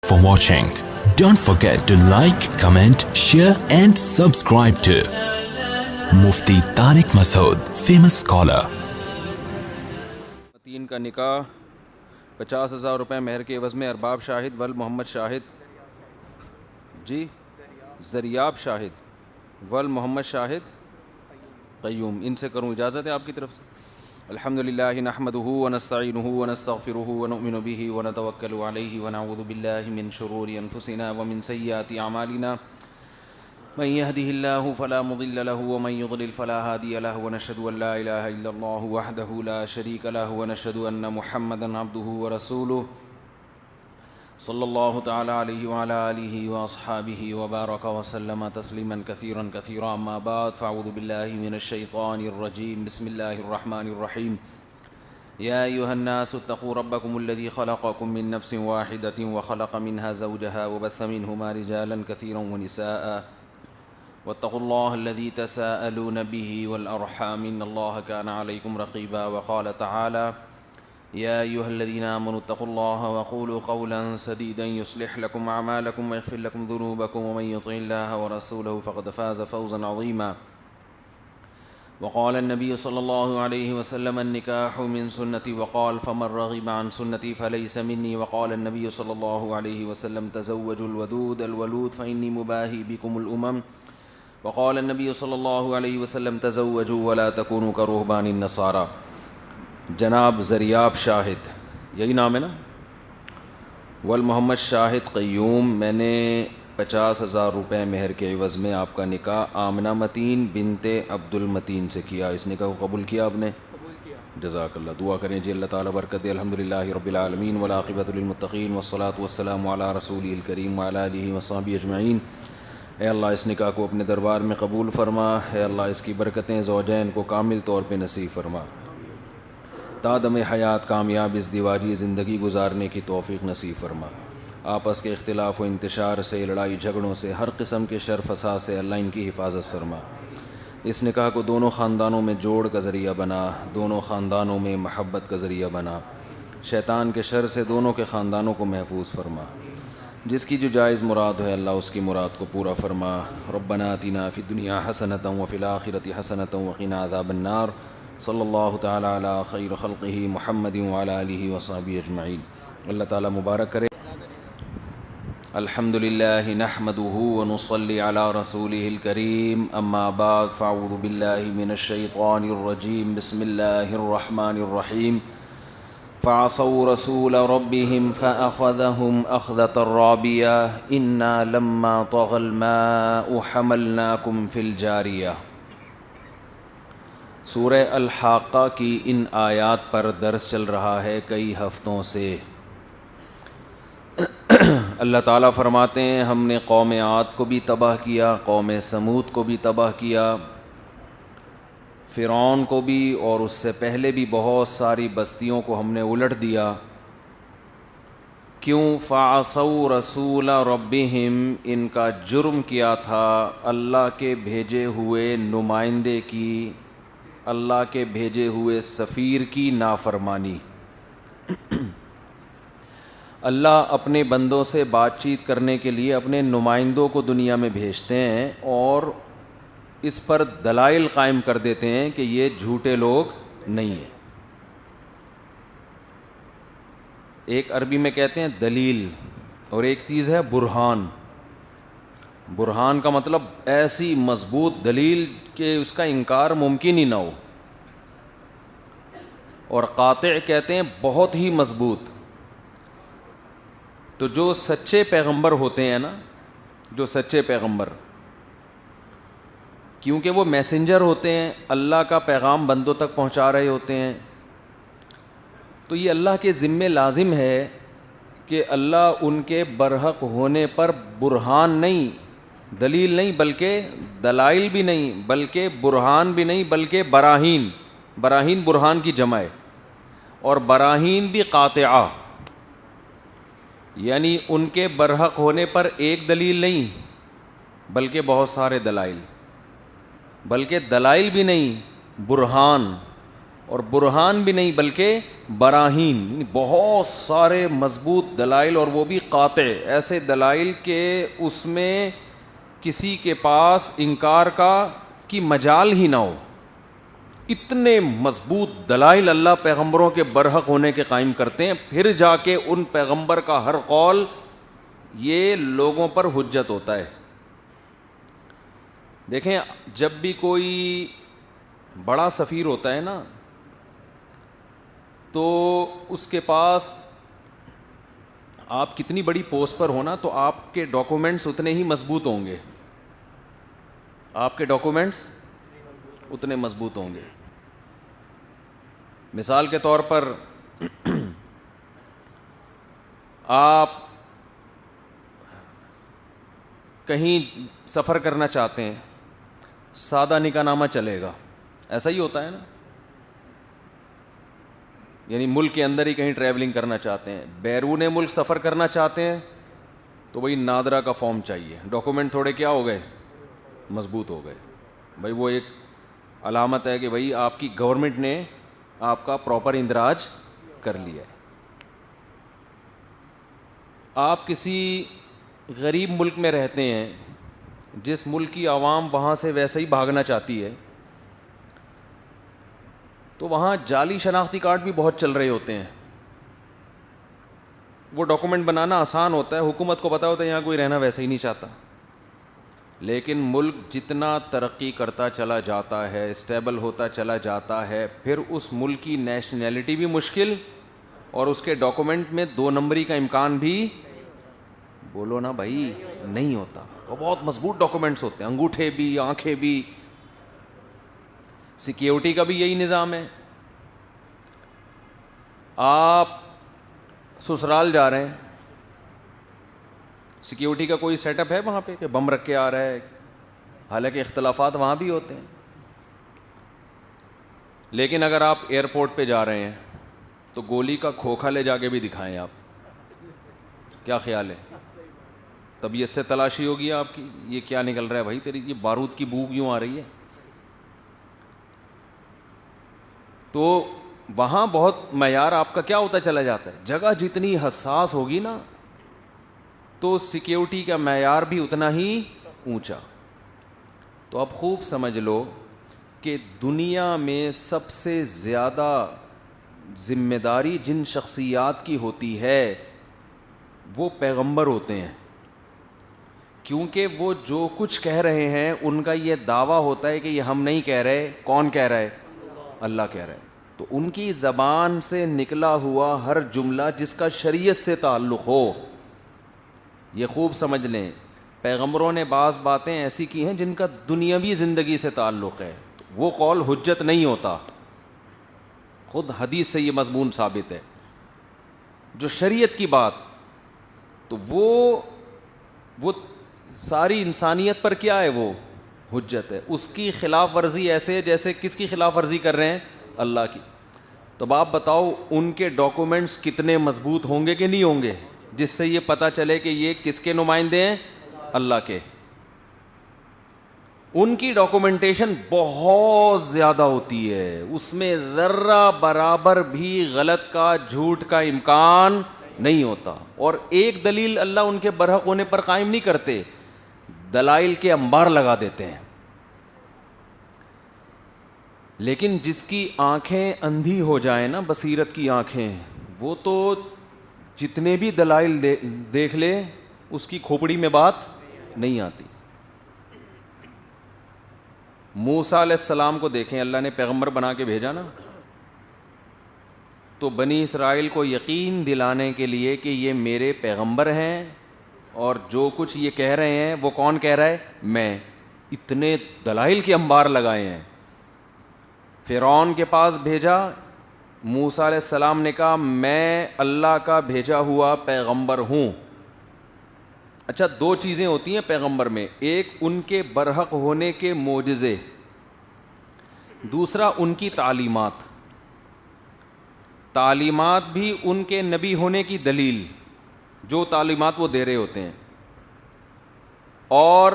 for watching. Don't forget to like, comment, share and subscribe to Mufti Tariq Masood, famous scholar. تین کا نکاح 50,000 روپے مہر کے عوض میں ارباب شاہد ول محمد شاہد جی زریاب شاہد ول محمد شاہد قیوم، ان سے کروں، اجازت ہے آپ کی طرف سے؟ الحمدللہ نحمدہ ونستعینہ ونستغفرہ ونؤمن بہ ونتوکل علیہ ونعوذ باللہ من شرور انفسنا ومن سیئات اعمالنا من يهده الله فلا مضل له ومن يضلل فلا هادي له ونشهد ان لا اله الا الله وحده لا شريك له ونشهد ان محمدا عبده ورسوله صلى الله تعالى عليه وعلى آله وأصحابه وبارك وسلم تسليما كثيرا كثيرا. أما بعد فأعوذ بالله من الشيطان الرجيم. بسم الله الرحمن الرحيم. يا أيها الناس اتقوا ربكم الذي خلقكم من نفس واحدة وخلق منها زوجها وبث منهما رجالا كثيرا ونساء واتقوا الله الذي تساءلون به والأرحام إن الله كان عليكم رقيبا. وقال تعالى يا أيها الذين آمنوا اتقوا الله وقولوا قولا سديدا يصلح لكم أعمالكم ويغفر لكم ذنوبكم ومن يطع الله ورسوله فقد فاز فوزا عظيما. وقال النبي صلى الله عليه وسلم النكاح من سنتي وقال فمن رغب عن سنتي فليس مني. وقال النبي صلى الله عليه وسلم تزوجوا الودود الولود فإني مباهي بكم الأمم. وقال النبي صلى الله عليه وسلم تزوجوا ولا تكونوا كرهبان النصارى. جناب زریاب شاہد، یہی نام ہے نا، ول محمد شاہد قیوم، میں نے 50,000 روپے مہر کے عوض میں آپ کا نکاح آمنہ متین بنت عبد المتین سے کیا. اس نکاح کو قبول کیا آپ نے؟ قبول کیا. جزاک اللہ. دعا کریں جی اللہ تعالیٰ برکت دے. الحمدللہ رب العالمین والعاقبۃ للمتقین والصلاۃ والسلام علی رسولہ الکریم وعلی آلہ وصحبہ اجمعین. اے اللہ اس نکاح کو اپنے دربار میں قبول فرما. اے اللہ اس کی برکتیں زوجین کو کامل طور پہ نصیب فرما. تا دم حیات کامیاب ازدواجی زندگی گزارنے کی توفیق نصیب فرما. آپس کے اختلاف و انتشار سے، لڑائی جھگڑوں سے، ہر قسم کے شر فساد سے اللہ ان کی حفاظت فرما. اس نکاح کو دونوں خاندانوں میں جوڑ کا ذریعہ بنا، دونوں خاندانوں میں محبت کا ذریعہ بنا. شیطان کے شر سے دونوں کے خاندانوں کو محفوظ فرما. جس کی جو جائز مراد ہے اللہ اس کی مراد کو پورا فرما. ربنا آتنا فی الدنیا حسنۃ وفی الآخرۃ حسنۃ وقنا عذاب النار. صلی اللہ تعالیٰ علی خیر خلقہ محمد وعلی آلہ وصحبہ اجمعین. اللہ تعالیٰ مبارک کرے. الحمدللہ نحمدہ ونصلی علی رسولہ الکریم. اما بعد فاعوذ باللہ من الشیطان الرجیم. بسم اللہ الرحمن الرحیم. فعصوا رسول ربهم فأخذهم أخذة رابية إنا لما طغى الماء حملناكم في الجارية. سورہ الحاقہ کی ان آیات پر درس چل رہا ہے کئی ہفتوں سے. اللہ تعالیٰ فرماتے ہیں ہم نے قوم عاد کو بھی تباہ کیا، قوم سمود کو بھی تباہ کیا، فرعون کو بھی، اور اس سے پہلے بھی بہت ساری بستیوں کو ہم نے الٹ دیا. کیوں؟ فعصوا رسول ربہم، ان کا جرم کیا تھا اللہ کے بھیجے ہوئے نمائندے کی، اللہ کے بھیجے ہوئے سفیر کی نافرمانی. اللہ اپنے بندوں سے بات چیت کرنے کے لیے اپنے نمائندوں کو دنیا میں بھیجتے ہیں اور اس پر دلائل قائم کر دیتے ہیں کہ یہ جھوٹے لوگ نہیں ہیں. ایک عربی میں کہتے ہیں دلیل، اور ایک چیز ہے برہان. برہان کا مطلب ایسی مضبوط دلیل کہ اس کا انکار ممکن ہی نہ ہو، اور قاطع کہتے ہیں بہت ہی مضبوط. تو جو سچے پیغمبر ہوتے ہیں نا، جو سچے پیغمبر، کیونکہ وہ میسنجر ہوتے ہیں، اللہ کا پیغام بندوں تک پہنچا رہے ہوتے ہیں، تو یہ اللہ کے ذمے لازم ہے کہ اللہ ان کے برحق ہونے پر برہان نہیں، دلیل نہیں، بلکہ دلائل بھی نہیں، بلکہ برہان بھی نہیں، بلکہ براہین. براہین برہان کی جمع ہے، اور براہین بھی قاطعہ، یعنی ان کے برحق ہونے پر ایک دلیل نہیں بلکہ بہت سارے دلائل، بلکہ دلائل بھی نہیں، برہان. اور برہان بھی نہیں بلکہ براہین، بہت سارے مضبوط دلائل، اور وہ بھی قاطع، ایسے دلائل کہ اس میں کسی کے پاس انکار کی مجال ہی نہ ہو. اتنے مضبوط دلائل اللہ پیغمبروں کے برحق ہونے کے قائم کرتے ہیں، پھر جا کے ان پیغمبر کا ہر قول یہ لوگوں پر حجت ہوتا ہے. دیکھیں جب بھی کوئی بڑا سفیر ہوتا ہے نا تو اس کے پاس آپ کتنی بڑی پوسٹ پر ہونا تو آپ کے ڈاکومنٹس اتنے ہی مضبوط ہوں گے، آپ کے ڈاکومنٹس اتنے مضبوط ہوں گے. مثال کے طور پر آپ کہیں سفر کرنا چاہتے ہیں، سادہ نکاح نامہ چلے گا، ایسا ہی ہوتا ہے نا، یعنی ملک کے اندر ہی کہیں ٹریولنگ کرنا چاہتے ہیں. بیرون ملک سفر کرنا چاہتے ہیں تو وہی نادرا کا فارم چاہیے، ڈاکومنٹ تھوڑے کیا ہو گئے، مضبوط ہو گئے. بھائی وہ ایک علامت ہے کہ بھائی آپ کی گورنمنٹ نے آپ کا پراپر اندراج کر لیا ہے. آپ کسی غریب ملک میں رہتے ہیں، جس ملک کی عوام وہاں سے ویسے ہی بھاگنا چاہتی ہے، تو وہاں جعلی شناختی کارڈ بھی بہت چل رہے ہوتے ہیں. وہ ڈاکومنٹ بنانا آسان ہوتا ہے، حکومت کو پتا ہوتا ہے یہاں کوئی رہنا ویسے ہی نہیں چاہتا. لیکن ملک جتنا ترقی کرتا چلا جاتا ہے، اسٹیبل ہوتا چلا جاتا ہے، پھر اس ملک کی نیشنلٹی بھی مشکل اور اس کے ڈاکومنٹ میں 2 نمبری کا امکان بھی، بولو نا بھائی، نہیں ہوتا. وہ بہت مضبوط ڈاکومنٹس ہوتے ہیں، انگوٹھے بھی، آنکھیں بھی. سیکیورٹی کا بھی یہی نظام ہے. آپ سسرال جا رہے ہیں، سیکیورٹی کا کوئی سیٹ اپ ہے وہاں پہ کہ بم رکھ کے آ رہا ہے؟ حالانکہ اختلافات وہاں بھی ہوتے ہیں. لیکن اگر آپ ایئرپورٹ پہ جا رہے ہیں تو گولی کا کھوکھا لے جا کے بھی دکھائیں آپ، کیا خیال ہے؟ طبیعت سے تلاشی ہوگی آپ کی، یہ کیا نکل رہا ہے بھائی تیری، یہ بارود کی بو کیوں آ رہی ہے؟ تو وہاں بہت معیار آپ کا کیا ہوتا چلا جاتا ہے. جگہ جتنی حساس ہوگی نا تو سیکیورٹی کا معیار بھی اتنا ہی اونچا. تو اب خوب سمجھ لو کہ دنیا میں سب سے زیادہ ذمہ داری جن شخصیات کی ہوتی ہے وہ پیغمبر ہوتے ہیں، کیونکہ وہ جو کچھ کہہ رہے ہیں ان کا یہ دعویٰ ہوتا ہے کہ یہ ہم نہیں کہہ رہے. کون کہہ رہا ہے؟ اللہ کہہ رہا ہے. تو ان کی زبان سے نکلا ہوا ہر جملہ جس کا شریعت سے تعلق ہو، یہ خوب سمجھ لیں پیغمبروں نے بعض باتیں ایسی کی ہیں جن کا دنیاوی زندگی سے تعلق ہے، وہ قول حجت نہیں ہوتا. خود حدیث سے یہ مضمون ثابت ہے. جو شریعت کی بات تو وہ ساری انسانیت پر کیا ہے، وہ حجت ہے. اس کی خلاف ورزی ایسے جیسے کس کی خلاف ورزی کر رہے ہیں؟ اللہ کی. تو آپ بتاؤ ان کے ڈاکومنٹس کتنے مضبوط ہوں گے کہ نہیں ہوں گے، جس سے یہ پتہ چلے کہ یہ کس کے نمائندے ہیں؟ اللہ کے. ان کی ڈاکومنٹیشن بہت زیادہ ہوتی ہے، اس میں ذرہ برابر بھی غلط کا، جھوٹ کا امکان نہیں ہوتا. اور ایک دلیل اللہ ان کے برحق ہونے پر قائم نہیں کرتے، دلائل کے انبار لگا دیتے ہیں. لیکن جس کی آنکھیں اندھی ہو جائیں نا، بصیرت کی آنکھیں، وہ تو جتنے بھی دلائل دیکھ لے اس کی کھوپڑی میں بات نہیں آتی. موسیٰ علیہ السلام کو دیکھیں، اللہ نے پیغمبر بنا کے بھیجا نا، تو بنی اسرائیل کو یقین دلانے کے لیے کہ یہ میرے پیغمبر ہیں اور جو کچھ یہ کہہ رہے ہیں وہ کون کہہ رہا ہے؟ میں. اتنے دلائل کے انبار لگائے ہیں. فرعون کے پاس بھیجا، موسیٰ علیہ السلام نے کہا میں اللہ کا بھیجا ہوا پیغمبر ہوں. اچھا 2 چیزیں ہوتی ہیں پیغمبر میں، ایک ان کے برحق ہونے کے معجزے، دوسرا ان کی تعلیمات. تعلیمات بھی ان کے نبی ہونے کی دلیل، جو تعلیمات وہ دے رہے ہوتے ہیں. اور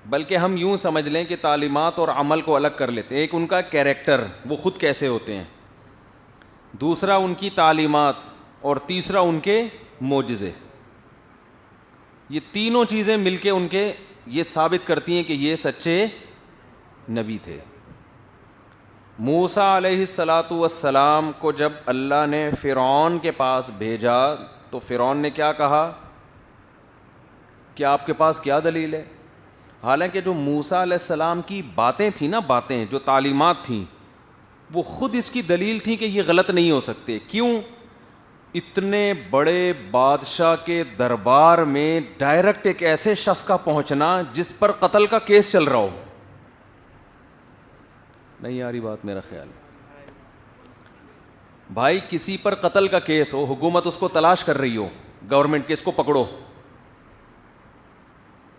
بلکہ ہم یوں سمجھ لیں کہ تعلیمات اور عمل کو الگ کر لیتے ہیں. ایک ان کا کیریکٹر، وہ خود کیسے ہوتے ہیں، دوسرا ان کی تعلیمات، اور تیسرا ان کے معجزے. یہ تینوں چیزیں مل کے ان کے یہ ثابت کرتی ہیں کہ یہ سچے نبی تھے. موسیٰ علیہ الصلاۃ والسلام کو جب اللہ نے فرعون کے پاس بھیجا تو فرعون نے کیا کہا کہ آپ کے پاس کیا دلیل ہے؟ حالانکہ جو موسیٰ علیہ السلام کی باتیں تھیں نا، باتیں جو تعلیمات تھیں، وہ خود اس کی دلیل تھی کہ یہ غلط نہیں ہو سکتے. کیوں؟ اتنے بڑے بادشاہ کے دربار میں ڈائریکٹ ایک ایسے شخص کا پہنچنا جس پر قتل کا کیس چل رہا ہو. نہیں آ رہی بات میرا خیال ہے بھائی، کسی پر قتل کا کیس ہو، حکومت اس کو تلاش کر رہی ہو، گورنمنٹ کے اس کو پکڑو،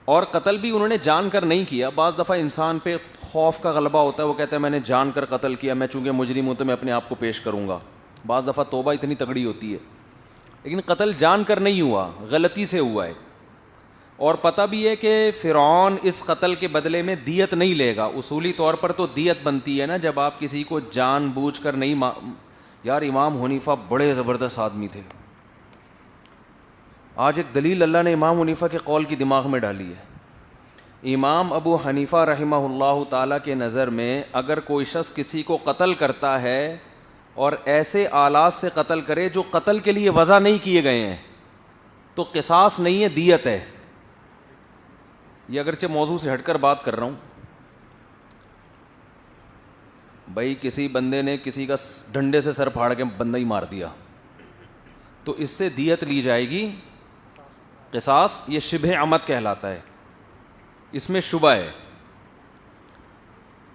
اور قتل بھی انہوں نے جان کر نہیں کیا. بعض دفعہ انسان پہ خوف کا غلبہ ہوتا ہے، وہ کہتا ہے میں نے جان کر قتل کیا، میں چونکہ مجرم ہوں تو میں اپنے آپ کو پیش کروں گا. بعض دفعہ توبہ اتنی تگڑی ہوتی ہے، لیکن قتل جان کر نہیں ہوا، غلطی سے ہوا ہے. اور پتہ بھی ہے کہ فرعون اس قتل کے بدلے میں دیت نہیں لے گا. اصولی طور پر تو دیت بنتی ہے نا جب آپ کسی کو جان بوجھ کر نہیں یار امام حنیفہ بڑے زبردست آدمی تھے. آج ایک دلیل اللہ نے امام حنیفہ کے قول کی دماغ میں ڈالی ہے. امام ابو حنیفہ رحمہ اللہ تعالیٰ کے نظر میں اگر کوئی شخص کسی کو قتل کرتا ہے اور ایسے آلات سے قتل کرے جو قتل کے لیے وضع نہیں کیے گئے ہیں تو قصاص نہیں ہے، دیت ہے. یہ اگرچہ موضوع سے ہٹ کر بات کر رہا ہوں. بھائی کسی بندے نے کسی کا ڈنڈے سے سر پھاڑ کے بندہ ہی مار دیا تو اس سے دیت لی جائے گی، قصاص. یہ شبہ عمد کہلاتا ہے، اس میں شبہ ہے.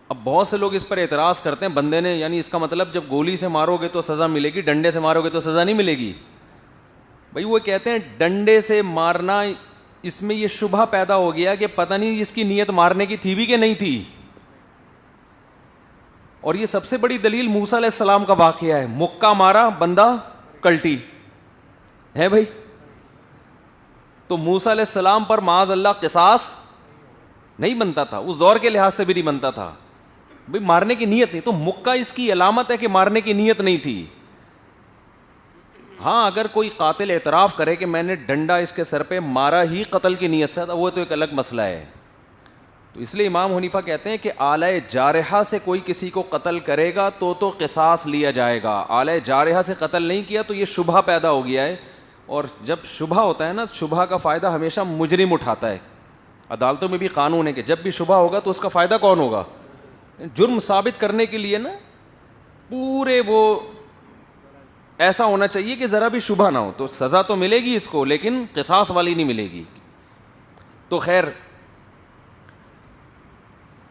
اب بہت سے لوگ اس پر اعتراض کرتے ہیں، بندے نے، یعنی اس کا مطلب جب گولی سے مارو گے تو سزا ملے گی، ڈنڈے سے مارو گے تو سزا نہیں ملے گی. بھائی وہ کہتے ہیں ڈنڈے سے مارنا، اس میں یہ شبہ پیدا ہو گیا کہ پتہ نہیں اس کی نیت مارنے کی تھی بھی کہ نہیں تھی. اور یہ سب سے بڑی دلیل موسیٰ علیہ السلام کا واقعہ ہے. مکہ مارا، بندہ کلٹی ہے بھائی. تو موسیٰ علیہ السلام پر معاذ اللہ قصاص نہیں بنتا تھا، اس دور کے لحاظ سے بھی نہیں بنتا تھا. بھائی مارنے کی نیت نہیں، تو مکہ اس کی علامت ہے کہ مارنے کی نیت نہیں تھی. ہاں اگر کوئی قاتل اعتراف کرے کہ میں نے ڈنڈا اس کے سر پہ مارا ہی قتل کی نیت سے، وہ تو ایک الگ مسئلہ ہے. تو اس لیے امام حنیفہ کہتے ہیں کہ آلہ جارحہ سے کوئی کسی کو قتل کرے گا تو قصاص لیا جائے گا. آلہ جارحہ سے قتل نہیں کیا تو یہ شبہ پیدا ہو گیا ہے. اور جب شبہ ہوتا ہے نا، شبہ کا فائدہ ہمیشہ مجرم اٹھاتا ہے. عدالتوں میں بھی قانون ہے کہ جب بھی شبہ ہوگا تو اس کا فائدہ کون ہوگا؟ جرم ثابت کرنے کے لیے نا پورے وہ ایسا ہونا چاہیے کہ ذرا بھی شبہ نہ ہو. تو سزا تو ملے گی اس کو، لیکن قصاص والی نہیں ملے گی. تو خیر،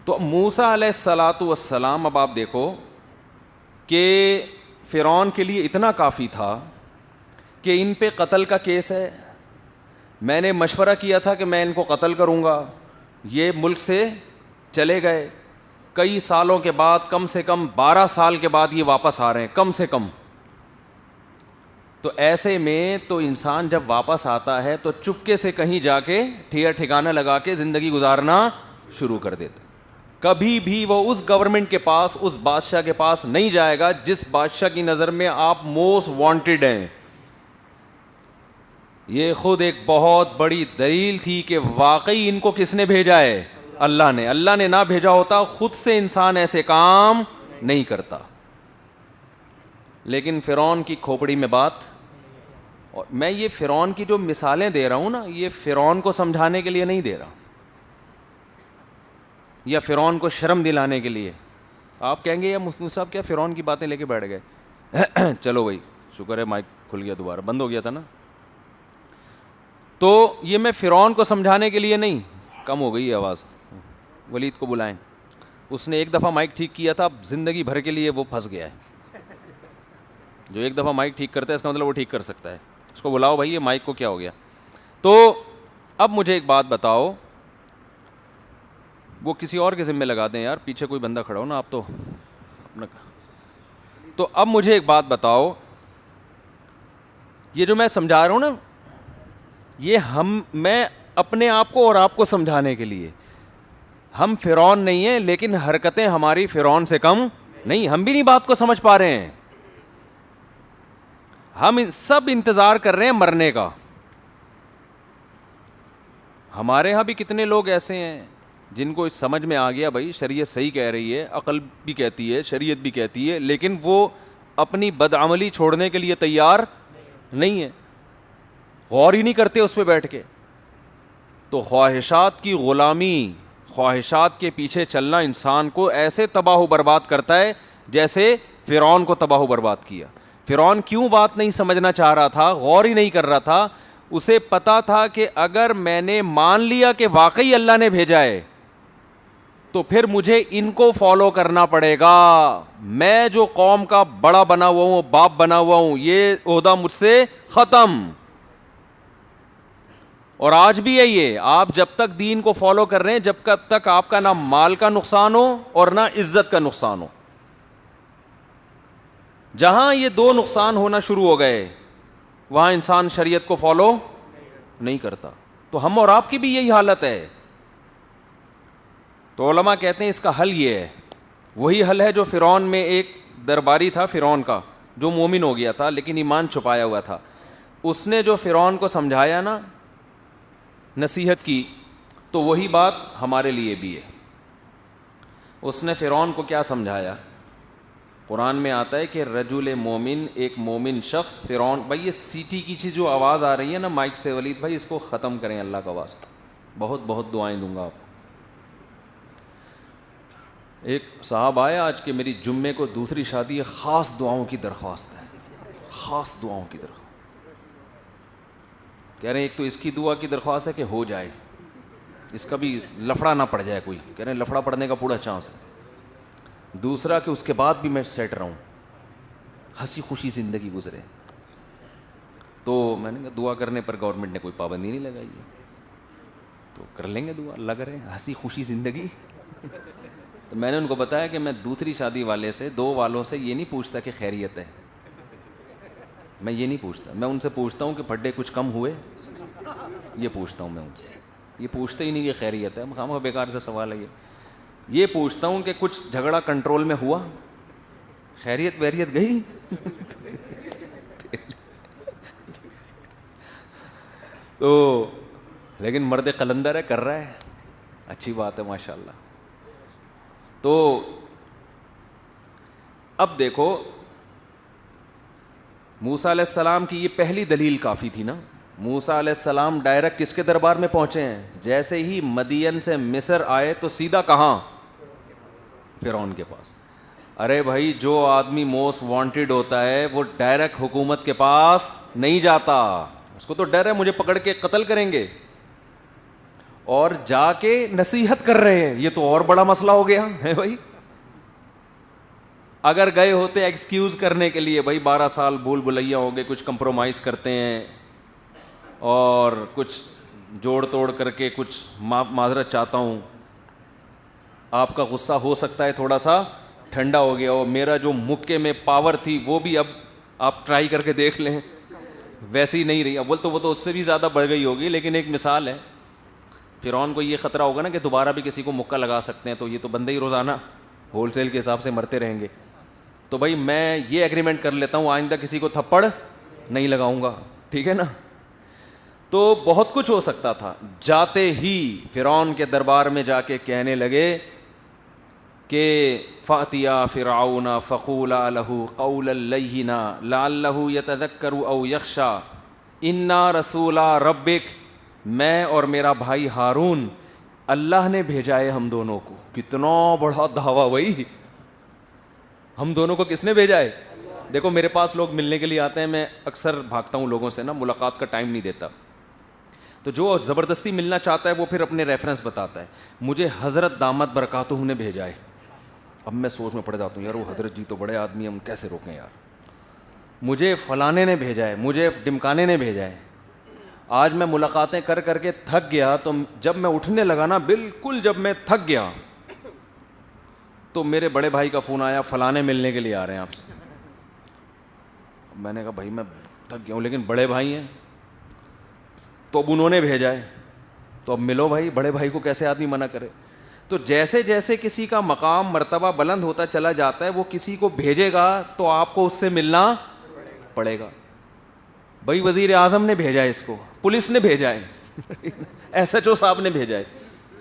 تو موسیٰ علیہ الصلاۃ والسلام، اب آپ دیکھو کہ فرعون کے لیے اتنا کافی تھا کہ ان پہ قتل کا کیس ہے، میں نے مشورہ کیا تھا کہ میں ان کو قتل کروں گا. یہ ملک سے چلے گئے، کئی سالوں کے بعد، کم سے کم 12 سال کے بعد یہ واپس آ رہے ہیں کم سے کم. تو ایسے میں تو انسان جب واپس آتا ہے تو چپکے سے کہیں جا کے ٹھکانہ لگا کے زندگی گزارنا شروع کر دیتا. کبھی بھی وہ اس گورنمنٹ کے پاس، اس بادشاہ کے پاس نہیں جائے گا جس بادشاہ کی نظر میں آپ موسٹ وانٹیڈ ہیں. یہ خود ایک بہت بڑی دلیل تھی کہ واقعی ان کو کس نے بھیجا ہے؟ اللہ نے. اللہ نے نہ بھیجا ہوتا خود سے انسان ایسے کام نہیں کرتا. لیکن فرعون کی کھوپڑی میں بات، اور میں یہ فرعون کی جو مثالیں دے رہا ہوں نا، یہ فرعون کو سمجھانے کے لیے نہیں دے رہا یا فرعون کو شرم دلانے کے لیے. آپ کہیں گے یا مفتی صاحب کیا فرعون کی باتیں لے کے بیٹھ گئے؟ چلو بھائی شکر ہے مائک کھل گیا، دوبارہ بند ہو گیا تھا نا. تو یہ میں فرعون کو سمجھانے کے لیے نہیں. کم ہو گئی آواز، ولید کو بلائیں. اس نے ایک دفعہ مائک ٹھیک کیا تھا، اب زندگی بھر کے لیے وہ پھنس گیا ہے. جو ایک دفعہ مائک ٹھیک کرتا ہے اس کا مطلب وہ ٹھیک کر سکتا ہے. اس کو بلاؤ بھائی، یہ مائک کو کیا ہو گیا. تو اب مجھے ایک بات بتاؤ، وہ کسی اور کے ذمہ لگا دیں یار، پیچھے کوئی بندہ کھڑا ہو نا آپ تو اپنا. تو اب مجھے ایک بات بتاؤ، یہ جو میں سمجھا رہا ہوں نا، یہ میں اپنے آپ کو اور آپ کو سمجھانے کے لیے، ہم فرعون نہیں ہیں, لیکن حرکتیں ہماری فرعون سے کم نہیں. ہم بھی نہیں بات کو سمجھ پا رہے ہیں. ہم سب انتظار کر رہے ہیں مرنے کا. ہمارے ہاں بھی کتنے لوگ ایسے ہیں جن کو سمجھ میں آ گیا بھائی شریعت صحیح کہہ رہی ہے, عقل بھی کہتی ہے, شریعت بھی کہتی ہے, لیکن وہ اپنی بدعملی چھوڑنے کے لیے تیار نہیں ہے, غور ہی نہیں کرتے اس پہ بیٹھ کے. تو خواہشات کی غلامی, خواہشات کے پیچھے چلنا انسان کو ایسے تباہ و برباد کرتا ہے جیسے فرعون کو تباہ و برباد کیا. فرعون کیوں بات نہیں سمجھنا چاہ رہا تھا, غور ہی نہیں کر رہا تھا. اسے پتا تھا کہ اگر میں نے مان لیا کہ واقعی اللہ نے بھیجا ہے تو پھر مجھے ان کو فالو کرنا پڑے گا. میں جو قوم کا بڑا بنا ہوا ہوں, باپ بنا ہوا ہوں, یہ عہدہ مجھ سے ختم. اور آج بھی ہے یہ, آپ جب تک دین کو فالو کر رہے ہیں جب تک آپ کا نہ مال کا نقصان ہو اور نہ عزت کا نقصان ہو. جہاں یہ دو نقصان ہونا شروع ہو گئے وہاں انسان شریعت کو فالو نہیں کرتا. تو ہم اور آپ کی بھی یہی حالت ہے. تو علماء کہتے ہیں اس کا حل یہ ہے, وہی حل ہے جو فرعون میں ایک درباری تھا فرعون کا, جو مومن ہو گیا تھا لیکن ایمان چھپایا ہوا تھا. اس نے جو فرعون کو سمجھایا نا, نصیحت کی, تو وہی بات ہمارے لیے بھی ہے. اس نے فرعون کو کیا سمجھایا؟ قرآن میں آتا ہے کہ رجل مومن, ایک مومن شخص فرعون. بھائی یہ سیٹی کی چیز جو آواز آ رہی ہے نا مائک سے, ولید بھائی اس کو ختم کریں اللہ کا واسطہ, بہت بہت دعائیں دوں گا آپ کو. ایک صاحب آئے آج کہ میری جمعے کو دوسری شادی ہے, خاص دعاؤں کی درخواست ہے, خاص دعاؤں کی درخواست. کہہ رہے ہیں ایک تو اس کی دعا کی درخواست ہے کہ ہو جائے, اس کا بھی لفڑا نہ پڑ جائے کوئی, کہہ رہے ہیں لفڑا پڑنے کا پورا چانس ہے. دوسرا کہ اس کے بعد بھی میں سیٹ رہوں, ہنسی خوشی زندگی گزرے. تو میں نے کہا دعا کرنے پر گورنمنٹ نے کوئی پابندی نہیں لگائی ہے, تو کر لیں گے دعا, اللہ کرے ہنسی خوشی زندگی. تو میں نے ان کو بتایا کہ میں دوسری شادی والے سے, دو والوں سے یہ نہیں پوچھتا کہ خیریت ہے, میں یہ نہیں پوچھتا. میں ان سے پوچھتا ہوں کہ پھڈے کچھ کم ہوئے, یہ پوچھتا ہوں میں ان سے. یہ پوچھتے ہی نہیں کہ خیریت ہے, خواہ بیکار سے سوال ہے یہ پوچھتا ہوں کہ کچھ جھگڑا کنٹرول میں ہوا, خیریت ویریت گئی. تو لیکن مرد قلندر ہے, کر رہا ہے, اچھی بات ہے ماشاء اللہ. تو اب دیکھو موسیٰ علیہ السلام کی یہ پہلی دلیل کافی تھی نا. موسیٰ علیہ السلام ڈائریکٹ کس کے دربار میں پہنچے ہیں؟ جیسے ہی مدین سے مصر آئے تو سیدھا کہاں؟ فرعون کے پاس. ارے بھائی جو آدمی موسٹ وانٹیڈ ہوتا ہے وہ ڈائریکٹ حکومت کے پاس نہیں جاتا, اس کو تو ڈر ہے مجھے پکڑ کے قتل کریں گے, اور جا کے نصیحت کر رہے ہیں, یہ تو اور بڑا مسئلہ ہو گیا ہے بھائی. اگر گئے ہوتے ایکسکیوز کرنے کے لیے, بھائی 12 سال بھول بھلیا ہو گئے, کچھ کمپرومائز کرتے ہیں اور کچھ جوڑ توڑ کر کے کچھ معذرت چاہتا ہوں, آپ کا غصہ ہو سکتا ہے تھوڑا سا ٹھنڈا ہو گیا ہو, میرا جو مکے میں پاور تھی وہ بھی اب آپ ٹرائی کر کے دیکھ لیں ویسی نہیں رہی. اول تو وہ تو اس سے بھی زیادہ بڑھ گئی ہوگی, لیکن ایک مثال ہے. فرعون کو یہ خطرہ ہوگا نا کہ دوبارہ بھی کسی کو مکہ لگا سکتے ہیں, تو یہ تو بندے ہی روزانہ ہول سیل کے حساب سے مرتے رہیں گے. تو بھائی میں یہ ایگریمنٹ کر لیتا ہوں آئندہ کسی کو تھپڑ نہیں لگاؤں گا, ٹھیک ہے نا. تو بہت کچھ ہو سکتا تھا. جاتے ہی فرعون کے دربار میں جا کے کہنے لگے کہ فَأْتِيَا فِرْعَوْنَ فَقُولَا لَهُ قَوْلًا لَيِّنًا لَعَلَّهُ يَتَذَكَّرُ أَوْ يَخْشَىٰ إِنَّا رَسُولَا رَبِّكَ, میں اور میرا بھائی ہارون اللہ نے بھیجا ہے ہم دونوں کو. کتنا بڑا دعویٰ بھائی, ہم دونوں کو کس نے بھیجا ہے؟ دیکھو میرے پاس لوگ ملنے کے لیے آتے ہیں, میں اکثر بھاگتا ہوں لوگوں سے نا, ملاقات کا ٹائم نہیں دیتا. تو جو زبردستی ملنا چاہتا ہے وہ پھر اپنے ریفرنس بتاتا ہے, مجھے حضرت دامت برکاتہ نے بھیجا ہے. اب میں سوچ میں پڑ جاتا ہوں, یار وہ حضرت جی تو بڑے آدمی ہیں, ہم کیسے روکیں یار. مجھے فلانے نے بھیجا ہے, مجھے ڈمکانے نے بھیجا ہے. آج میں ملاقاتیں کر کر کے تھک گیا, تو جب میں اٹھنے لگا نا, بالکل جب میں تھک گیا تو میرے بڑے بھائی کا فون آیا, فلانے ملنے کے لیے آ رہے ہیں آپ سے. میں نے کہا بھائی میں تھک گیا ہوں, لیکن بڑے بھائی ہیں تو اب انہوں نے بھیجا ہے, تو اب ملو بھائی. بڑے بھائی کو کیسے آدمی منع کرے. تو تو جیسے جیسے کسی کا مقام مرتبہ بلند ہوتا چلا جاتا ہے وہ کسی کو بھیجے گا تو آپ کو اس سے ملنا پڑے گا. بھائی وزیر اعظم نے بھیجا ہے اس کو, پولیس نے بھیجا ہے, ایس ایچ او صاحب نے بھیجا ہے.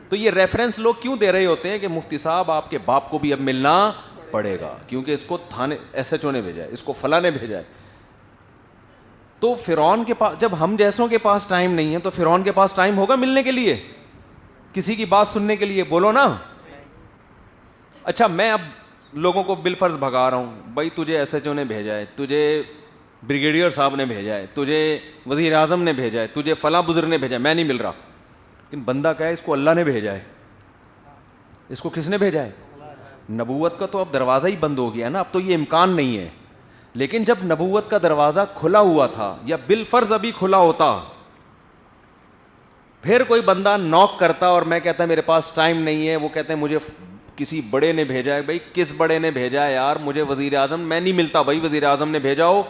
تو یہ ریفرنس لوگ کیوں دے رہے ہوتے ہیں کہ مفتی صاحب آپ کے باپ کو بھی اب ملنا پڑے گا, کیونکہ اس کو تھانے ایس ایچ او نے بھیجا ہے, اس کو فلاں نے بھیجا ہے. تو فرعون کے پاس, جب ہم جیسوں کے پاس ٹائم نہیں ہے تو فرعون کے پاس ٹائم ہوگا ملنے کے لیے, کسی کی بات سننے کے لیے؟ بولو نا. اچھا میں اب لوگوں کو بالفرض بھگا رہا ہوں, بھائی تجھے ایس ایچ او نے بھیجا ہے, تجھے بریگیڈیئر صاحب نے بھیجا ہے, تجھے وزیر اعظم نے بھیجا ہے, تجھے فلاں بزرگ نے بھیجا ہے, میں نہیں مل رہا. لیکن بندہ کہا ہے اس کو اللہ نے بھیجا ہے. اس کو کس نے بھیجا ہے؟ نبوت کا تو اب دروازہ ہی بند ہو گیا نا, اب تو یہ امکان نہیں ہے. لیکن جب نبوت کا دروازہ کھلا ہوا تھا یا بالفرض ابھی کھلا ہوتا, پھر کوئی بندہ نوک کرتا اور میں کہتا میرے پاس ٹائم نہیں ہے, وہ کہتے ہیں مجھے کسی بڑے نے بھیجا ہے. بھائی کس بڑے نے بھیجا ہے یار؟ مجھے وزیر اعظم, میں نہیں ملتا بھائی, وزیر اعظم نے بھیجا ہو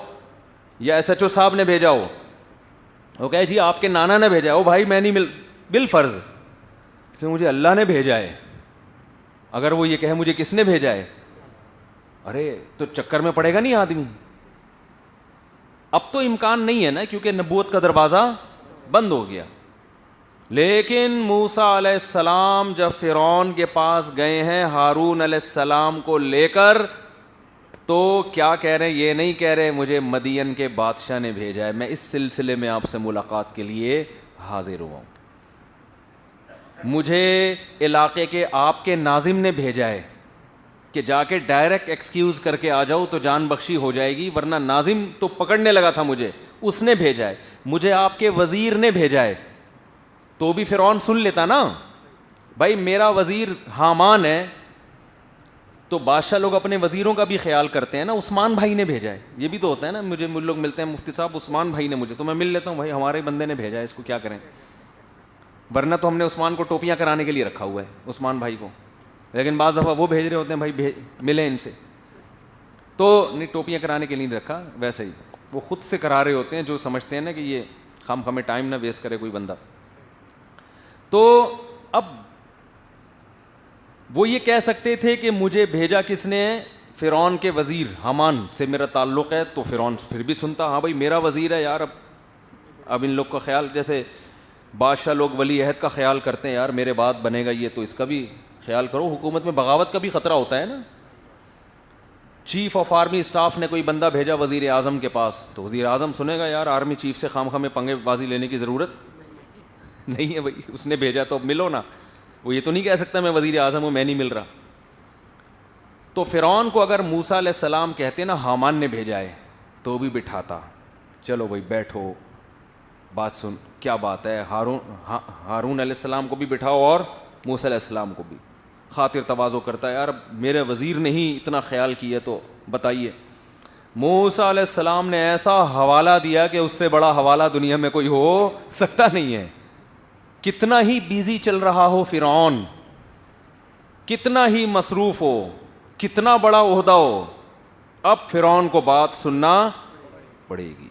یا ایس ایچ او صاحب نے بھیجا ہو. وہ کہے جی آپ کے نانا نے بھیجا ہو, بھائی میں نہیں مل, بالفرض کہ مجھے اللہ نے بھیجا ہے. اگر وہ یہ کہے مجھے کس نے بھیجا ہے, ارے تو چکر میں پڑے گا نہیں آدمی. اب تو امکان نہیں ہے نا, کیونکہ نبوت کا دروازہ بند ہو گیا. لیکن موسیٰ علیہ السلام جب فرعون کے پاس گئے ہیں ہارون علیہ السلام کو لے کر, تو کیا کہہ رہے ہیں؟ یہ نہیں کہہ رہے مجھے مدین کے بادشاہ نے بھیجا ہے, میں اس سلسلے میں آپ سے ملاقات کے لیے حاضر ہوا ہوں, مجھے علاقے کے آپ کے ناظم نے بھیجا ہے کہ جا کے ڈائریکٹ ایکسکیوز کر کے آ جاؤ تو جان بخشی ہو جائے گی, ورنہ ناظم تو پکڑنے لگا تھا مجھے, اس نے بھیجا ہے. مجھے آپ کے وزیر نے بھیجا ہے, تو بھی فرعون سن لیتا نا. بھائی میرا وزیر حامان ہے, تو بادشاہ لوگ اپنے وزیروں کا بھی خیال کرتے ہیں نا. عثمان بھائی نے بھیجا ہے, یہ بھی تو ہوتا ہے نا, مجھے لوگ ملتے ہیں مفتی صاحب عثمان بھائی نے مجھے, تو میں مل لیتا ہوں, بھائی ہمارے بندے نے بھیجا ہے, اس کو کیا کریں, ورنہ تو ہم نے عثمان کو ٹوپیاں کرانے کے لیے رکھا ہوا ہے, عثمان بھائی کو. لیکن بعض دفعہ وہ بھیج رہے ہوتے ہیں بھائی ملیں ان سے, تو نہیں ٹوپیاں کرانے کے لیے نہیں رکھا, ویسے ہی وہ خود سے کرا رہے ہوتے ہیں, جو سمجھتے ہیں نا کہ یہ خام خامے ٹائم نہ ویسٹ کرے کوئی بندہ. تو اب وہ یہ کہہ سکتے تھے کہ مجھے بھیجا کس نے؟ فرعون کے وزیر حامان سے میرا تعلق ہے. تو فرعون پھر بھی سنتا, ہاں بھائی میرا وزیر ہے یار, اب ان لوگ کا خیال, جیسے بادشاہ لوگ ولی عہد کا خیال کرتے ہیں, یار میرے بعد بنے گا یہ, تو اس کا بھی خیال کرو. حکومت میں بغاوت کا بھی خطرہ ہوتا ہے نا. چیف آف آرمی اسٹاف نے کوئی بندہ بھیجا وزیر اعظم کے پاس, تو وزیر اعظم سنے گا یار آرمی چیف سے خام خامے پنگے بازی لینے کی ضرورت نہیں ہے بھائی, اس نے بھیجا تو اب ملو نا. وہ یہ تو نہیں کہہ سکتا میں وزیر اعظم ہوں میں نہیں مل رہا. تو فرعون کو اگر موسیٰ علیہ السلام کہتے نا حامان نے بھیجا ہے, تو بھی بٹھاتا, چلو بھائی بیٹھو بات سن, کیا بات ہے. ہارون علیہ السلام کو بھی بٹھاؤ اور موسیٰ علیہ السلام کو بھی. خاطر تواضع کرتا ہے, یار میرے وزیر نے ہی اتنا خیال کیا تو بتائیے. موسیٰ علیہ السلام نے ایسا حوالہ دیا کہ اس سے بڑا حوالہ دنیا میں کوئی ہو سکتا نہیں ہے. کتنا ہی بیزی چل رہا ہو فرعون, کتنا ہی مصروف ہو, کتنا بڑا عہدہ ہو, اب فرعون کو بات سننا پڑے گی.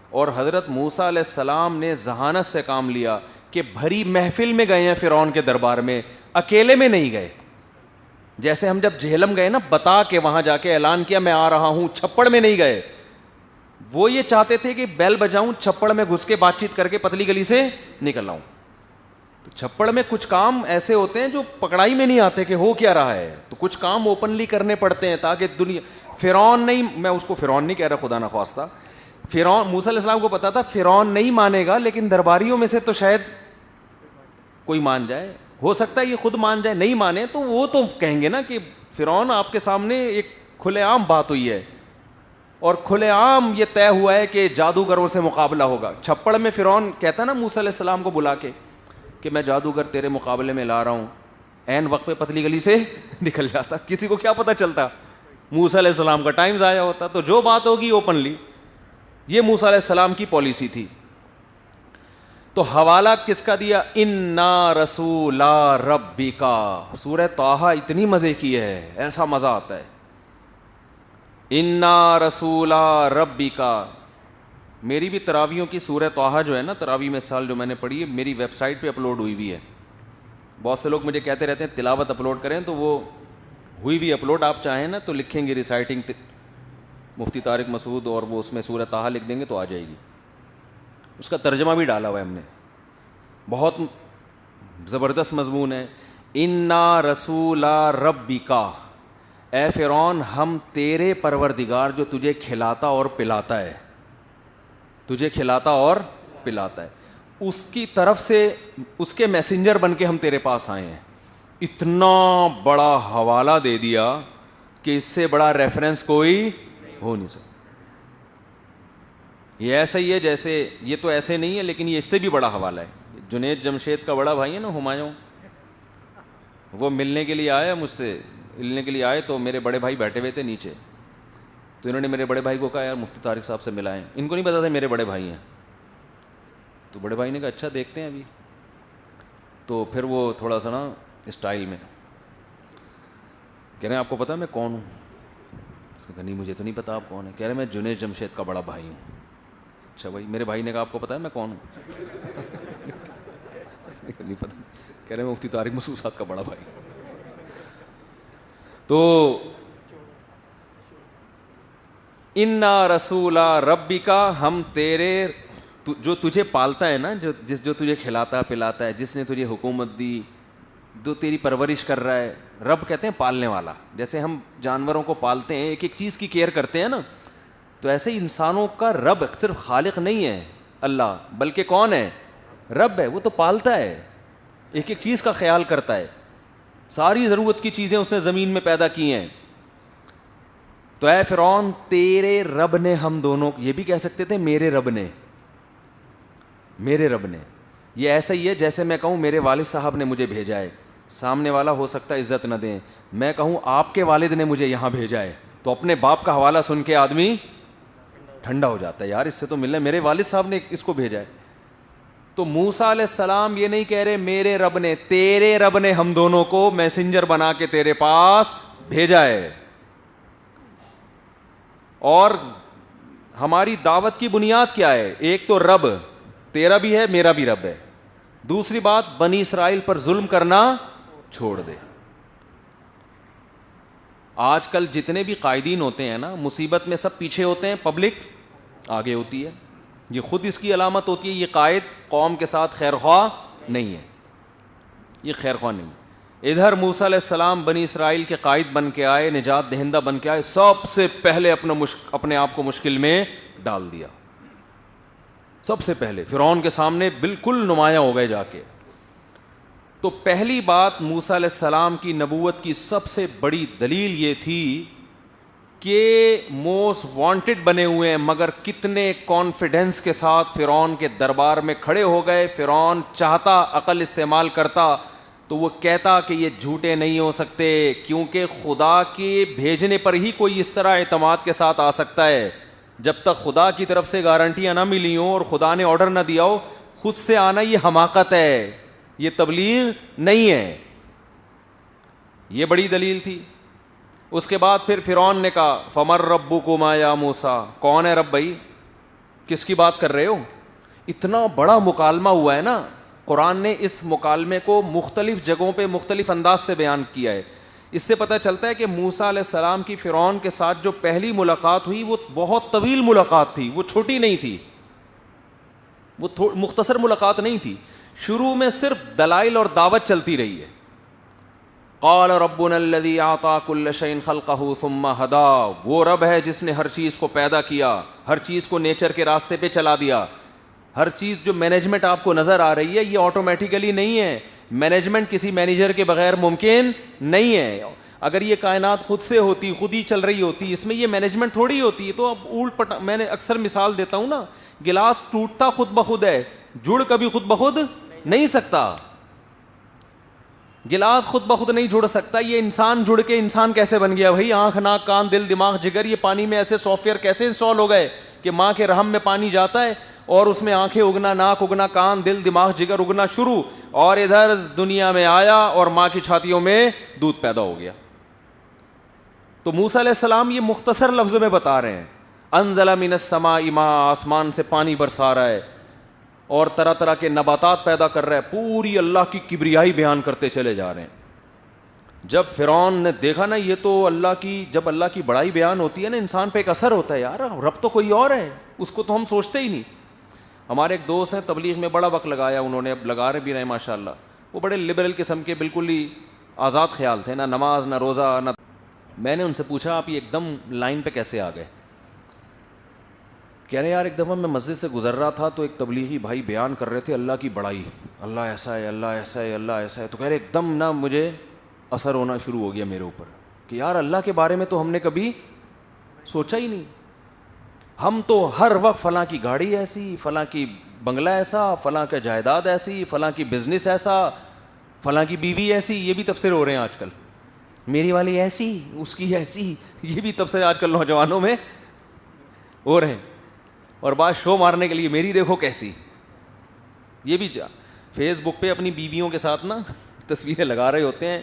اور حضرت موسیٰ علیہ السلام نے ذہانت سے کام لیا کہ بھری محفل میں گئے ہیں فرعون کے دربار میں, اکیلے میں نہیں گئے. جیسے ہم جب جہلم گئے نا, بتا کے وہاں جا کے اعلان کیا میں آ رہا ہوں, چھپڑ میں نہیں گئے. وہ یہ چاہتے تھے کہ بیل بجاؤں, چھپڑ میں گھس کے بات چیت کر کے پتلی گلی سے نکل آؤں. تو چھپڑ میں کچھ کام ایسے ہوتے ہیں جو پکڑائی میں نہیں آتے کہ ہو کیا رہا ہے, تو کچھ کام اوپنلی کرنے پڑتے ہیں تاکہ دنیا. فرعون نہیں, میں اس کو فرعون نہیں کہہ رہا خدا نخواستہ, فرعون موسیٰ علیہ السلام کو پتا تھا فرعون نہیں مانے گا, لیکن درباریوں میں سے تو شاید کوئی مان جائے, ہو سکتا ہے یہ خود مان جائے. نہیں مانے تو وہ تو کہیں گے نا کہ فرعون آپ کے سامنے ایک کھلے عام بات ہوئی ہے, اور کھلے عام یہ طے ہوا ہے کہ جادوگروں سے مقابلہ ہوگا. چھپڑ میں فرعون کہتا نا موسیٰ علیہ السلام کو بلا کے کہ میں جادوگر تیرے مقابلے میں لا رہا ہوں, عین وقت پہ پتلی گلی سے نکل جاتا. کسی کو کیا پتہ چلتا, موسیٰ علیہ السلام کا ٹائم ضائع ہوتا. تو جو بات ہوگی اوپنلی, یہ موسیٰ علیہ السلام کی پالیسی تھی. تو حوالہ کس کا دیا؟ انا رسولا ربکا. سورہ طٰہٰ اتنی مزے کی ہے, ایسا مزہ آتا ہے. انا رسولا ربکا. میری بھی تراویحوں کی سورہ طٰہٰ جو ہے نا, تراویح میں سال جو میں نے پڑھی ہے, میری ویب سائٹ پہ اپلوڈ ہوئی ہوئی ہے. بہت سے لوگ مجھے کہتے رہتے ہیں تلاوت اپلوڈ کریں, تو وہ ہوئی بھی اپلوڈ آپ چاہیں نا تو لکھیں گے ریسائٹنگ مفتی طارق مسعود, اور وہ اس میں سورہ طٰہٰ لکھ دیں گے تو آ جائے گی. اس کا ترجمہ بھی ڈالا ہوا ہے ہم نے, بہت زبردست مضمون ہے. انا رسولا ربکا, اے فرعون ہم تیرے پروردگار جو تجھے کھلاتا اور پلاتا ہے, تجھے کھلاتا اور پلاتا ہے, اس کی طرف سے اس کے میسنجر بن کے ہم تیرے پاس آئے ہیں. اتنا بڑا حوالہ دے دیا کہ اس سے بڑا ریفرنس کوئی ہو نہیں سکتا. یہ ایسا ہی ہے جیسے, یہ تو ایسے نہیں ہے لیکن یہ اس سے بھی بڑا حوالہ ہے. جنید جمشید کا بڑا بھائی ہے نا ہمایوں, وہ ملنے کے لیے آیا مجھ سے, ملنے کے لیے آئے تو میرے بڑے بھائی بیٹھے ہوئے تھے نیچے, تو انہوں نے میرے بڑے بھائی کو کہا یار مفتی طارق صاحب سے ملائیں. ان کو نہیں پتا تھا میرے بڑے بھائی ہیں, تو بڑے بھائی نے کہا اچھا دیکھتے ہیں ابھی. تو پھر وہ تھوڑا سا نا اسٹائل میں کہہ رہے ہیں آپ کو پتا ہے میں کون ہوں؟ نہیں مجھے تو نہیں پتا آپ کون ہیں. کہہ رہے میں جنید جمشید کا بڑا بھائی ہوں. اچھا بھائی, میرے بھائی نے کہا آپ کو پتا ہے میں کون ہوں؟ نہیں پتا. کہہ رہے میں مفتی طارق مسعود صاحب کا بڑا بھائی. تو انا رسولا ربکا, ہم تیرے جو تجھے پالتا ہے نا, جو تجھے کھلاتا پلاتا ہے, جس نے تجھے حکومت دی, جو تیری پرورش کر رہا ہے. رب کہتے ہیں پالنے والا. جیسے ہم جانوروں کو پالتے ہیں, ایک ایک چیز کی کیئر کرتے ہیں نا, تو ایسے ہی انسانوں کا رب صرف خالق نہیں ہے اللہ, بلکہ کون ہے؟ رب ہے. وہ تو پالتا ہے, ایک ایک چیز کا خیال کرتا ہے. ساری ضرورت کی چیزیں اس نے زمین میں پیدا کی ہیں. تو اے فرعون تیرے رب نے ہم دونوں, یہ بھی کہہ سکتے تھے میرے رب نے, میرے رب نے. یہ ایسا ہی ہے جیسے میں کہوں میرے والد صاحب نے مجھے بھیجا ہے. سامنے والا ہو سکتا ہے عزت نہ دیں. میں کہوں آپ کے والد نے مجھے یہاں بھیجا ہے, تو اپنے باپ کا حوالہ سن کے آدمی ٹھنڈا ہو جاتا ہے, یار اس سے تو ملنا, میرے والد صاحب نے اس کو بھیجا ہے. تو موسیٰ علیہ السلام یہ نہیں کہہ رہے میرے رب نے, تیرے رب نے ہم دونوں کو میسنجر بنا کے تیرے پاس بھیجا ہے. اور ہماری دعوت کی بنیاد کیا ہے؟ ایک تو رب تیرا بھی ہے, میرا بھی رب ہے. دوسری بات, بنی اسرائیل پر ظلم کرنا چھوڑ دے. آج کل جتنے بھی قائدین ہوتے ہیں نا, مصیبت میں سب پیچھے ہوتے ہیں, پبلک آگے ہوتی ہے. یہ خود اس کی علامت ہوتی ہے, یہ قائد قوم کے ساتھ خیر خواہ نہیں ہے, یہ خیر خواہ نہیں. ادھر موسیٰ علیہ السلام بنی اسرائیل کے قائد بن کے آئے, نجات دہندہ بن کے آئے, سب سے پہلے اپنے آپ کو مشکل میں ڈال دیا. سب سے پہلے فرعون کے سامنے بالکل نمایاں ہو گئے جا کے. تو پہلی بات موسیٰ علیہ السلام کی نبوت کی سب سے بڑی دلیل یہ تھی کہ موسٹ وانٹڈ بنے ہوئے ہیں, مگر کتنے کانفیڈنس کے ساتھ فرعون کے دربار میں کھڑے ہو گئے. فرعون چاہتا, عقل استعمال کرتا تو وہ کہتا کہ یہ جھوٹے نہیں ہو سکتے, کیونکہ خدا کے بھیجنے پر ہی کوئی اس طرح اعتماد کے ساتھ آ سکتا ہے. جب تک خدا کی طرف سے گارنٹیاں نہ ملی ہوں اور خدا نے آرڈر نہ دیا ہو, خود سے آنا یہ حماقت ہے, یہ تبلیغ نہیں ہے. یہ بڑی دلیل تھی. اس کے بعد پھر فرعون نے کہا فمر ربکما یا موسیٰ, کون ہے رب بھائی, کس کی بات کر رہے ہو؟ اتنا بڑا مکالمہ ہوا ہے نا, قرآن نے اس مکالمے کو مختلف جگہوں پہ مختلف انداز سے بیان کیا ہے. اس سے پتہ چلتا ہے کہ موسیٰ علیہ السلام کی فرعون کے ساتھ جو پہلی ملاقات ہوئی وہ بہت طویل ملاقات تھی, وہ چھوٹی نہیں تھی, وہ مختصر ملاقات نہیں تھی. شروع میں صرف دلائل اور دعوت چلتی رہی ہے. قال ربنا الذي اعطى كل شيء خلقه ثم هدى, وہ رب ہے جس نے ہر چیز کو پیدا کیا, ہر چیز کو نیچر کے راستے پہ چلا دیا. ہر چیز جو مینجمنٹ آپ کو نظر آ رہی ہے یہ آٹومیٹیکلی نہیں ہے, مینجمنٹ کسی مینیجر کے بغیر ممکن نہیں ہے. اگر یہ کائنات خود سے ہوتی, خود ہی چل رہی ہوتی, اس میں یہ مینجمنٹ تھوڑی ہوتی ہے. تو اب الٹ پٹا, میں نے اکثر مثال دیتا ہوں نا, گلاس ٹوٹتا خود بخود ہے, جڑ کبھی خود بخود نہیں سکتا. گلاس خود بخود نہیں جڑ سکتا. یہ انسان جڑ کے انسان کیسے بن گیا بھائی؟ آنکھ, ناک, کان, دل, دماغ, جگر, یہ پانی میں ایسے سافٹ ویئر کیسے انسٹال ہو گئے کہ ماں کے رحم میں پانی جاتا ہے اور اس میں آنکھیں اگنا, ناک اگنا, کان, دل, دماغ, جگر اگنا شروع, اور ادھر دنیا میں آیا اور ماں کی چھاتیوں میں دودھ پیدا ہو گیا. تو موسیٰ علیہ السلام یہ مختصر لفظ میں بتا رہے ہیں, انزل من السماء ماء, آسمان سے پانی برسا رہا ہے, اور طرح طرح کے نباتات پیدا کر رہا ہے, پوری اللہ کی کبریائی بیان کرتے چلے جا رہے ہیں. جب فرعون نے دیکھا نا یہ تو اللہ کی, جب اللہ کی بڑائی بیان ہوتی ہے نا انسان پہ ایک اثر ہوتا ہے, یار رب تو کوئی اور ہے, اس کو تو ہم سوچتے ہی نہیں. ہمارے ایک دوست ہیں تبلیغ میں بڑا وقت لگایا انہوں نے, اب لگا رہے بھی رہے ماشاء اللہ. وہ بڑے لبرل قسم کے, بالکل ہی آزاد خیال تھے, نہ نماز نہ روزہ نہ. میں نے ان سے پوچھا آپ یہ ایک دم لائن پہ کیسے آ گئے؟ کہہ رہے یار ایک دفعہ میں مسجد سے گزر رہا تھا تو ایک تبلیغی بھائی بیان کر رہے تھے اللہ کی بڑائی, اللہ ایسا ہے, اللہ ایسا ہے, اللہ ایسا ہے. تو کہہ رہے ایک دم نا مجھے اثر ہونا شروع ہو گیا میرے اوپر کہ یار اللہ کے بارے میں تو ہم نے کبھی سوچا ہی نہیں. ہم تو ہر وقت فلاں کی گاڑی ایسی, فلاں کی بنگلہ ایسا, فلاں کا جائیداد ایسی, فلاں کی بزنس ایسا, فلاں کی بیوی ایسی. یہ بھی تبصرے ہو رہے ہیں آج کل, میری والی ایسی, اس کی ایسی. یہ بھی تبصرے آج کل نوجوانوں میں ہو رہے ہیں. اور بات شو مارنے کے لیے میری دیکھو کیسی. یہ بھی فیس بک پہ اپنی بیویوں کے ساتھ نا تصویریں لگا رہے ہوتے ہیں,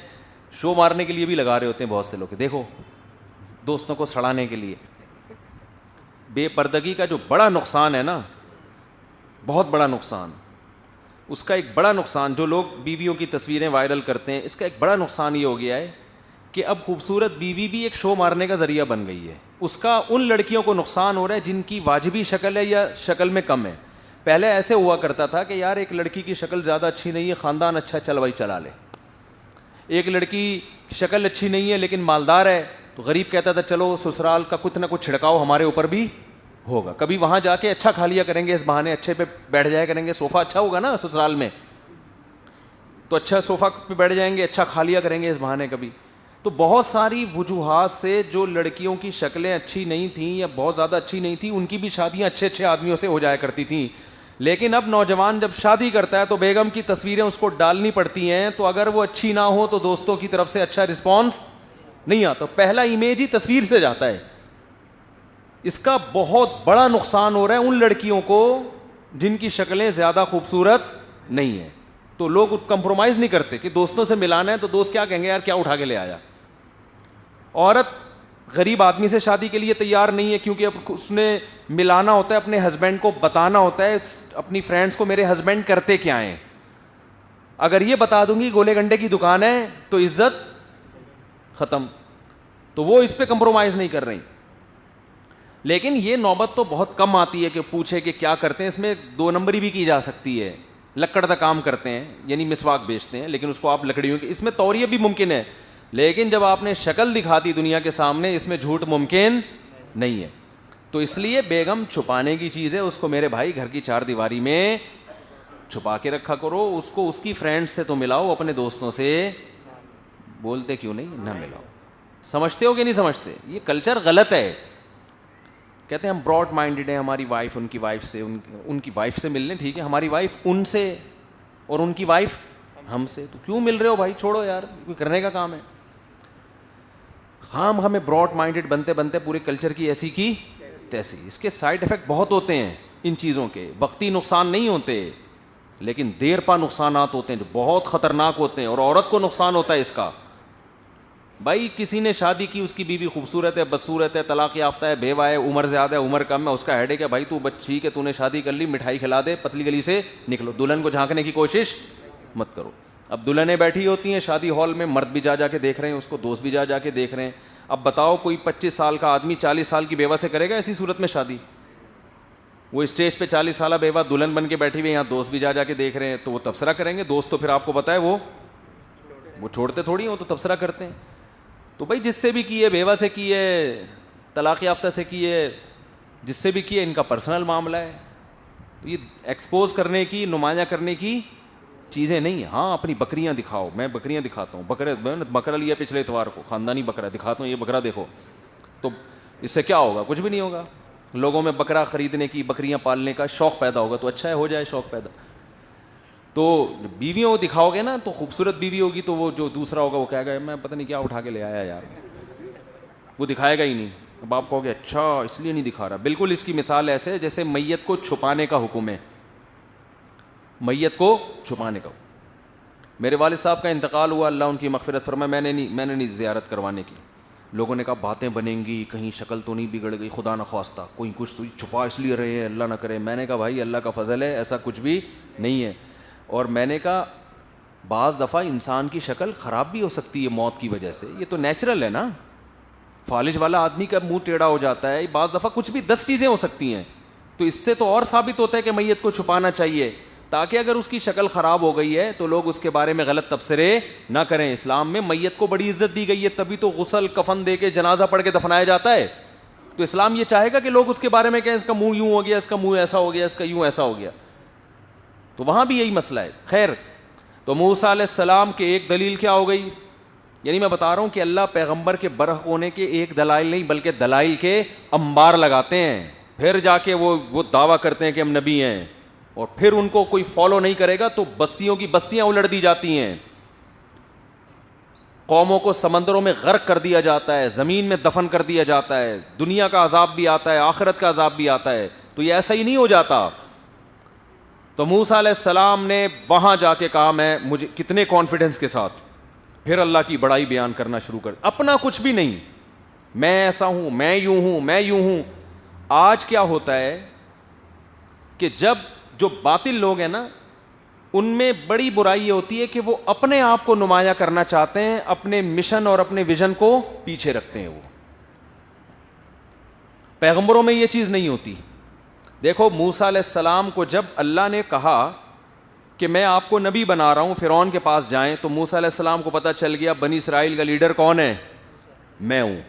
شو مارنے کے لیے بھی لگا رہے ہوتے ہیں بہت سے لوگ, دیکھو دوستوں کو سڑانے کے لیے. بے پردگی کا جو بڑا نقصان ہے نا, بہت بڑا نقصان, اس کا ایک بڑا نقصان, جو لوگ بیویوں کی تصویریں وائرل کرتے ہیں, اس کا ایک بڑا نقصان یہ ہو گیا ہے کہ اب خوبصورت بیوی بھی ایک شو مارنے کا ذریعہ بن گئی ہے. اس کا ان لڑکیوں کو نقصان ہو رہا ہے جن کی واجبی شکل ہے یا شکل میں کم ہے. پہلے ایسے ہوا کرتا تھا کہ یار ایک لڑکی کی شکل زیادہ اچھی نہیں ہے, خاندان اچھا, چل بھائی چلا لے. ایک لڑکی شکل اچھی نہیں ہے لیکن مالدار ہے, تو غریب کہتا تھا چلو سسرال کا کچھ نہ کچھ چھڑکاؤ ہمارے اوپر بھی ہوگا, کبھی وہاں جا کے اچھا کھا لیا کریں گے, اس بہانے اچھے پہ بیٹھ جایا کریں گے, صوفہ اچھا ہوگا نا سسرال میں تو اچھا صوفہ پہ بیٹھ جائیں گے, اچھا کھا لیا کریں گے اس بہانے کبھی. تو بہت ساری وجوہات سے جو لڑکیوں کی شکلیں اچھی نہیں تھیں یا بہت زیادہ اچھی نہیں تھیں, ان کی بھی شادیاں اچھے اچھے آدمیوں سے ہو جایا کرتی تھیں. لیکن اب نوجوان جب شادی کرتا ہے تو بیگم کی تصویریں اس کو ڈالنی پڑتی ہیں, تو اگر وہ اچھی نہ ہو تو دوستوں کی طرف سے اچھا رسپانس نہیں آتا. پہلا امیج ہی تصویر سے جاتا ہے. اس کا بہت بڑا نقصان ہو رہا ہے ان لڑکیوں کو جن کی شکلیں زیادہ خوبصورت نہیں ہیں. تو لوگ کمپرومائز نہیں کرتے کہ دوستوں سے ملانا ہے تو دوست کیا کہیں گے, یار کیا اٹھا کے لے آیا. عورت غریب آدمی سے شادی کے لیے تیار نہیں ہے کیونکہ اب اس نے ملانا ہوتا ہے, اپنے ہسبینڈ کو بتانا ہوتا ہے اپنی فرینڈس کو میرے ہسبینڈ کرتے کیا ہیں. اگر یہ بتا دوں گی گولے گنڈے کی دکان ہے تو عزت ختم. تو وہ اس پہ کمپرومائز نہیں کر رہی. لیکن یہ نوبت تو بہت کم آتی ہے کہ پوچھے کہ کیا کرتے ہیں. اس میں 2 نمبری بھی کی جا سکتی ہے. لکڑ کا کام کرتے ہیں یعنی مسواک بیچتے ہیں, لیکن اس کو آپ لکڑیوں کی, اس میں توریہ بھی ممکن ہے. لیکن جب آپ نے شکل دکھا دی دنیا کے سامنے, اس میں جھوٹ ممکن نہیں ہے. تو اس لیے بیگم چھپانے کی چیز ہے, اس کو میرے بھائی گھر کی 4 دیواری میں چھپا کے رکھا کرو. اس کو اس کی فرینڈ سے تو ملاؤ, اپنے دوستوں سے بولتے کیوں نہیں نہ ملاؤ. سمجھتے ہو کہ نہیں سمجھتے؟ یہ کلچر غلط ہے. کہتے ہیں ہم براڈ مائنڈیڈ ہیں, ہماری وائف ان کی وائف سے, ان کی وائف سے مل لیں, ٹھیک ہے, ہماری وائف ان سے اور ان کی وائف ہم سے, تو کیوں مل رہے ہو بھائی, چھوڑو یار, کوئی کرنے کا کام ہے. ہمیں براڈ مائنڈیڈ بنتے بنتے پورے کلچر کی ایسی کی تیسی. اس کے سائڈ افیکٹ بہت ہوتے ہیں ان چیزوں کے. وقتی نقصان نہیں ہوتے لیکن دیر پا نقصانات ہوتے ہیں جو بہت خطرناک ہوتے ہیں, اور عورت کو نقصان ہوتا ہے اس کا. بھائی کسی نے شادی کی, اس کی بیوی خوبصورت ہے, بدصورت ہے, طلاق یافتہ ہے, بیوہ ہے, عمر زیادہ ہے, عمر کم ہے, اس کا ہیڈیک ہے, بھائی تو ٹھیک ہے, تو نے شادی کر لی, مٹھائی کھلا دے, پتلی گلی سے نکلو. دلہن کو جھانکنے کی کوشش مت کرو. اب دلہنیں بیٹھی ہوتی ہیں شادی ہال میں, مرد بھی جا کے دیکھ رہے ہیں اس کو, دوست بھی جا کے دیکھ رہے ہیں. اب بتاؤ کوئی 25 سال کا آدمی 40 سال کی بیوہ سے کرے گا ایسی صورت میں شادی؟ وہ اسٹیج پہ 40 سالہ بیوہ دلہن بن کے بیٹھی ہوئی, یہاں دوست بھی جا کے دیکھ رہے ہیں, تو وہ تبصرہ کریں گے. دوست تو پھر آپ کو پتہ ہے وہ چھوڑتے تھوڑی ہیں, وہ تو تبصرہ کرتے ہیں. تو بھائی جس سے بھی کیے, بیوہ سے کیے, طلاق یافتہ سے کیے, جس سے بھی کیے, ان کا پرسنل معاملہ ہے. تو یہ ایکسپوز کرنے کی, نمایاں کرنے کی چیزیں نہیں ہیں. ہاں اپنی بکریاں دکھاؤ, میں بکریاں دکھاتا ہوں, بکرا لیا پچھلے اتوار کو, خاندانی بکرا دکھاتا ہوں, یہ بکرا دیکھو. تو اس سے کیا ہوگا؟ کچھ بھی نہیں ہوگا. لوگوں میں بکرا خریدنے کی, بکریاں پالنے کا شوق پیدا ہوگا, تو اچھا ہے, ہو جائے شوق پیدا. تو بیویوں کو دکھاؤ گے نا, تو خوبصورت بیوی ہوگی تو وہ جو دوسرا ہوگا وہ کہے گا میں پتہ نہیں کیا اٹھا کے لے آیا یار, وہ دکھائے گا ہی نہیں. اب آپ کہو گے اچھا اس لیے نہیں دکھا رہا. بالکل اس کی مثال ایسے ہے جیسے میت کو چھپانے کا حکم ہے, میت کو چھپانے کا. میرے والد صاحب کا انتقال ہوا, اللہ ان کی مغفرت فرمائے, میں نے نہیں زیارت کروانے کی. لوگوں نے کہا باتیں بنیں گی, کہیں شکل تو نہیں بگڑ گئی, خدا نخواستہ کوئی کچھ تو چھپا اس لیے رہے ہیں, اللہ نہ کرے. میں نے کہا بھائی اللہ کا فضل ہے, ایسا کچھ بھی نہیں ہے. اور میں نے کہا بعض دفعہ انسان کی شکل خراب بھی ہو سکتی ہے موت کی وجہ سے, یہ تو نیچرل ہے نا. فالج والا آدمی کا منہ ٹیڑھا ہو جاتا ہے, بعض دفعہ کچھ بھی 10 چیزیں ہو سکتی ہیں. تو اس سے تو اور ثابت ہوتا ہے کہ میت کو چھپانا چاہیے, تاکہ اگر اس کی شکل خراب ہو گئی ہے تو لوگ اس کے بارے میں غلط تبصرے نہ کریں. اسلام میں میت کو بڑی عزت دی گئی ہے, تبھی تو غسل کفن دے کے جنازہ پڑھ کے دفنایا جاتا ہے. تو اسلام یہ چاہے گا کہ لوگ اس کے بارے میں کہیں اس کا منہ یوں ہو گیا, اس کا منہ ایسا ہو گیا, اس کا یوں ایسا ہو گیا. تو وہاں بھی یہی مسئلہ ہے. خیر, تو موسیٰ علیہ السلام کے ایک دلیل کیا ہو گئی, یعنی میں بتا رہا ہوں کہ اللہ پیغمبر کے برحق ہونے کے ایک دلائل نہیں بلکہ دلائل کے انبار لگاتے ہیں, پھر جا کے وہ دعویٰ کرتے ہیں کہ ہم نبی ہیں, اور پھر ان کو کوئی فالو نہیں کرے گا تو بستیوں کی بستیاں الٹ دی جاتی ہیں, قوموں کو سمندروں میں غرق کر دیا جاتا ہے, زمین میں دفن کر دیا جاتا ہے, دنیا کا عذاب بھی آتا ہے, آخرت کا عذاب بھی آتا ہے. تو یہ ایسا ہی نہیں ہو جاتا. تو موسیٰ علیہ السلام نے وہاں جا کے کہا, مجھے کتنے کانفیڈنس کے ساتھ پھر اللہ کی بڑائی بیان کرنا شروع کر, اپنا کچھ بھی نہیں, میں ایسا ہوں, میں یوں ہوں, میں یوں ہوں. آج کیا ہوتا ہے کہ جب جو باطل لوگ ہیں نا, ان میں بڑی برائی یہ ہوتی ہے کہ وہ اپنے آپ کو نمایاں کرنا چاہتے ہیں, اپنے مشن اور اپنے ویژن کو پیچھے رکھتے ہیں. وہ پیغمبروں میں یہ چیز نہیں ہوتی. دیکھو موسیٰ علیہ السلام کو جب اللہ نے کہا کہ میں آپ کو نبی بنا رہا ہوں, فرعون کے پاس جائیں, تو موسیٰ علیہ السلام کو پتہ چل گیا بنی اسرائیل کا لیڈر کون ہے, میں ہوں.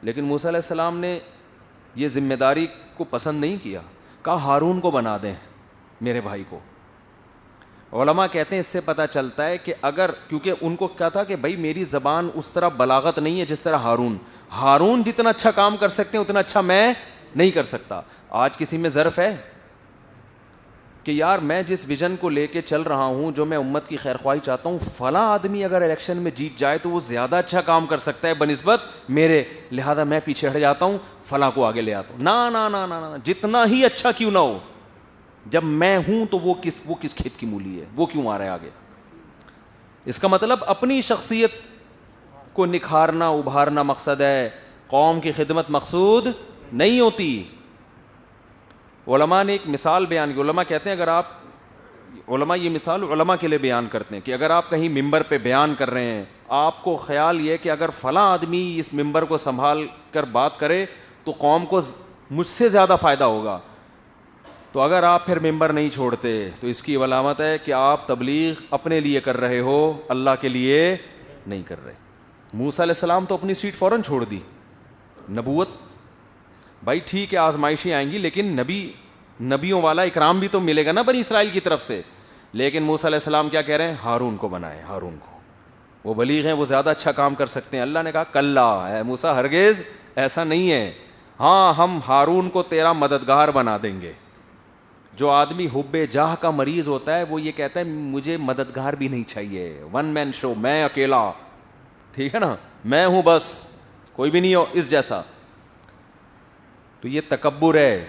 لیکن موسیٰ علیہ السلام نے یہ ذمہ داری کو پسند نہیں کیا, کہا ہارون کو بنا دیں میرے بھائی کو. علماء کہتے ہیں اس سے پتہ چلتا ہے کہ اگر, کیونکہ ان کو کیا تھا کہ بھائی میری زبان اس طرح بلاغت نہیں ہے جس طرح ہارون جتنا اچھا کام کر سکتے ہیں اتنا اچھا میں نہیں کر سکتا. آج کسی میں ظرف ہے کہ یار میں جس ویژن کو لے کے چل رہا ہوں, جو میں امت کی خیر خواہی چاہتا ہوں, فلاں آدمی اگر الیکشن میں جیت جائے تو وہ زیادہ اچھا کام کر سکتا ہے بنسبت میرے, لہذا میں پیچھے ہٹ جاتا ہوں, فلاں کو آگے لے آتا ہوں. نا نا نا نا نا, جتنا ہی اچھا کیوں نہ ہو, جب میں ہوں تو وہ کس کھیت کی مولی ہے, وہ کیوں آ رہا ہے آگے. اس کا مطلب اپنی شخصیت کو نکھارنا ابھارنا مقصد ہے, قوم کی خدمت مقصود نہیں ہوتی. علماء نے ایک مثال بیان کی. علماء کہتے ہیں, اگر آپ, علماء یہ مثال علماء کے لیے بیان کرتے ہیں کہ اگر آپ کہیں ممبر پہ بیان کر رہے ہیں, آپ کو خیال یہ کہ اگر فلاں آدمی اس ممبر کو سنبھال کر بات کرے تو قوم کو مجھ سے زیادہ فائدہ ہوگا, تو اگر آپ پھر ممبر نہیں چھوڑتے تو اس کی علامت ہے کہ آپ تبلیغ اپنے لیے کر رہے ہو, اللہ کے لیے نہیں کر رہے. موسیٰ علیہ السلام تو اپنی سیٹ فوراً چھوڑ دی. نبوت بھائی ٹھیک ہے آزمائشیں آئیں گی, لیکن نبیوں والا اکرام بھی تو ملے گا نا بنی اسرائیل کی طرف سے. لیکن موسیٰ علیہ السلام کیا کہہ رہے ہیں, ہارون کو بنائے, ہارون کو, وہ بلیغ ہیں, وہ زیادہ اچھا کام کر سکتے ہیں. اللہ نے کہا کلا اے موسیٰ, ہرگز ایسا نہیں ہے, ہاں ہم ہارون کو تیرا مددگار بنا دیں گے. جو آدمی حب جاہ کا مریض ہوتا ہے وہ یہ کہتا ہے مجھے مددگار بھی نہیں چاہیے, ون مین شو, میں اکیلا, ٹھیک ہے نا, میں ہوں بس, کوئی بھی نہیں ہو اس جیسا. تو یہ تکبر ہے.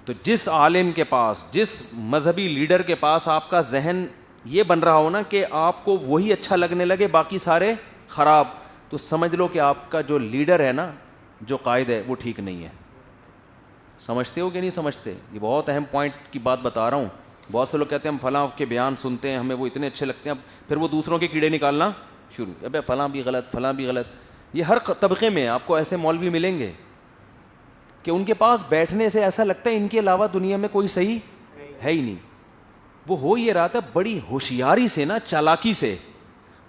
تو جس عالم کے پاس, جس مذہبی لیڈر کے پاس آپ کا ذہن یہ بن رہا ہو نا کہ آپ کو وہی اچھا لگنے لگے باقی سارے خراب, تو سمجھ لو کہ آپ کا جو لیڈر ہے نا, جو قائد ہے, وہ ٹھیک نہیں ہے. سمجھتے ہو کہ نہیں سمجھتے؟ یہ بہت اہم پوائنٹ کی بات بتا رہا ہوں. بہت سے لوگ کہتے ہیں ہم فلاں کے بیان سنتے ہیں, ہمیں وہ اتنے اچھے لگتے ہیں, پھر وہ دوسروں کے کیڑے نکالنا شروع, ابے فلاں بھی غلط, فلاں بھی غلط. یہ ہر طبقے میں آپ کو ایسے مولوی ملیں گے کہ ان کے پاس بیٹھنے سے ایسا لگتا ہے ان کے علاوہ دنیا میں کوئی صحیح ہے ہی نہیں. وہ ہو یہ رہا تھا بڑی ہوشیاری سے نا, چالاکی سے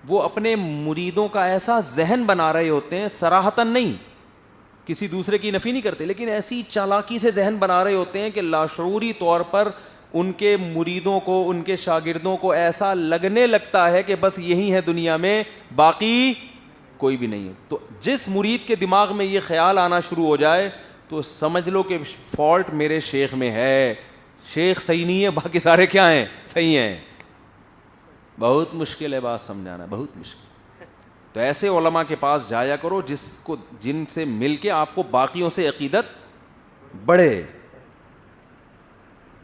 وہ اپنے مریدوں کا ایسا ذہن بنا رہے ہوتے ہیں, صراحتاً نہیں, کسی دوسرے کی نفی نہیں کرتے, لیکن ایسی چالاکی سے ذہن بنا رہے ہوتے ہیں کہ لاشعوری طور پر ان کے مریدوں کو, ان کے شاگردوں کو ایسا لگنے لگتا ہے کہ بس یہی ہے دنیا میں, باقی کوئی بھی نہیں ہے. تو جس مرید کے دماغ میں یہ خیال آنا شروع ہو جائے تو سمجھ لو کہ فالٹ میرے شیخ میں ہے, شیخ صحیح نہیں ہے, باقی سارے کیا ہیں, صحیح ہیں. بہت مشکل ہے بات سمجھانا, بہت مشکل. تو ایسے علماء کے پاس جایا کرو جن سے مل کے آپ کو باقیوں سے عقیدت بڑھے,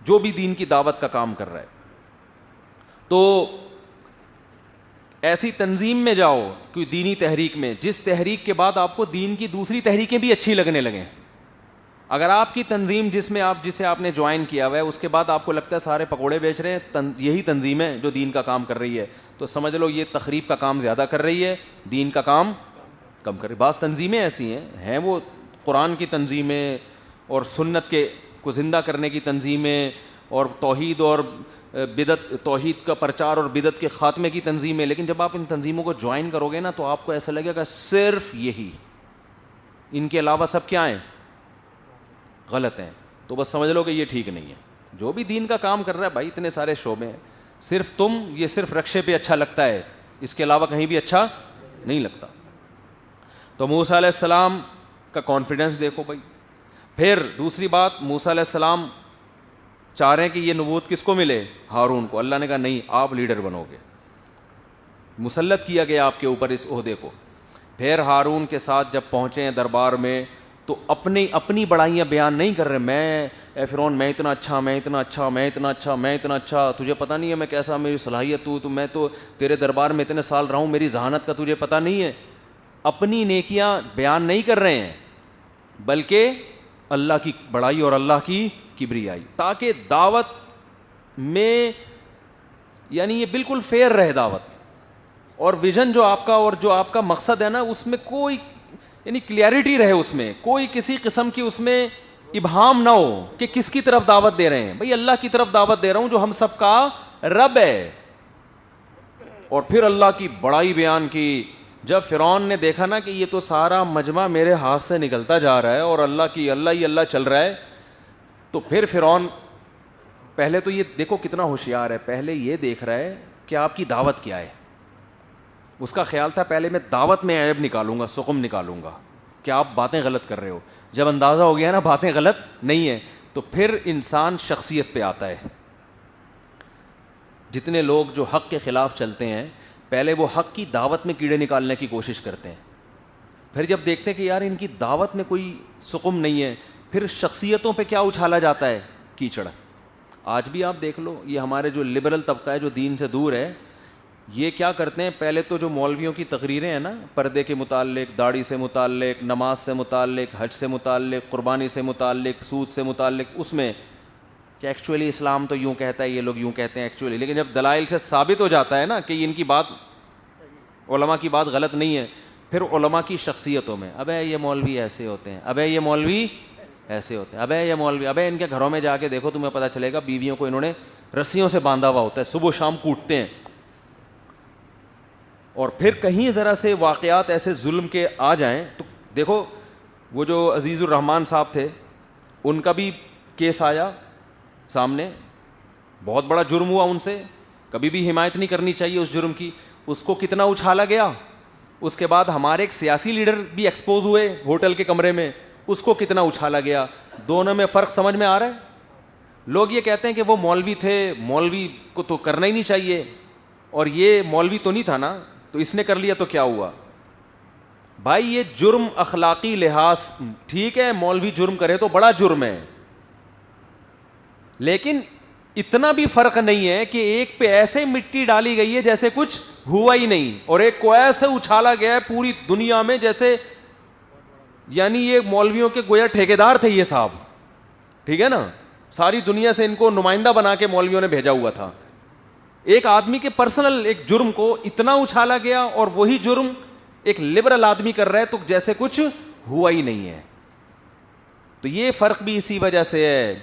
جو بھی دین کی دعوت کا کام کر رہا ہے. تو ایسی تنظیم میں جاؤ کوئی دینی تحریک میں جس تحریک کے بعد آپ کو دین کی دوسری تحریکیں بھی اچھی لگنے لگیں. اگر آپ کی تنظیم جسے آپ نے جوائن کیا ہوا ہے اس کے بعد آپ کو لگتا ہے سارے پکوڑے بیچ رہے ہیں, یہی تنظیم ہے جو دین کا کام کر رہی ہے, تو سمجھ لو یہ تخریب کا کام زیادہ کر رہی ہے, دین کا کام کم کر رہی ہے. بعض تنظیمیں ایسی ہیں وہ قرآن کی تنظیمیں اور سنت کے کو زندہ کرنے کی تنظیمیں اور توحید کا پرچار اور بدعت کے خاتمے کی تنظیمیں, لیکن جب آپ ان تنظیموں کو جوائن کرو گے نا تو آپ کو ایسا لگے گا صرف یہی, ان کے علاوہ سب کیا ہیں, غلط ہیں. تو بس سمجھ لو کہ یہ ٹھیک نہیں ہے. جو بھی دین کا کام کر رہا ہے بھائی, اتنے سارے شعبے ہیں, صرف یہ صرف رقشے پہ اچھا لگتا ہے, اس کے علاوہ کہیں بھی اچھا نہیں لگتا. تو موسیٰ علیہ السلام کا کانفیڈنس دیکھو بھائی. پھر دوسری بات, موسیٰ علیہ السلام چاہ رہے ہیں کہ یہ نبوت کس کو ملے, ہارون کو. اللہ نے کہا نہیں, آپ لیڈر بنو گے, مسلط کیا گیا آپ کے اوپر اس عہدے کو. پھر ہارون کے ساتھ جب پہنچے ہیں دربار میں تو اپنی بڑائیاں بیان نہیں کر رہے, اے فرعون میں اتنا اچھا, تجھے پتہ نہیں ہے میں کیسا, میری صلاحیت تو میں تو تیرے دربار میں اتنے سال رہا ہوں, میری ذہانت کا تجھے پتہ نہیں ہے. اپنی نیکیاں بیان نہیں کر رہے ہیں بلکہ اللہ کی بڑائی اور اللہ کی کبریائی, تاکہ دعوت میں یعنی یہ بالکل فیئر رہے دعوت, اور ویژن جو آپ کا اور جو آپ کا مقصد ہے نا اس میں کوئی یعنی کلیئرٹی رہے, اس میں کوئی کسی قسم کی اس میں ابہام نہ ہو کہ کس کی طرف دعوت دے رہے ہیں. بھئی اللہ کی طرف دعوت دے رہا ہوں جو ہم سب کا رب ہے. اور پھر اللہ کی بڑائی بیان کی. جب فرعون نے دیکھا نا کہ یہ تو سارا مجمع میرے ہاتھ سے نکلتا جا رہا ہے اور اللہ چل رہا ہے, تو پھر فرعون پہلے تو یہ دیکھو کتنا ہوشیار ہے, پہلے یہ دیکھ رہا ہے کہ آپ کی دعوت کیا ہے. اس کا خیال تھا پہلے میں دعوت میں عیب نکالوں گا, سقم نکالوں گا کہ آپ باتیں غلط کر رہے ہو. جب اندازہ ہو گیا نا باتیں غلط نہیں ہیں, تو پھر انسان شخصیت پہ آتا ہے. جتنے لوگ جو حق کے خلاف چلتے ہیں پہلے وہ حق کی دعوت میں کیڑے نکالنے کی کوشش کرتے ہیں, پھر جب دیکھتے ہیں کہ یار ان کی دعوت میں کوئی سقم نہیں ہے, پھر شخصیتوں پہ کیا اچھالا جاتا ہے, کیچڑ. آج بھی آپ دیکھ لو, یہ ہمارے جو لبرل طبقہ ہے جو دین سے دور ہے, یہ کیا کرتے ہیں, پہلے تو جو مولویوں کی تقریریں ہیں نا پردے کے متعلق, داڑھی سے متعلق, نماز سے متعلق, حج سے متعلق, قربانی سے متعلق, سود سے متعلق, اس میں کہ ایکچولی اسلام تو یوں کہتا ہے, یہ لوگ یوں کہتے ہیں ایکچولی, لیکن جب دلائل سے ثابت ہو جاتا ہے نا کہ ان کی بات علماء کی بات غلط نہیں ہے, پھر علماء کی شخصیتوں میں ابے یہ مولوی ایسے ہوتے ہیں, ابے یہ مولوی ایسے ہوتے ہیں, ابے یہ مولوی, ابے ان کے گھروں میں جا کے دیکھو تمہیں پتہ چلے گا بیویوں کو انہوں نے رسیوں سے باندھا ہوا ہوتا ہے, صبح شام کوٹتے ہیں. اور پھر کہیں ذرا سے واقعات ایسے ظلم کے آ جائیں تو دیکھو وہ جو عزیز الرحمان صاحب تھے ان کا بھی کیس آیا سامنے, بہت بڑا جرم ہوا ان سے, کبھی بھی حمایت نہیں کرنی چاہیے اس جرم کی, اس کو کتنا اچھالا گیا. اس کے بعد ہمارے ایک سیاسی لیڈر بھی ایکسپوز ہوئے ہوٹل کے کمرے میں, اس کو کتنا اچھالا گیا. دونوں میں فرق سمجھ میں آ رہا ہے. لوگ یہ کہتے ہیں کہ وہ مولوی تھے, مولوی کو تو کرنا ہی نہیں چاہیے, اور یہ مولوی تو نہیں تھا نا تو اس نے کر لیا تو کیا ہوا. بھائی یہ جرم اخلاقی لحاظ ٹھیک ہے, مولوی جرم کرے تو بڑا جرم ہے, لیکن اتنا بھی فرق نہیں ہے کہ ایک پہ ایسے مٹی ڈالی گئی ہے جیسے کچھ ہوا ہی نہیں, اور ایک کو ایسے اچھالا گیا ہے پوری دنیا میں جیسے یعنی یہ مولویوں کے گویا ٹھیکیدار تھے یہ صاحب, ٹھیک ہے نا, ساری دنیا سے ان کو نمائندہ بنا کے مولویوں نے بھیجا ہوا تھا. ایک آدمی کے پرسنل ایک جرم کو اتنا اچھالا گیا, اور وہی جرم ایک لبرل آدمی کر رہا ہے تو جیسے کچھ ہوا ہی نہیں ہے. تو یہ فرق بھی اسی وجہ سے ہے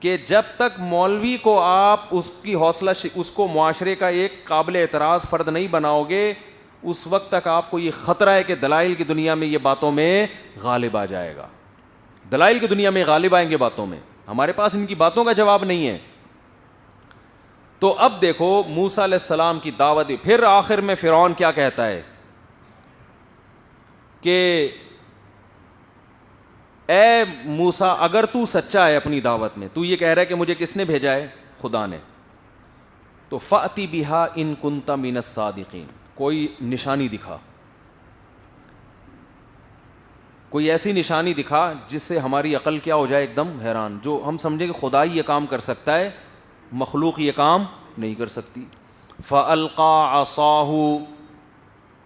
کہ جب تک مولوی کو آپ اس کی حوصلہ اس کو معاشرے کا ایک قابل اعتراض فرد نہیں بناؤ گے, اس وقت تک آپ کو یہ خطرہ ہے کہ دلائل کی دنیا میں یہ باتوں میں غالب آ جائے گا. دلائل کی دنیا میں غالب آئیں گے باتوں میں, ہمارے پاس ان کی باتوں کا جواب نہیں ہے. تو اب دیکھو موسیٰ علیہ السلام کی دعوت, پھر آخر میں فرعون کیا کہتا ہے کہ اے موسیٰ اگر تو سچا ہے اپنی دعوت میں, تو یہ کہہ رہا ہے کہ مجھے کس نے بھیجا ہے, خدا نے, تو فأتی بہا ان کنت من الصادقین, کوئی نشانی دکھا, کوئی ایسی نشانی دکھا جس سے ہماری عقل کیا ہو جائے ایک دم حیران, جو ہم سمجھیں کہ خدا ہی یہ کام کر سکتا ہے, مخلوق یہ کام نہیں کر سکتی. فَأَلْقَى عَصَاهُ،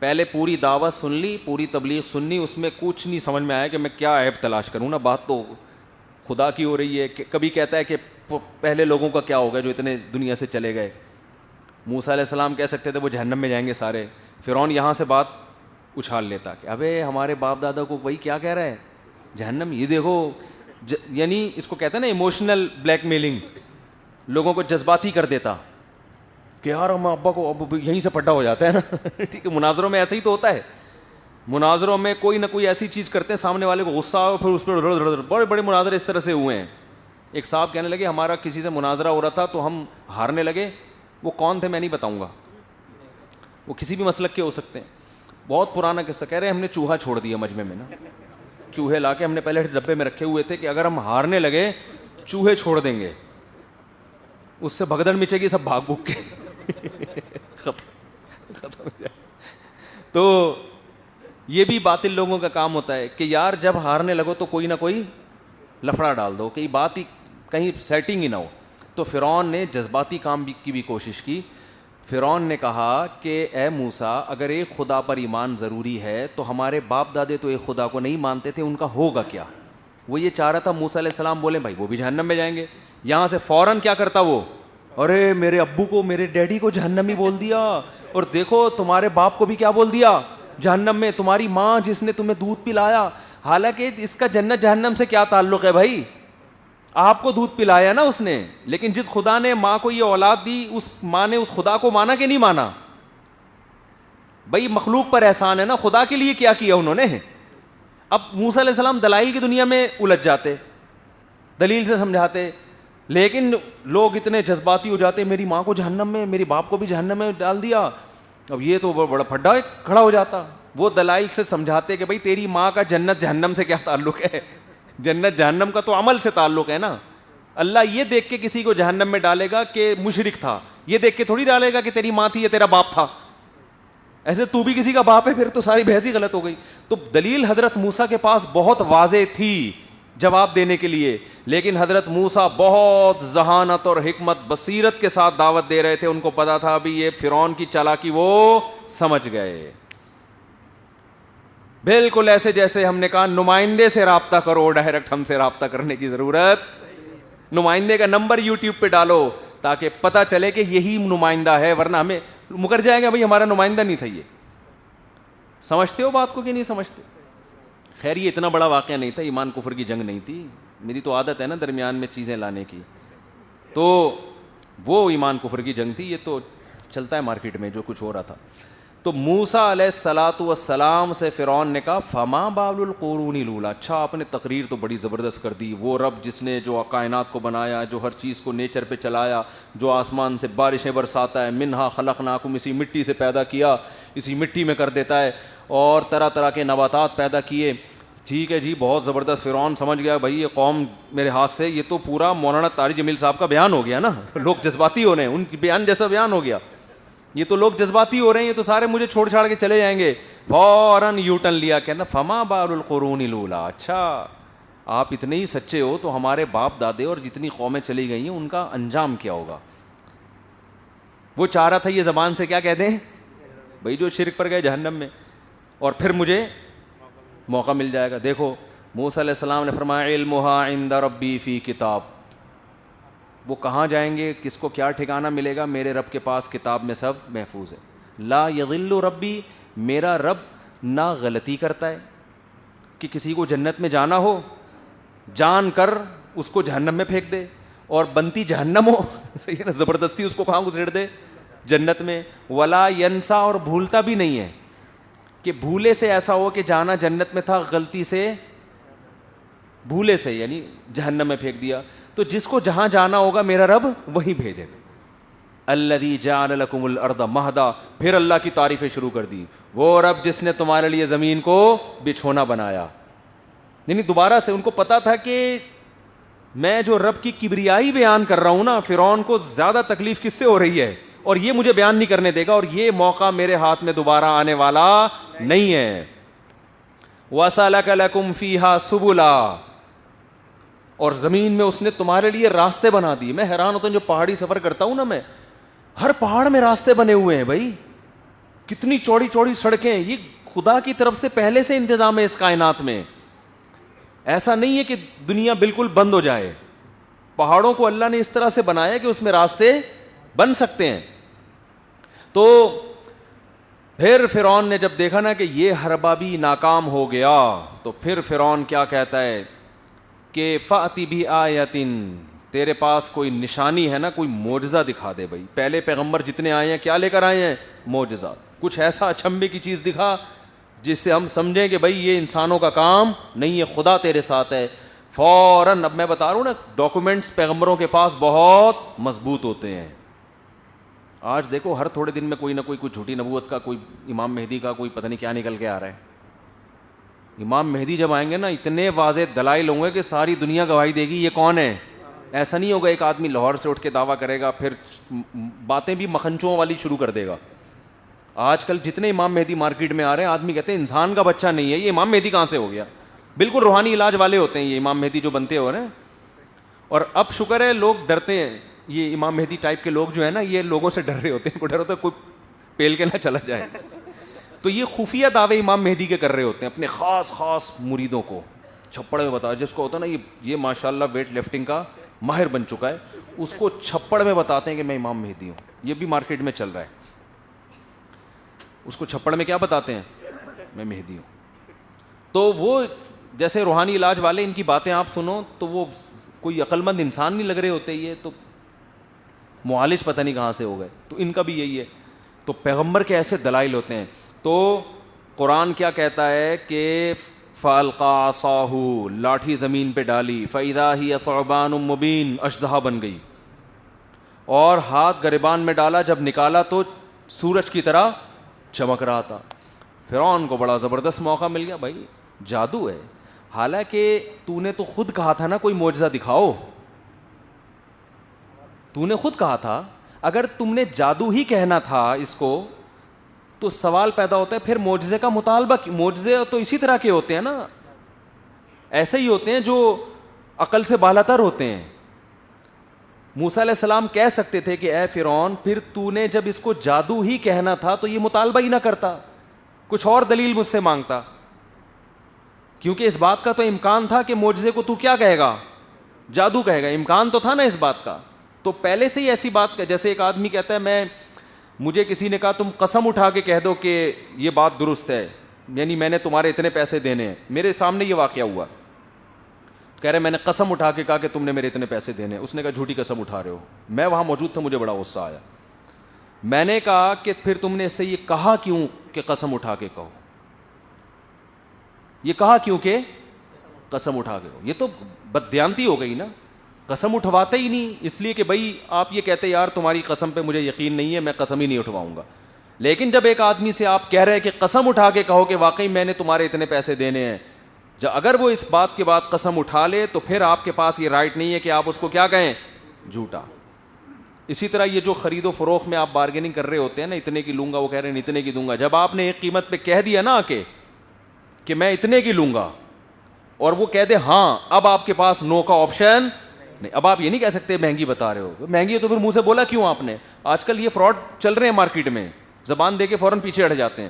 پہلے پوری دعوت سن لی، پوری تبلیغ سننی، اس میں کچھ نہیں سمجھ میں آیا کہ میں کیا عیب تلاش کروں نا، بات تو خدا کی ہو رہی ہے. کہ کبھی کہتا ہے کہ پہلے لوگوں کا کیا ہوگا جو اتنے دنیا سے چلے گئے. موسیٰ علیہ السلام کہہ سکتے تھے وہ جہنم میں جائیں گے سارے. فرعون یہاں سے بات اچھال لیتا کہ ابے ہمارے باپ دادا کو وہی کیا کہہ رہا ہے جہنم. یہ دیکھو یعنی اس کو کہتے ہیں نا ایموشنل بلیک میلنگ، لوگوں کو جذباتی کر دیتا کہ یار ہم ابا کو اب یہیں سے پٹا ہو جاتا ہے نا. ٹھیک ہے، مناظروں میں ایسا ہی تو ہوتا ہے. مناظروں میں کوئی نہ کوئی ایسی چیز کرتے ہیں سامنے والے کو غصہ ہو، پھر اس پہ بڑے بڑے مناظرے اس طرح سے ہوئے ہیں. ایک صاحب کہنے لگے ہمارا کسی سے مناظرہ ہو رہا تھا تو ہم ہارنے لگے. وہ کون تھے میں نہیں بتاؤں گا، وہ کسی بھی مسلک کے ہو سکتے ہیں. بہت پرانا قصہ، کہہ رہے ہیں ہم نے چوہا چھوڑ دیا مجمع میں نا. چوہے لا کے ہم نے پہلے ڈبے میں رکھے ہوئے تھے کہ اگر ہم ہارنے لگے چوہے چھوڑ دیں گے، اس سے بھگدڑ مچے گی، سب بھاگ بھوگ کے ختم ہو جائے. تو یہ بھی باطل لوگوں کا کام ہوتا ہے کہ یار جب ہارنے لگو تو کوئی نہ کوئی لفڑا ڈال دو کہ بات ہی کہیں سیٹنگ ہی نہ ہو. تو فرعون نے جذباتی کام کی بھی کوشش کی. فرعون نے کہا کہ اے موسیٰ اگر ایک خدا پر ایمان ضروری ہے تو ہمارے باپ دادے تو ایک خدا کو نہیں مانتے تھے، ان کا ہوگا کیا؟ وہ یہ چاہ رہا تھا موسیٰ علیہ السلام بولیں بھائی وہ بھی جہنم میں جائیں گے. یہاں سے فوراً کیا کرتا وہ، ارے میرے ابو کو میرے ڈیڈی کو جہنمی بول دیا، اور دیکھو تمہارے باپ کو بھی کیا بول دیا جہنم میں، تمہاری ماں جس نے تمہیں دودھ پلایا. حالانکہ اس کا جنت جہنم سے کیا تعلق ہے بھائی؟ آپ کو دودھ پلایا نا اس نے، لیکن جس خدا نے ماں کو یہ اولاد دی اس ماں نے اس خدا کو مانا کہ نہیں مانا؟ بھائی مخلوق پر احسان ہے نا، خدا کے لیے کیا کیا انہوں نے. اب موسیٰ علیہ السلام دلائل کی دنیا میں الجھ جاتے، دلیل سے سمجھاتے، لیکن لوگ اتنے جذباتی ہو جاتے میری ماں کو جہنم میں، میری باپ کو بھی جہنم میں ڈال دیا. اب یہ تو بڑا پھڈا کھڑا ہو جاتا. وہ دلائل سے سمجھاتے کہ بھائی تیری ماں کا جنت جہنم سے کیا تعلق ہے؟ جنت جہنم کا تو عمل سے تعلق ہے نا. اللہ یہ دیکھ کے کسی کو جہنم میں ڈالے گا کہ مشرک تھا، یہ دیکھ کے تھوڑی ڈالے گا کہ تیری ماں تھی یا تیرا باپ تھا. ایسے تو بھی کسی کا باپ ہے پھر تو ساری بحث ہی غلط ہو گئی. تو دلیل حضرت موسیٰ کے پاس بہت واضح تھی جواب دینے کے لیے، لیکن حضرت موسیٰ بہت ذہانت اور حکمت بصیرت کے ساتھ دعوت دے رہے تھے. ان کو پتا تھا ابھی یہ فرعون کی چالاکی وہ سمجھ گئے. بالکل ایسے جیسے ہم نے کہا نمائندے سے رابطہ کرو، ڈائریکٹ ہم سے رابطہ کرنے کی ضرورت. نمائندے کا نمبر یوٹیوب پہ ڈالو تاکہ پتہ چلے کہ یہی نمائندہ ہے، ورنہ ہمیں مکر جائے گا بھائی ہمارا نمائندہ نہیں تھا. یہ سمجھتے ہو بات کو کہ نہیں سمجھتے؟ خیر یہ اتنا بڑا واقعہ نہیں تھا، ایمان کفر کی جنگ نہیں تھی. میری تو عادت ہے نا درمیان میں چیزیں لانے کی. تو وہ ایمان کفر کی جنگ تھی، یہ تو چلتا ہے مارکیٹ میں جو کچھ ہو رہا تھا. تو موسیٰ علیہ الصلاۃ والسلام سے فرعون نے کہا فما بال القرون الاولی. اچھا آپ نے تقریر تو بڑی زبردست کر دی. وہ رب جس نے جو کائنات کو بنایا، جو ہر چیز کو نیچر پہ چلایا، جو آسمان سے بارشیں برساتا ہے، منہا خلقناکم، اسی مٹی سے پیدا کیا، اسی مٹی میں کر دیتا ہے، اور طرح طرح کے نباتات پیدا کیے. ٹھیک ہے جی بہت زبردست. فرعون سمجھ گیا بھائی یہ قوم میرے ہاتھ سے، یہ تو پورا مولانا طارق جمیل صاحب کا بیان ہو گیا نا. لوگ جذباتی ہو رہے ہیں، ان کی بیان جیسا بیان ہو گیا. یہ تو لوگ جذباتی ہو رہے ہیں، یہ تو سارے مجھے چھوڑ چھاڑ کے چلے جائیں گے. فوراً یو ٹرن لیا، کہنا فما بال القرون الاولی. اچھا آپ اتنے ہی سچے ہو تو ہمارے باپ دادے اور جتنی قومیں چلی گئی ہیں ان کا انجام کیا ہوگا؟ وہ چاہ رہا تھا یہ زبان سے کیا کہہ دیں بھائی جو شرک پر گئے جہنم میں، اور پھر مجھے موقع مل جائے گا. دیکھو موسیٰ علیہ السلام نے فرمایا علمھا عند ربی فی کتاب. وہ کہاں جائیں گے، کس کو کیا ٹھکانہ ملے گا؟ میرے رب کے پاس کتاب میں سب محفوظ ہے. لا یضل ربی، میرا رب نہ غلطی کرتا ہے کہ کسی کو جنت میں جانا ہو جان کر اس کو جہنم میں پھینک دے، اور بنتی جہنم ہو صحیح ہے نا، زبردستی اس کو کہاں گھسیڑ دے جنت میں. ولا ینسا، اور بھولتا بھی نہیں ہے کہ بھولے سے ایسا ہو کہ جانا جنت میں تھا غلطی سے بھولے سے یعنی جہنم میں پھینک دیا. تو جس کو جہاں جانا ہوگا میرا رب وہیں بھیجے گا. الذی جعل لکم الارض مہدا، پھر اللہ کی تعریفیں شروع کر دی. وہ رب جس نے تمہارے لیے زمین کو بچھونا بنایا. یعنی دوبارہ سے ان کو پتا تھا کہ میں جو رب کی کبریائی بیان کر رہا ہوں نا، فرعون کو زیادہ تکلیف کس سے ہو رہی ہے، اور یہ مجھے بیان نہیں کرنے دے گا، اور یہ موقع میرے ہاتھ میں دوبارہ آنے والا نہیں ہے. وَسَلَكَ لَكُمْ فِيهَا سُبُلًا، اور زمین میں اس نے تمہارے لیے راستے بنا دیے. میں حیران ہوتا ہوں جو پہاڑی سفر کرتا ہوں نا میں، ہر پہاڑ میں راستے بنے ہوئے ہیں بھائی, کتنی چوڑی چوڑی سڑکیں, یہ خدا کی طرف سے پہلے سے انتظام ہے اس کائنات میں. ایسا نہیں ہے کہ دنیا بالکل بند ہو جائے, پہاڑوں کو اللہ نے اس طرح سے بنایا کہ اس میں راستے بن سکتے ہیں. تو پھر فرعون نے جب دیکھا نا کہ یہ حربابی ناکام ہو گیا, تو پھر فرعون کیا کہتا ہے کہ فَأْتِ بِآیَةٍ, تیرے پاس کوئی نشانی ہے نا, کوئی معجزہ دکھا دے بھائی. پہلے پیغمبر جتنے آئے ہیں کیا لے کر آئے ہیں؟ معجزہ. کچھ ایسا اچھمبے کی چیز دکھا جس سے ہم سمجھیں کہ بھائی یہ انسانوں کا کام نہیں ہے, خدا تیرے ساتھ ہے. فوراً, اب میں بتا رہا ہوں نا, ڈاکومنٹس پیغمبروں کے پاس بہت مضبوط ہوتے ہیں. آج دیکھو ہر تھوڑے دن میں کوئی نہ کوئی جھوٹی نبوت کا, کوئی امام مہدی کا, کوئی پتہ نہیں کیا نکل کے آ رہا ہے. امام مہدی جب آئیں گے نا, اتنے واضح دلائل ہوں گے کہ ساری دنیا گواہی دے گی یہ کون ہے. ایسا نہیں ہوگا ایک آدمی لاہور سے اٹھ کے دعویٰ کرے گا پھر باتیں بھی مکھنچوں والی شروع کر دے گا. آج کل جتنے امام مہدی مارکیٹ میں آ رہے ہیں, آدمی کہتے ہیں انسان کا بچہ نہیں ہے, یہ امام مہدی کہاں سے ہو گیا. بالکل روحانی علاج والے ہوتے ہیں یہ امام مہدی جو بنتے ہو رہے ہیں. اور اب شکر ہے لوگ ڈرتے ہیں, یہ امام مہدی ٹائپ کے لوگ جو ہے نا, یہ لوگوں سے ڈر رہے ہوتے ہیں, کو ڈر ہوتا ہے کوئی پیل کے نہ چلا جائے. تو یہ خفیہ دعوے امام مہدی کے کر رہے ہوتے ہیں اپنے خاص خاص مریدوں کو چھپڑ میں بتا. جس کو ہوتا ہے نا یہ ماشاءاللہ ویٹ لفٹنگ کا ماہر بن چکا ہے, اس کو چھپڑ میں بتاتے ہیں کہ میں امام مہدی ہوں. یہ بھی مارکیٹ میں چل رہا ہے. اس کو چھپڑ میں کیا بتاتے ہیں؟ میں مہدی ہوں. تو وہ جیسے روحانی علاج والے, ان کی باتیں آپ سنو تو وہ کوئی عقل مند انسان نہیں لگ رہے ہوتے, یہ تو معالج پتہ نہیں کہاں سے ہو گئے. تو ان کا بھی یہی ہے. تو پیغمبر کے ایسے دلائل ہوتے ہیں. تو قرآن کیا کہتا ہے کہ فَأَلْقَىٰ عَصَاهُ, لاٹھی زمین پہ ڈالی, فَإِذَا هِيَ ثُعْبَانٌ مُّبِينٌ, اژدہا بن گئی. اور ہاتھ گریبان میں ڈالا, جب نکالا تو سورج کی طرح چمک رہا تھا. فرعون کو بڑا زبردست موقع مل گیا, بھائی جادو ہے. حالانکہ تو نے تو خود کہا تھا نا کوئی معجزہ دکھاؤ, تو نے خود کہا تھا. اگر تم نے جادو ہی کہنا تھا اس کو, تو سوال پیدا ہوتا ہے پھر معجزے کا مطالبہ. معجزے تو اسی طرح کے ہوتے ہیں نا, ایسے ہی ہوتے ہیں جو عقل سے بالاتر ہوتے ہیں. موسیٰ علیہ السلام کہہ سکتے تھے کہ اے فرعون, پھر تو نے جب اس کو جادو ہی کہنا تھا تو یہ مطالبہ ہی نہ کرتا, کچھ اور دلیل مجھ سے مانگتا. کیونکہ اس بات کا تو امکان تھا کہ معجزے کو تو کیا کہے گا؟ جادو کہے گا. امکان تو تھا نا اس بات کا. تو پہلے سے ہی ایسی بات کا, جیسے ایک آدمی کہتا ہے مجھے کسی نے کہا تم قسم اٹھا کے کہہ دو کہ یہ بات درست ہے, یعنی میں نے تمہارے اتنے پیسے دینے ہیں. میرے سامنے یہ واقعہ ہوا, کہہ رہے میں نے قسم اٹھا کے کہا کہ تم نے میرے اتنے پیسے دینے. اس نے کہا جھوٹی قسم اٹھا رہے ہو. میں وہاں موجود تھا, مجھے بڑا غصہ آیا. میں نے کہا کہ پھر تم نے اس سے یہ کہا کیوں کہ قسم اٹھا کے کہو؟ یہ کہا کیوں کہ قسم اٹھا کے کہو؟ یہ تو بددیانتی ہو گئی نا. قسم اٹھواتے ہی نہیں, اس لیے کہ بھائی آپ یہ کہتے یار تمہاری قسم پہ مجھے یقین نہیں ہے, میں قسم ہی نہیں اٹھواؤں گا. لیکن جب ایک آدمی سے آپ کہہ رہے ہیں کہ قسم اٹھا کے کہو کہ واقعی میں نے تمہارے اتنے پیسے دینے ہیں, اگر وہ اس بات کے بعد قسم اٹھا لے تو پھر آپ کے پاس یہ رائٹ نہیں ہے کہ آپ اس کو کیا کہیں؟ جھوٹا. اسی طرح یہ جو خرید و فروخت میں آپ بارگیننگ کر رہے ہوتے ہیں نا, اتنے کی لوں گا, وہ کہہ رہے ہیں اتنے کی دوں گا. جب آپ نے ایک قیمت پہ کہہ دیا نا کہ میں اتنے کی لوں گا, اور وہ کہہ دے ہاں, اب آپ کے پاس نو کا آپشن نہیں. اب آپ یہ نہیں کہہ سکتے مہنگی بتا رہے ہو. مہنگی ہے تو پھر منہ سے بولا کیوں آپ نے؟ آج کل یہ فراڈ چل رہے ہیں مارکیٹ میں, زبان دے کے فوراً پیچھے ہٹ جاتے ہیں.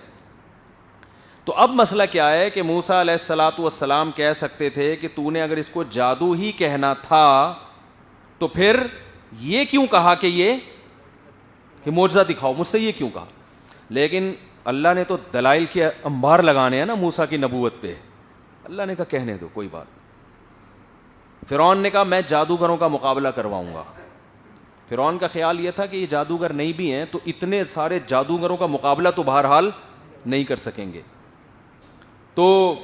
تو اب مسئلہ کیا ہے کہ موسیٰ علیہ الصلاۃ والسلام کہہ سکتے تھے کہ تو نے اگر اس کو جادو ہی کہنا تھا تو پھر یہ کیوں کہا کہ معجزہ دکھاؤ, مجھ سے یہ کیوں کہا؟ لیکن اللہ نے تو دلائل کے انبار لگانے ہیں نا موسیٰ کی نبوت پہ. اللہ نے کہا کہنے دو کوئی بات. فرعون نے کہا میں جادوگروں کا مقابلہ کرواؤں گا. فرعون کا خیال یہ تھا کہ یہ جادوگر نہیں بھی ہیں تو اتنے سارے جادوگروں کا مقابلہ تو بہرحال نہیں کر سکیں گے. تو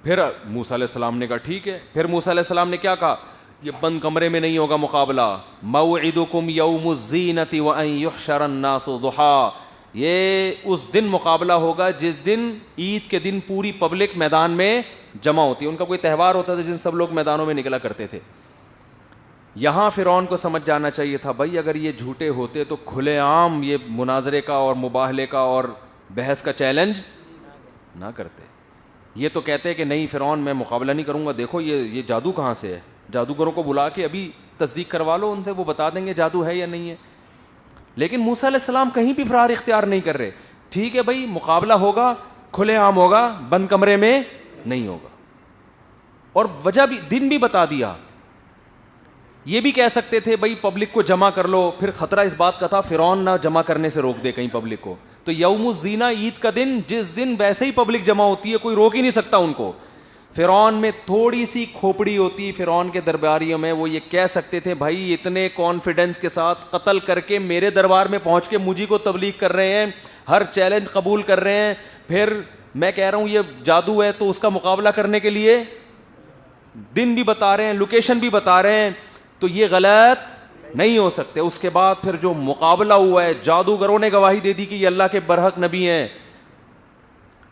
پھر موسیٰ علیہ السلام نے کہا ٹھیک ہے. پھر موسیٰ علیہ السلام نے کیا کہا؟ یہ بند کمرے میں نہیں ہوگا مقابلہ. موعدکم یوم الزینۃ وان یحشر الناس ضحیٰ, یہ اس دن مقابلہ ہوگا جس دن عید کے دن پوری پبلک میدان میں جمع ہوتی ہے. ان کا کوئی تہوار ہوتا تھا جن سب لوگ میدانوں میں نکلا کرتے تھے. یہاں فرعون کو سمجھ جانا چاہیے تھا بھائی اگر یہ جھوٹے ہوتے تو کھلے عام یہ مناظرے کا اور مباہلے کا اور بحث کا چیلنج نہ کرتے. یہ تو کہتے کہ نہیں فرعون میں مقابلہ نہیں کروں گا, دیکھو یہ جادو کہاں سے ہے, جادوگروں کو بلا کے ابھی تصدیق کروا لو ان سے, وہ بتا دیں گے جادو ہے یا نہیں ہے. لیکن موسیٰ علیہ السلام کہیں بھی فرار اختیار نہیں کر رہے. ٹھیک ہے بھائی, مقابلہ ہوگا, کھلے عام ہوگا, بند کمرے میں نہیں ہوگا. اور وجہ بھی, دن بھی بتا دیا. یہ بھی کہہ سکتے تھے بھائی پبلک کو جمع کر لو, پھر خطرہ اس بات کا تھا فرعون نہ جمع کرنے سے روک دے کہیں پبلک کو. تو یوم الزینہ, عید کا دن, جس دن ویسے ہی پبلک جمع ہوتی ہے, کوئی روک ہی نہیں سکتا ان کو. فرعون میں تھوڑی سی کھوپڑی ہوتی فرعون کے درباریوں میں, وہ یہ کہہ سکتے تھے بھائی اتنے کانفیڈنس کے ساتھ قتل کر کے میرے دربار میں پہنچ کے مجھے کو تبلیغ کر رہے ہیں, ہر چیلنج قبول کر رہے ہیں, پھر میں کہہ رہا ہوں یہ جادو ہے, تو اس کا مقابلہ کرنے کے لیے دن بھی بتا رہے ہیں, لوکیشن بھی بتا رہے ہیں, تو یہ غلط نہیں ہو سکتے. اس کے بعد پھر جو مقابلہ ہوا ہے, جادوگروں نے گواہی دے دی کہ یہ اللہ کے برحق نبی ہیں.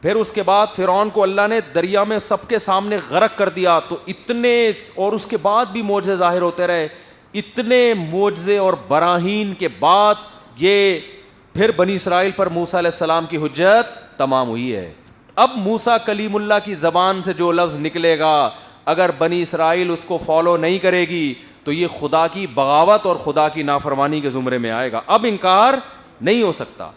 پھر اس کے بعد فرعون کو اللہ نے دریا میں سب کے سامنے غرق کر دیا. تو اتنے, اور اس کے بعد بھی معجزے ظاہر ہوتے رہے. اتنے معجزے اور براہین کے بعد یہ پھر بنی اسرائیل پر موسیٰ علیہ السلام کی حجت تمام ہوئی ہے. اب موسیٰ کلیم اللہ کی زبان سے جو لفظ نکلے گا, اگر بنی اسرائیل اس کو فالو نہیں کرے گی تو یہ خدا کی بغاوت اور خدا کی نافرمانی کے زمرے میں آئے گا. اب انکار نہیں ہو سکتا.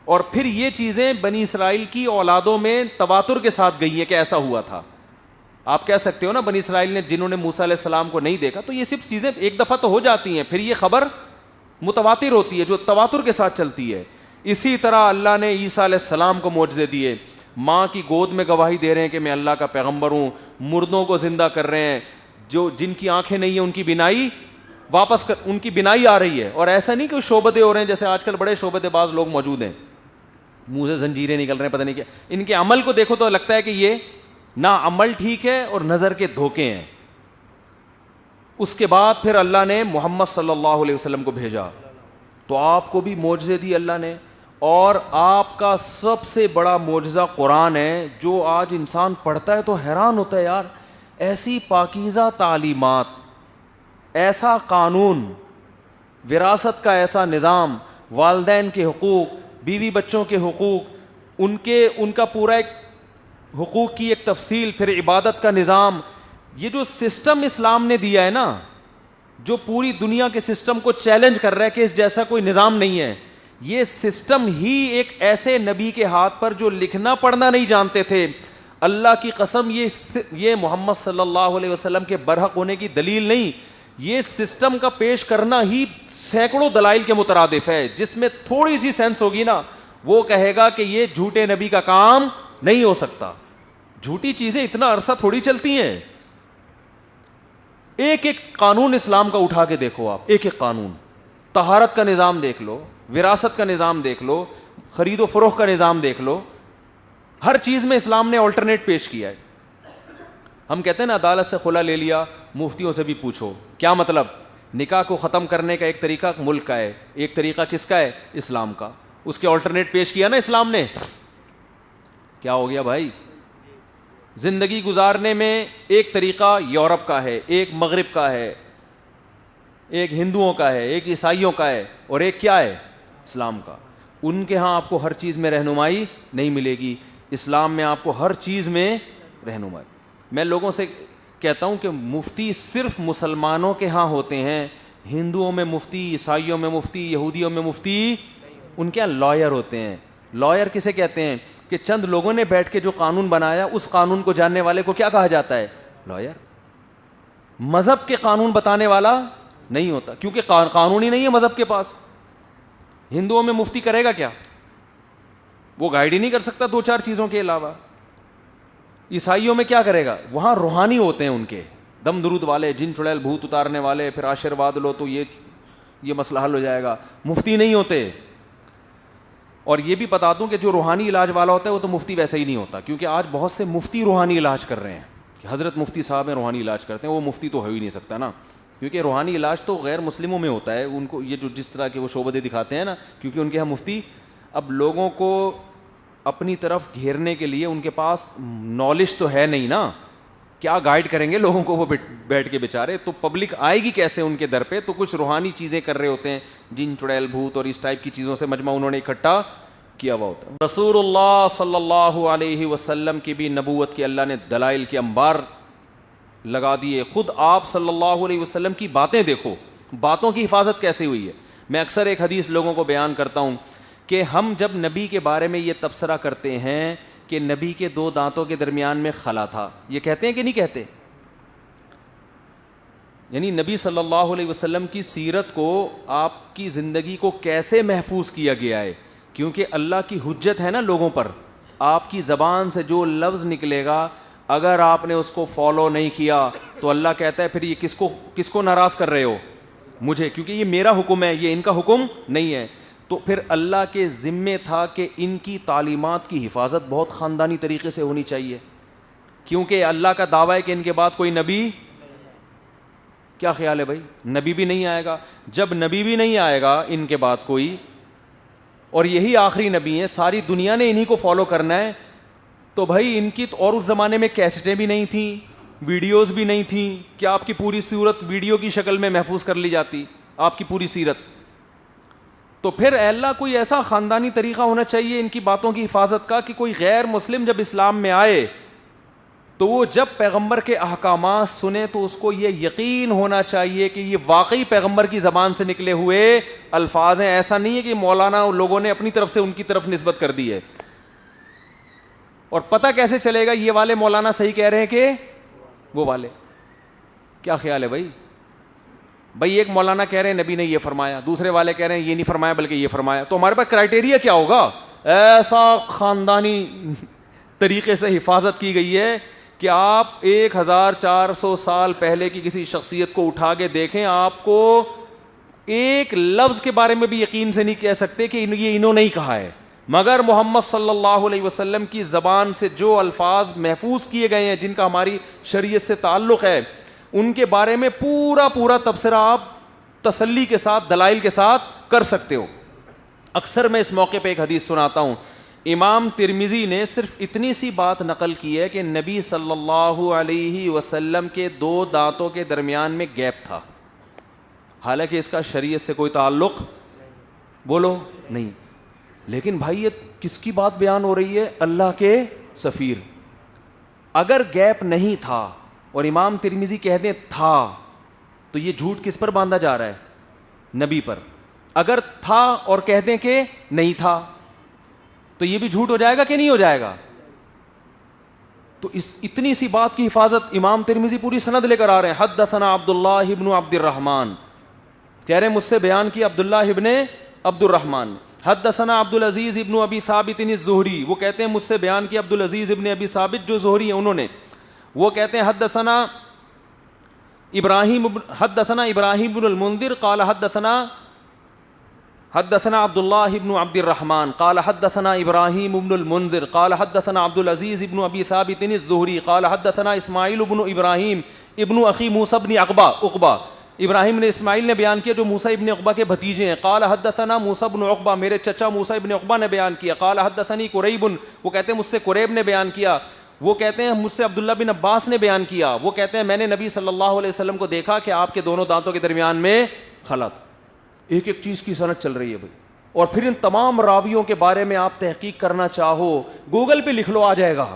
اور پھر یہ چیزیں بنی اسرائیل کی اولادوں میں تواتر کے ساتھ گئی ہیں کہ ایسا ہوا تھا. آپ کہہ سکتے ہو نا بنی اسرائیل نے جنہوں نے موسیٰ علیہ السلام کو نہیں دیکھا, تو یہ صرف چیزیں ایک دفعہ تو ہو جاتی ہیں, پھر یہ خبر متواتر ہوتی ہے جو تواتر کے ساتھ چلتی ہے. اسی طرح اللہ نے عیسیٰ علیہ السلام کو معجزے دیے, ماں کی گود میں گواہی دے رہے ہیں کہ میں اللہ کا پیغمبر ہوں, مردوں کو زندہ کر رہے ہیں, جو جن کی آنکھیں نہیں ہیں ان کی بینائی واپس کر, ان کی بینائی آ رہی ہے. اور ایسا نہیں کہ شعبدے ہو رہے ہیں, جیسے آج کل بڑے شعبدے باز لوگ موجود ہیں, منہ سے زنجیریں نکل رہے ہیں, پتہ نہیں کیا. ان کے عمل کو دیکھو تو لگتا ہے کہ یہ نہ عمل ٹھیک ہے اور نظر کے دھوکے ہیں. اس کے بعد پھر اللہ نے محمد صلی اللہ علیہ وسلم کو بھیجا, تو آپ کو بھی معجزے دی اللہ نے. اور آپ کا سب سے بڑا معجزہ قرآن ہے, جو آج انسان پڑھتا ہے تو حیران ہوتا ہے, یار ایسی پاکیزہ تعلیمات, ایسا قانون, وراثت کا ایسا نظام, والدین کے حقوق, بیوی بچوں کے حقوق, ان کا پورا ایک حقوق کی ایک تفصیل, پھر عبادت کا نظام. یہ جو سسٹم اسلام نے دیا ہے نا, جو پوری دنیا کے سسٹم کو چیلنج کر رہا ہے کہ اس جیسا کوئی نظام نہیں ہے, یہ سسٹم ہی ایک ایسے نبی کے ہاتھ پر جو لکھنا پڑھنا نہیں جانتے تھے. اللہ کی قسم, یہ محمد صلی اللہ علیہ وسلم کے برحق ہونے کی دلیل نہیں, یہ سسٹم کا پیش کرنا ہی سینکڑوں دلائل کے مترادف ہے. جس میں تھوڑی سی سینس ہوگی نا, وہ کہے گا کہ یہ جھوٹے نبی کا کام نہیں ہو سکتا. جھوٹی چیزیں اتنا عرصہ تھوڑی چلتی ہیں. ایک ایک قانون اسلام کا اٹھا کے دیکھو آپ, ایک ایک قانون, طہارت کا نظام دیکھ لو, وراثت کا نظام دیکھ لو, خرید و فروخت کا نظام دیکھ لو, ہر چیز میں اسلام نے آلٹرنیٹ پیش کیا ہے. ہم کہتے ہیں نا عدالت سے خلا لے لیا, مفتیوں سے بھی پوچھو کیا مطلب. نکاح کو ختم کرنے کا ایک طریقہ ملک کا ہے, ایک طریقہ کس کا ہے, اسلام کا. اس کے آلٹرنیٹ پیش کیا نا اسلام نے. کیا ہو گیا بھائی. زندگی گزارنے میں ایک طریقہ یورپ کا ہے, ایک مغرب کا ہے, ایک ہندوؤں کا ہے, ایک عیسائیوں کا ہے, اور ایک کیا ہے, اسلام کا. ان کے ہاں آپ کو ہر چیز میں رہنمائی نہیں ملے گی, اسلام میں آپ کو ہر چیز میں رہنمائی. میں لوگوں سے کہتا ہوں کہ مفتی صرف مسلمانوں کے ہاں ہوتے ہیں, ہندوؤں میں مفتی, عیسائیوں میں مفتی, یہودیوں میں مفتی, ان کے یہاں لائر ہوتے ہیں. لائر کسے کہتے ہیں کہ چند لوگوں نے بیٹھ کے جو قانون بنایا اس قانون کو جاننے والے کو کیا کہا جاتا ہے, لائر. مذہب کے قانون بتانے والا نہیں ہوتا, کیونکہ قانون ہی نہیں ہے مذہب کے پاس. ہندوؤں میں مفتی کرے گا کیا, وہ گائیڈ ہی نہیں کر سکتا دو چار چیزوں کے علاوہ. عیسائیوں میں کیا کرے گا, وہاں روحانی ہوتے ہیں ان کے, دم درود والے, جن چڑیل بھوت اتارنے والے, پھر آشیرواد لو تو یہ مسئلہ حل ہو جائے گا. مفتی نہیں ہوتے. اور یہ بھی بتا دوں کہ جو روحانی علاج والا ہوتا ہے وہ تو مفتی ویسے ہی نہیں ہوتا, کیونکہ آج بہت سے مفتی روحانی علاج کر رہے ہیں کہ حضرت مفتی صاحب ہیں روحانی علاج کرتے ہیں. وہ مفتی تو ہو ہی نہیں سکتا نا, کیونکہ روحانی علاج تو غیر مسلموں میں ہوتا ہے. ان کو یہ جو جس طرح کے وہ شعبدے دکھاتے ہیں نا, کیونکہ ان کے یہاں مفتی اب لوگوں کو اپنی طرف گھیرنے کے لیے ان کے پاس نالج تو ہے نہیں نا, کیا گائیڈ کریں گے لوگوں کو وہ بیٹھ کے بیچارے. تو پبلک آئے گی کیسے ان کے در پہ. تو کچھ روحانی چیزیں کر رہے ہوتے ہیں, جن چڑیل بھوت اور اس ٹائپ کی چیزوں سے مجمع انہوں نے اکٹھا کیا ہوا ہوتا ہے. رسول اللہ صلی اللہ علیہ وسلم کی بھی نبوت کے اللہ نے دلائل کے انبار لگا دیے. خود آپ صلی اللہ علیہ وسلم کی باتیں دیکھو, باتوں کی حفاظت کیسے ہوئی ہے. میں اکثر ایک حدیث لوگوں کو بیان کرتا ہوں کہ ہم جب نبی کے بارے میں یہ تبصرہ کرتے ہیں کہ نبی کے 2 دانتوں کے درمیان میں خلا تھا, یہ کہتے ہیں کہ نہیں کہتے؟ یعنی نبی صلی اللہ علیہ وسلم کی سیرت کو, آپ کی زندگی کو کیسے محفوظ کیا گیا ہے, کیونکہ اللہ کی حجت ہے نا لوگوں پر. آپ کی زبان سے جو لفظ نکلے گا اگر آپ نے اس کو فالو نہیں کیا تو اللہ کہتا ہے پھر یہ کس کو ناراض کر رہے ہو؟ مجھے, کیونکہ یہ میرا حکم ہے, یہ ان کا حکم نہیں ہے. تو پھر اللہ کے ذمے تھا کہ ان کی تعلیمات کی حفاظت بہت خاندانی طریقے سے ہونی چاہیے, کیونکہ اللہ کا دعویٰ ہے کہ ان کے بعد کوئی نبی, کیا خیال ہے بھائی, نبی بھی نہیں آئے گا. جب نبی بھی نہیں آئے گا ان کے بعد کوئی, اور یہی آخری نبی ہیں, ساری دنیا نے انہی کو فالو کرنا ہے, تو بھائی ان کی اور اس زمانے میں کیسٹیں بھی نہیں تھیں, ویڈیوز بھی نہیں تھیں, کیا آپ کی پوری صورت ویڈیو کی شکل میں محفوظ کر لی جاتی آپ کی پوری سیرت؟ تو پھر اے اللہ کوئی ایسا خاندانی طریقہ ہونا چاہیے ان کی باتوں کی حفاظت کا کہ کوئی غیر مسلم جب اسلام میں آئے تو وہ جب پیغمبر کے احکامات سنے تو اس کو یہ یقین ہونا چاہیے کہ یہ واقعی پیغمبر کی زبان سے نکلے ہوئے الفاظ ہیں, ایسا نہیں ہے کہ مولانا لوگوں نے اپنی طرف سے ان کی طرف نسبت کر دی ہے. اور پتہ کیسے چلے گا یہ والے مولانا صحیح کہہ رہے ہیں کہ وہ والے؟ کیا خیال ہے بھائی؟ بھائی ایک مولانا کہہ رہے ہیں نبی نے یہ فرمایا, دوسرے والے کہہ رہے ہیں یہ نہیں فرمایا بلکہ یہ فرمایا, تو ہمارے پاس کرائٹیریا کیا ہوگا؟ ایسا خاندانی طریقے سے حفاظت کی گئی ہے کہ آپ 1400 سال پہلے کی کسی شخصیت کو اٹھا کے دیکھیں, آپ کو ایک لفظ کے بارے میں بھی یقین سے نہیں کہہ سکتے کہ یہ انہوں نے ہی کہا ہے, مگر محمد صلی اللہ علیہ وسلم کی زبان سے جو الفاظ محفوظ کیے گئے ہیں جن کا ہماری شریعت سے تعلق ہے, ان کے بارے میں پورا تبصرہ آپ تسلی کے ساتھ دلائل کے ساتھ کر سکتے ہو. اکثر میں اس موقع پہ ایک حدیث سناتا ہوں, امام ترمذی نے صرف اتنی سی بات نقل کی ہے کہ نبی صلی اللہ علیہ وسلم کے 2 دانتوں کے درمیان میں گیپ تھا, حالانکہ اس کا شریعت سے کوئی تعلق بولو نہیں. لیکن بھائی یہ کس کی بات بیان ہو رہی ہے؟ اللہ کے سفیر. اگر گیپ نہیں تھا اور امام ترمذی کہتے ہیں تھا تو یہ جھوٹ کس پر باندھا جا رہا ہے؟ نبی پر. اگر تھا اور کہتے ہیں کہ نہیں تھا تو یہ بھی جھوٹ ہو جائے گا کہ نہیں ہو جائے گا؟ تو اس اتنی سی بات کی حفاظت امام ترمذی پوری سند لے کر آ رہے ہیں. حدثنا عبداللہ ابن عبد الرحمن, کہہ رہے ہیں مجھ سے بیان کی عبداللہ ابن عبد الرحمن. حدثنا عبد العزیز ابن ابی ثابت الزہری, وہ کہتے ہیں مجھ سے بیان کی عبد العزیز ابن ابی ثابت جو زہری ہیں انہوں نے, وہ کہتے ہیں حدثنا ابراہیم بن المنذر قال حدثنا عبد اللہ ابن عبد الرحمن قال حدثنا ابراہیم بن المنذر قال حدثنا عبد العزیز ابن ابی ثابت الزہری قال حدثنا اسماعیل بن ابراہیم ابن اخی موسیٰ بن عقبہ, ابراہیم نے اسماعیل نے بیان کیا جو موسیٰ ابن عقبہ کے بھتیجے ہیں. قال حدثنا موسیٰ بن عقبہ, میرے چچا موسیٰ ابن عقبہ نے بیان کیا. قال حدثنی قریب, وہ کہتے ہیں مجھ سے قریب نے بیان کیا. وہ کہتے ہیں مجھ سے عبداللہ بن عباس نے بیان کیا, وہ کہتے ہیں میں نے نبی صلی اللہ علیہ وسلم کو دیکھا کہ آپ کے دونوں دانتوں کے درمیان میں خلا تھا. ایک ایک چیز کی سند چل رہی ہے بھائی. اور پھر ان تمام راویوں کے بارے میں آپ تحقیق کرنا چاہو گوگل پہ لکھ لو, آ جائے گا.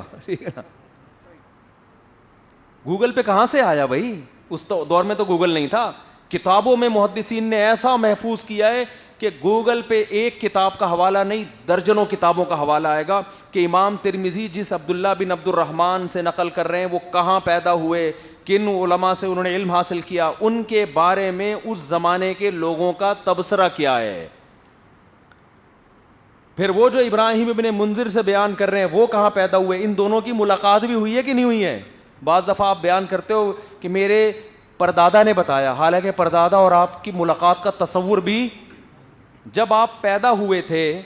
گوگل پہ کہاں سے آیا بھائی؟ اس دور میں تو گوگل نہیں تھا. کتابوں میں محدثین نے ایسا محفوظ کیا ہے کہ گوگل پہ ایک کتاب کا حوالہ نہیں درجنوں کتابوں کا حوالہ آئے گا کہ امام ترمذی جس عبداللہ بن عبد الرحمن سے نقل کر رہے ہیں وہ کہاں پیدا ہوئے, کن علماء سے انہوں نے علم حاصل کیا, ان کے بارے میں اس زمانے کے لوگوں کا تبصرہ کیا ہے. پھر وہ جو ابراہیم ابن منذر سے بیان کر رہے ہیں وہ کہاں پیدا ہوئے, ان دونوں کی ملاقات بھی ہوئی ہے کہ نہیں ہوئی ہے؟ بعض دفعہ آپ بیان کرتے ہو کہ میرے پردادا نے بتایا, حالانکہ پردادا اور آپ کی ملاقات کا تصور بھی جب آپ پیدا ہوئے تھے,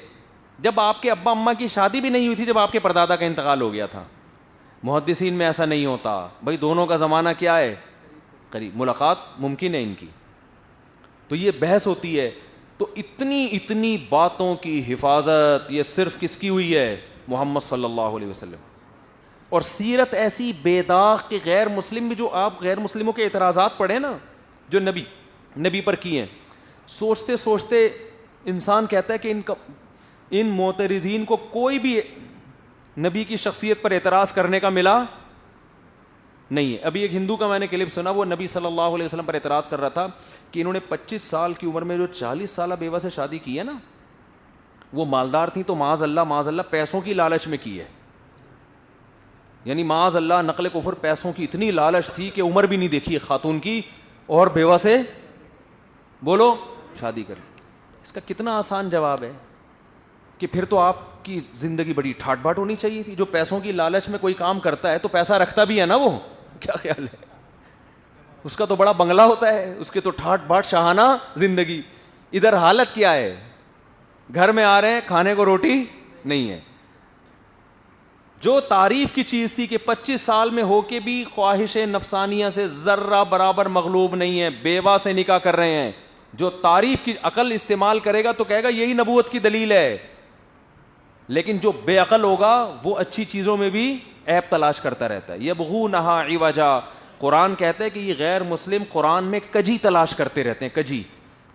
جب آپ کے ابا اماں کی شادی بھی نہیں ہوئی تھی, جب آپ کے پردادا کا انتقال ہو گیا تھا. محدثین میں ایسا نہیں ہوتا بھائی, دونوں کا زمانہ کیا ہے قریب, ملاقات ممکن ہے ان کی. تو یہ بحث ہوتی ہے. تو اتنی باتوں کی حفاظت یہ صرف کس کی ہوئی ہے؟ محمد صلی اللہ علیہ وسلم. اور سیرت ایسی بے داغ کہ غیر مسلم بھی, جو آپ غیر مسلموں کے اعتراضات پڑھیں نا جو نبی پر کیے ہیں, سوچتے سوچتے انسان کہتا ہے کہ ان معترضین کو کوئی بھی نبی کی شخصیت پر اعتراض کرنے کا ملا نہیں ہے. ابھی ایک ہندو کا میں نے کلپ سنا, وہ نبی صلی اللہ علیہ وسلم پر اعتراض کر رہا تھا کہ انہوں نے 25 سال کی عمر میں جو 40 سالہ بیوہ سے شادی کی ہے نا, وہ مالدار تھیں تو معاذ اللہ پیسوں کی لالچ میں کی ہے. یعنی معاذ اللہ نقل کفر, پیسوں کی اتنی لالچ تھی کہ عمر بھی نہیں دیکھی خاتون کی اور بیوہ سے بولو شادی کر لی. اس کا کتنا آسان جواب ہے کہ پھر تو آپ کی زندگی بڑی ٹھاٹ باٹ ہونی چاہیے تھی. جو پیسوں کی لالچ میں کوئی کام کرتا ہے تو پیسہ رکھتا بھی ہے نا, وہ کیا خیال ہے, اس کا تو بڑا بنگلہ ہوتا ہے, اس کے تو ٹھاٹ باٹ شاہانہ زندگی. ادھر حالت کیا ہے, گھر میں آ رہے ہیں کھانے کو روٹی نہیں ہے. جو تعریف کی چیز تھی کہ 25 سال میں ہو کے بھی خواہش نفسانیہ سے ذرہ برابر مغلوب نہیں ہے, بیوہ سے نکاح کر رہے ہیں, جو تعریف کی عقل استعمال کرے گا تو کہے گا یہی نبوت کی دلیل ہے. لیکن جو بے عقل ہوگا وہ اچھی چیزوں میں بھی عیب تلاش کرتا رہتا ہے. یبغونہا عوجا, قرآن کہتا ہے کہ یہ غیر مسلم قرآن میں کجی تلاش کرتے رہتے ہیں.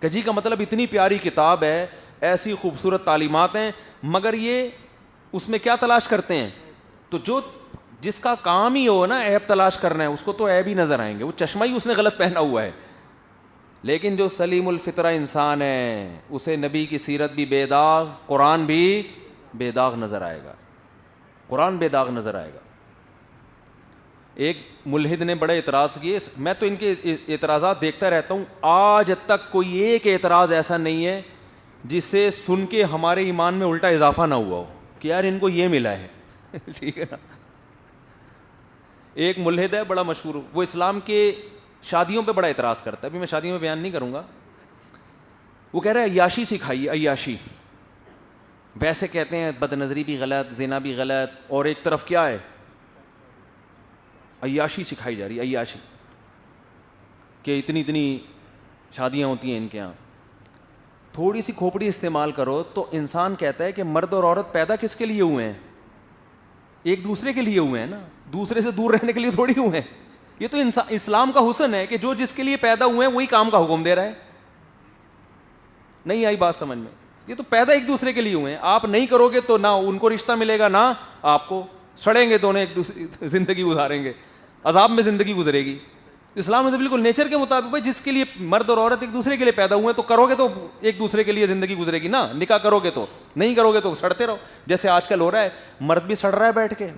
کجی کا مطلب اتنی پیاری کتاب ہے, ایسی خوبصورت تعلیمات ہیں, مگر یہ اس میں کیا تلاش کرتے ہیں, تو جو جس کا کام ہی ہو نا عیب تلاش کرنا ہے, اس کو تو عیب ہی نظر آئیں گے. وہ چشمہ ہی اس نے غلط پہنا ہوا ہے. لیکن جو سلیم الفطرہ انسان ہے اسے نبی کی سیرت بھی بے داغ, قرآن بھی بے داغ نظر آئے گا. قرآن بے داغ نظر آئے گا. ایک ملحد نے بڑے اعتراض کیے, میں تو ان کے اعتراضات دیکھتا رہتا ہوں, آج تک کوئی ایک اعتراض ایسا نہیں ہے جسے سن کے ہمارے ایمان میں الٹا اضافہ نہ ہوا ہو کہ یار ان کو یہ ملا ہے. ٹھیک ہے نا. ایک ملحد ہے بڑا مشہور, وہ اسلام کے شادیوں پہ بڑا اعتراض کرتا ہے. ابھی میں شادیوں میں بیان نہیں کروں گا. وہ کہہ رہا ہے عیاشی سکھائیے, عیاشی. ویسے کہتے ہیں بد نظری بھی غلط, زنا بھی غلط, اور ایک طرف کیا ہے عیاشی سکھائی جا رہی ہے. عیاشی کہ اتنی شادیاں ہوتی ہیں ان کے یہاں. تھوڑی سی کھوپڑی استعمال کرو تو انسان کہتا ہے کہ مرد اور عورت پیدا کس کے لیے ہوئے ہیں, ایک دوسرے کے لیے ہوئے ہیں نا, دوسرے سے دور رہنے کے لیے تھوڑی ہوئے ہیں. یہ تو اسلام کا حسن ہے کہ جو جس کے لیے پیدا ہوئے ہیں وہی کام کا حکم دے رہا ہے. نہیں آئی بات سمجھ میں؟ یہ تو پیدا ایک دوسرے کے لیے ہوئے ہیں. آپ نہیں کرو گے تو نہ ان کو رشتہ ملے گا نہ آپ کو, سڑیں گے دونوں, ایک دوسری زندگی گزاریں گے, عذاب میں زندگی گزرے گی. اسلام میں تو بالکل نیچر کے مطابق بھائی جس کے لیے مرد اور عورت ایک دوسرے کے لیے پیدا ہوئے ہیں تو کرو گے تو ایک دوسرے کے لیے زندگی گزرے گی نا. نکاح کرو گے تو, نہیں کرو گے تو سڑتے رہو. جیسے آج کل ہو رہا ہے, مرد بھی سڑ رہا ہے بیٹھ کے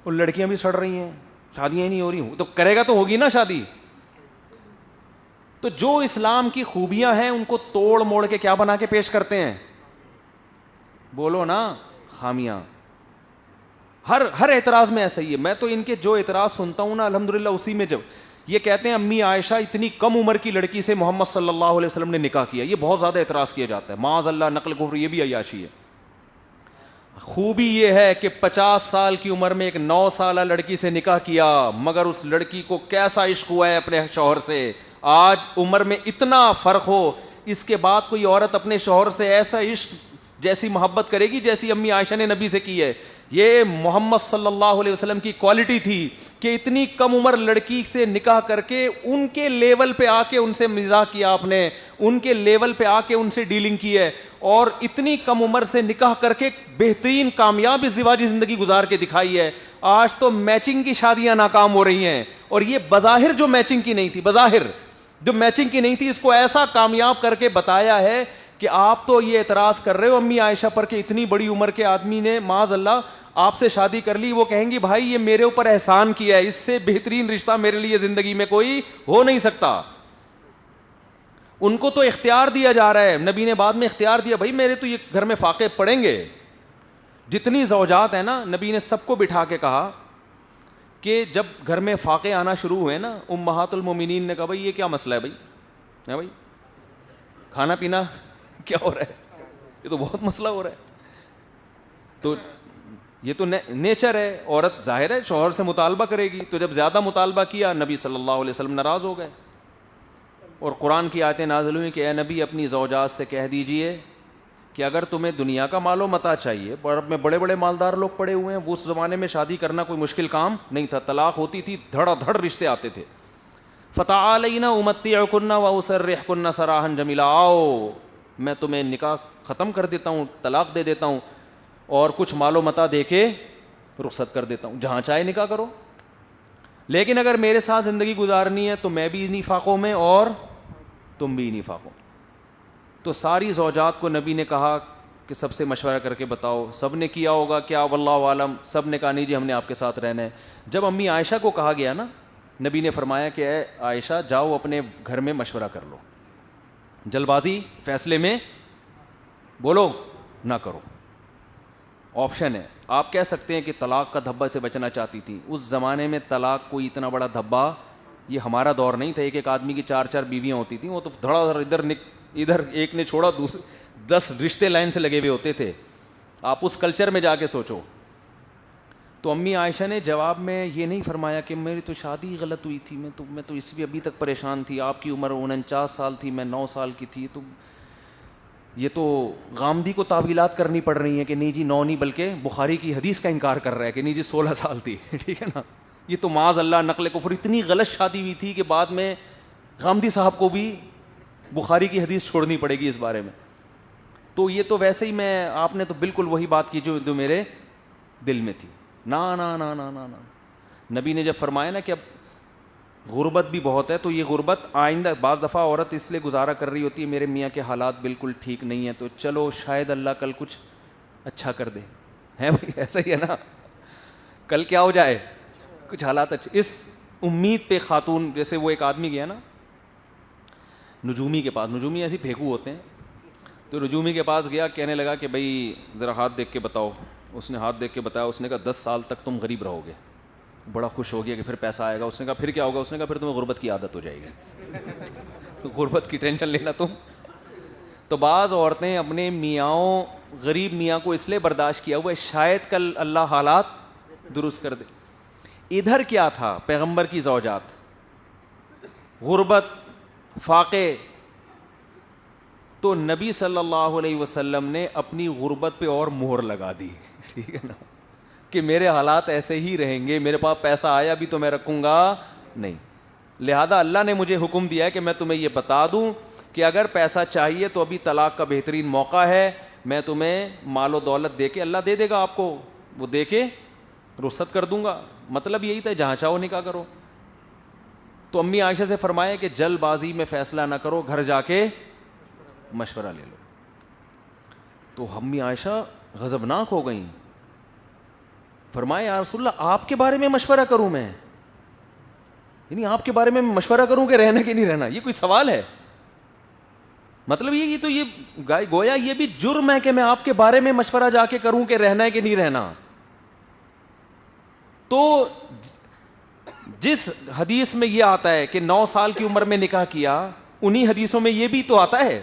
اور لڑکیاں بھی سڑ رہی ہیں, شادیاں ہی نہیں ہو رہی. تو کرے گا تو ہوگی نا شادی. تو جو اسلام کی خوبیاں ہیں ان کو توڑ موڑ کے کیا بنا کے پیش کرتے ہیں, بولو نا, خامیاں. ہر اعتراض میں ایسا ہی ہے. میں تو ان کے جو اعتراض سنتا ہوں نا الحمدللہ اسی میں, جب یہ کہتے ہیں امی عائشہ اتنی کم عمر کی لڑکی سے محمد صلی اللہ علیہ وسلم نے نکاح کیا, یہ بہت زیادہ اعتراض کیا جاتا ہے. معاذ اللہ نقل کفر, یہ بھی عیاشی ہے. خوبی یہ ہے کہ 50 سال کی عمر میں ایک 9 سالہ لڑکی سے نکاح کیا, مگر اس لڑکی کو کیسا عشق ہوا ہے اپنے شوہر سے. آج عمر میں اتنا فرق ہو, اس کے بعد کوئی عورت اپنے شوہر سے ایسا عشق جیسی محبت کرے گی جیسی امی عائشہ نے نبی سے کی ہے. یہ محمد صلی اللہ علیہ وسلم کی کوالٹی تھی کہ اتنی کم عمر لڑکی سے نکاح کر کے ان کے لیول پہ آ کے ان سے مزاح کیا آپ نے, ان کے لیول پہ آ کے ان سے ڈیلنگ کی ہے, اور اتنی کم عمر سے نکاح کر کے بہترین کامیاب ازدواجی زندگی گزار کے دکھائی ہے. آج تو میچنگ کی شادیاں ناکام ہو رہی ہیں, اور یہ بظاہر جو میچنگ کی نہیں تھی, بظاہر جو میچنگ کی نہیں تھی, اس کو ایسا کامیاب کر کے بتایا ہے کہ آپ تو یہ اعتراض کر رہے ہو امی عائشہ پر کہ اتنی بڑی عمر کے آدمی نے معاذ اللہ آپ سے شادی کر لی. وہ کہیں گی بھائی یہ میرے اوپر احسان کیا ہے, اس سے بہترین رشتہ میرے لیے زندگی میں کوئی ہو نہیں سکتا. ان کو تو اختیار دیا جا رہا ہے, نبی نے بعد میں اختیار دیا, بھائی میرے تو یہ گھر میں فاقے پڑیں گے. جتنی زوجات ہیں نا, نبی نے سب کو بٹھا کے کہا کہ جب گھر میں فاقے آنا شروع ہوئے نا, امہات المومنین نے کہا بھائی یہ کیا مسئلہ ہے بھائی کھانا پینا کیا ہو رہا ہے, یہ تو بہت مسئلہ ہو رہا ہے. تو یہ تو نیچر ہے, عورت ظاہر ہے شوہر سے مطالبہ کرے گی. تو جب زیادہ مطالبہ کیا, نبی صلی اللہ علیہ وسلم ناراض ہو گئے, اور قرآن کی آیتیں نازل ہوئیں کہ اے نبی اپنی زوجات سے کہہ دیجئے کہ اگر تمہیں دنیا کا مال و متاع چاہیے, عرب میں بڑے بڑے مالدار لوگ پڑے ہوئے ہیں, وہ اس زمانے میں شادی کرنا کوئی مشکل کام نہیں تھا, طلاق ہوتی تھی, دھڑا دھڑ رشتے آتے تھے. فتعالینا امتعکن واسرحکن سراحا جمیلا, آؤ میں تمہیں نکاح ختم کر دیتا ہوں, طلاق دے دیتا ہوں, اور کچھ مال و متاع دے کے رخصت کر دیتا ہوں, جہاں چاہے نکاح کرو. لیکن اگر میرے ساتھ زندگی گزارنی ہے تو میں بھی انہی فاقوں میں اور تم بھی انہی فاقوں. تو ساری زوجات کو نبی نے کہا کہ سب سے مشورہ کر کے بتاؤ. سب نے کیا ہوگا کیا واللہ عالم, سب نے کہا نہیں جی ہم نے آپ کے ساتھ رہنا ہے. جب امی عائشہ کو کہا گیا نا, نبی نے فرمایا کہ اے عائشہ جاؤ اپنے گھر میں مشورہ کر لو, جلد بازی فیصلے میں بولو نہ کرو. آپشن ہے. آپ کہہ سکتے ہیں کہ طلاق کا دھبا سے بچنا چاہتی تھی. اس زمانے میں طلاق کوئی اتنا بڑا دھبا, یہ ہمارا دور نہیں تھا. ایک آدمی کی 4 بیویاں ہوتی تھیں, وہ تو دھڑا ادھر ایک نے چھوڑا 10 رشتے لائن سے لگے ہوئے ہوتے تھے. آپ اس کلچر میں جا کے سوچو. تو امی عائشہ نے جواب میں یہ نہیں فرمایا کہ میری تو شادی غلط ہوئی تھی, میں تو اس بھی ابھی تک پریشان تھی, آپ کی عمر 49 سال تھی, میں 9 سال کی تھی, تو یہ تو غامدی کو تعویلات کرنی پڑ رہی ہیں کہ نہیں جی 9 نہیں بلکہ بخاری کی حدیث کا انکار کر رہا ہے کہ نہیں جی 16 سال تھی. ٹھیک ہے نا, یہ تو معاذ اللہ نقل کفر. اتنی غلط شادی ہوئی تھی کہ بعد میں غامدی صاحب کو بھی بخاری کی حدیث چھوڑنی پڑے گی اس بارے میں. تو یہ تو ویسے ہی آپ نے تو بالکل وہی بات کی جو میرے دل میں تھی. نا نا نا نا نا نا. نبی نے جب فرمایا نا کہ اب غربت بھی بہت ہے, تو یہ غربت آئندہ بعض دفعہ عورت اس لیے گزارا کر رہی ہوتی ہے میرے میاں کے حالات بالکل ٹھیک نہیں ہیں, تو چلو شاید اللہ کل کچھ اچھا کر دے. ہے بھائی ایسا ہی ہے نا, کل کیا ہو جائے کچھ حالات اچھے. اس امید پہ خاتون, جیسے وہ ایک آدمی گیا نا نجومی کے پاس, نجومی ایسی پھینکو ہوتے ہیں, تو نجومی کے پاس گیا, کہنے لگا کہ بھائی ذرا ہاتھ دیکھ کے بتاؤ. اس نے ہاتھ دیکھ کے بتایا. اس نے کہا 10 سال تک تم غریب رہو گے. بڑا خوش ہو گیا کہ پھر پیسہ آئے گا. اس نے کہا پھر کیا ہوگا؟ اس نے کہا پھر تمہیں غربت کی عادت ہو جائے گی. غربت کی ٹینشن لینا تم. تو بعض عورتیں اپنے میاں غریب میاں کو اس لیے برداشت کیا ہوا ہے شاید کل اللہ حالات درست کر دے. ادھر کیا تھا پیغمبر کی زوجات, غربت فاقے. تو نبی صلی اللہ علیہ وسلم نے اپنی غربت پہ اور مہر لگا دی. ٹھیک ہے نا, کہ میرے حالات ایسے ہی رہیں گے, میرے پاس پیسہ آیا بھی تو میں رکھوں گا نہیں. لہذا اللہ نے مجھے حکم دیا ہے کہ میں تمہیں یہ بتا دوں کہ اگر پیسہ چاہیے تو ابھی طلاق کا بہترین موقع ہے. میں تمہیں مال و دولت دے کے, اللہ دے دے گا آپ کو, وہ دے کے رخصت کر دوں گا. مطلب یہی تھا جہاں چاہو نکاح کرو. تو امی عائشہ سے فرمایا کہ جلد بازی میں فیصلہ نہ کرو, گھر جا کے مشورہ لے لو. تو امی عائشہ غضبناک ہو گئیں. فرمایا یا رسول اللہ آپ کے بارے میں مشورہ کروں میں, یعنی آپ کے بارے میں مشورہ کروں کہ رہنا کہ نہیں رہنا, یہ کوئی سوال ہے؟ مطلب یہ تو یہ گویا یہ بھی جرم ہے کہ میں آپ کے بارے میں مشورہ جا کے کروں کہ رہنا ہے کہ نہیں رہنا. تو جس حدیث میں یہ آتا ہے کہ 9 سال کی عمر میں نکاح کیا, انہی حدیثوں میں یہ بھی تو آتا ہے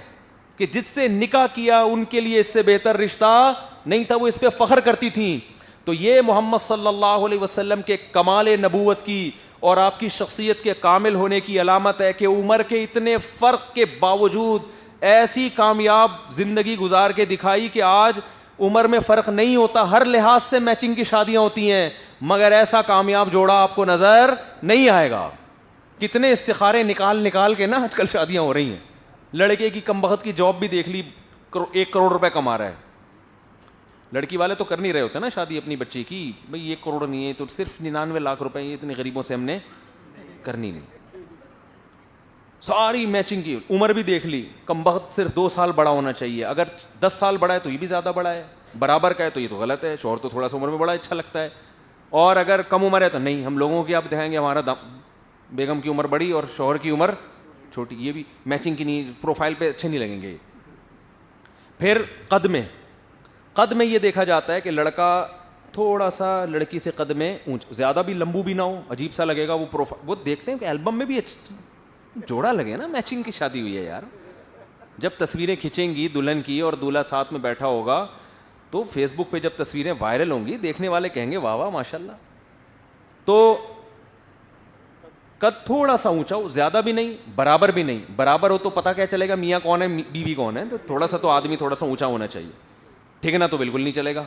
کہ جس سے نکاح کیا ان کے لیے اس سے بہتر رشتہ نہیں تھا, وہ اس پہ فخر کرتی تھیں. تو یہ محمد صلی اللہ علیہ وسلم کے کمال نبوت کی اور آپ کی شخصیت کے کامل ہونے کی علامت ہے کہ عمر کے اتنے فرق کے باوجود ایسی کامیاب زندگی گزار کے دکھائی کہ آج عمر میں فرق نہیں ہوتا, ہر لحاظ سے میچنگ کی شادیاں ہوتی ہیں, مگر ایسا کامیاب جوڑا آپ کو نظر نہیں آئے گا. کتنے استخارے نکال کے نا آج کل شادیاں ہو رہی ہیں. لڑکے کی کم بخت کی جاب بھی دیکھ لی, 1 کروڑ روپے کما رہا ہے. لڑکی والے تو کر نہیں رہے ہوتے نا شادی اپنی بچی کی, بھئی 1 کروڑ نہیں ہے تو صرف 99 لاکھ روپے, یہ اتنے غریبوں سے ہم نے کرنی نہیں. ساری میچنگ کی, عمر بھی دیکھ لی, کم بخت صرف 2 سال بڑا ہونا چاہیے, اگر 10 سال بڑا ہے تو یہ بھی زیادہ بڑا ہے, برابر کا ہے تو یہ تو غلط ہے, شوہر تو تھوڑا سا عمر میں بڑا اچھا لگتا ہے, اور اگر کم عمر ہے تو نہیں, ہم لوگوں کی آپ دکھائیں گے ہمارا بیگم کی عمر بڑی اور شوہر کی عمر چھوٹی, یہ بھی میچنگ کی نہیں, پروفائل پہ اچھے نہیں لگیں گے. پھر قد میں یہ دیکھا جاتا ہے کہ لڑکا تھوڑا سا لڑکی سے قد میں اونچا, زیادہ بھی لمبو بھی نہ ہو, عجیب سا لگے گا وہ پروفائل. وہ دیکھتے ہیں کہ البم میں بھی جوڑا لگے نا, میچنگ کی شادی ہوئی ہے یار. جب تصویریں کھینچیں گی دلہن کی اور دولہا ساتھ میں بیٹھا ہوگا تو فیس بک پہ جب تصویریں وائرل ہوں گی دیکھنے والے کہیں گے واہ واہ ماشاء اللہ. تو قد تھوڑا سا اونچا ہو, زیادہ بھی نہیں برابر بھی نہیں. برابر ہو تو پتہ کیا چلے گا میاں کون ہے بیوی کون ہے, تو تھوڑا سا تو آدمی تھوڑا سا اونچا ہونا چاہیے, ٹھیک ہے نا, تو بالکل نہیں چلے گا.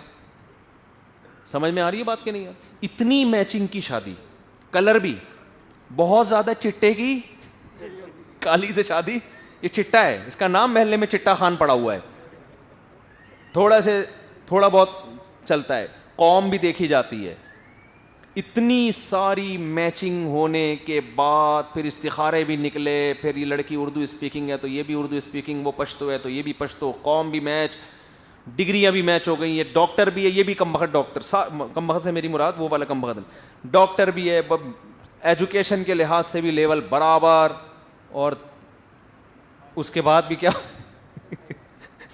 سمجھ میں آ رہی ہے بات کہ نہیں؟ اتنی میچنگ کی شادی, کلر بھی بہت زیادہ, چٹے کی کالی سے شادی, یہ چٹا ہے, اس کا نام محلے میں چٹا خان پڑا ہوا ہے, تھوڑا بہت چلتا ہے. قوم بھی دیکھی جاتی ہے. اتنی ساری میچنگ ہونے کے بعد پھر استخارے بھی نکلے, پھر یہ لڑکی اردو اسپیکنگ ہے تو یہ بھی اردو اسپیکنگ, وہ پشتو ہے تو یہ بھی پشتو, قوم بھی میچ, ڈگریاں بھی میچ ہو گئی, یہ ڈاکٹر بھی ہے, یہ بھی کم بخت ڈاکٹر, کم بخت سے میری مراد وہ والا کم بخت, ڈاکٹر بھی ہے, ایجوکیشن کے لحاظ سے بھی لیول برابر, اور اس کے بعد بھی کیا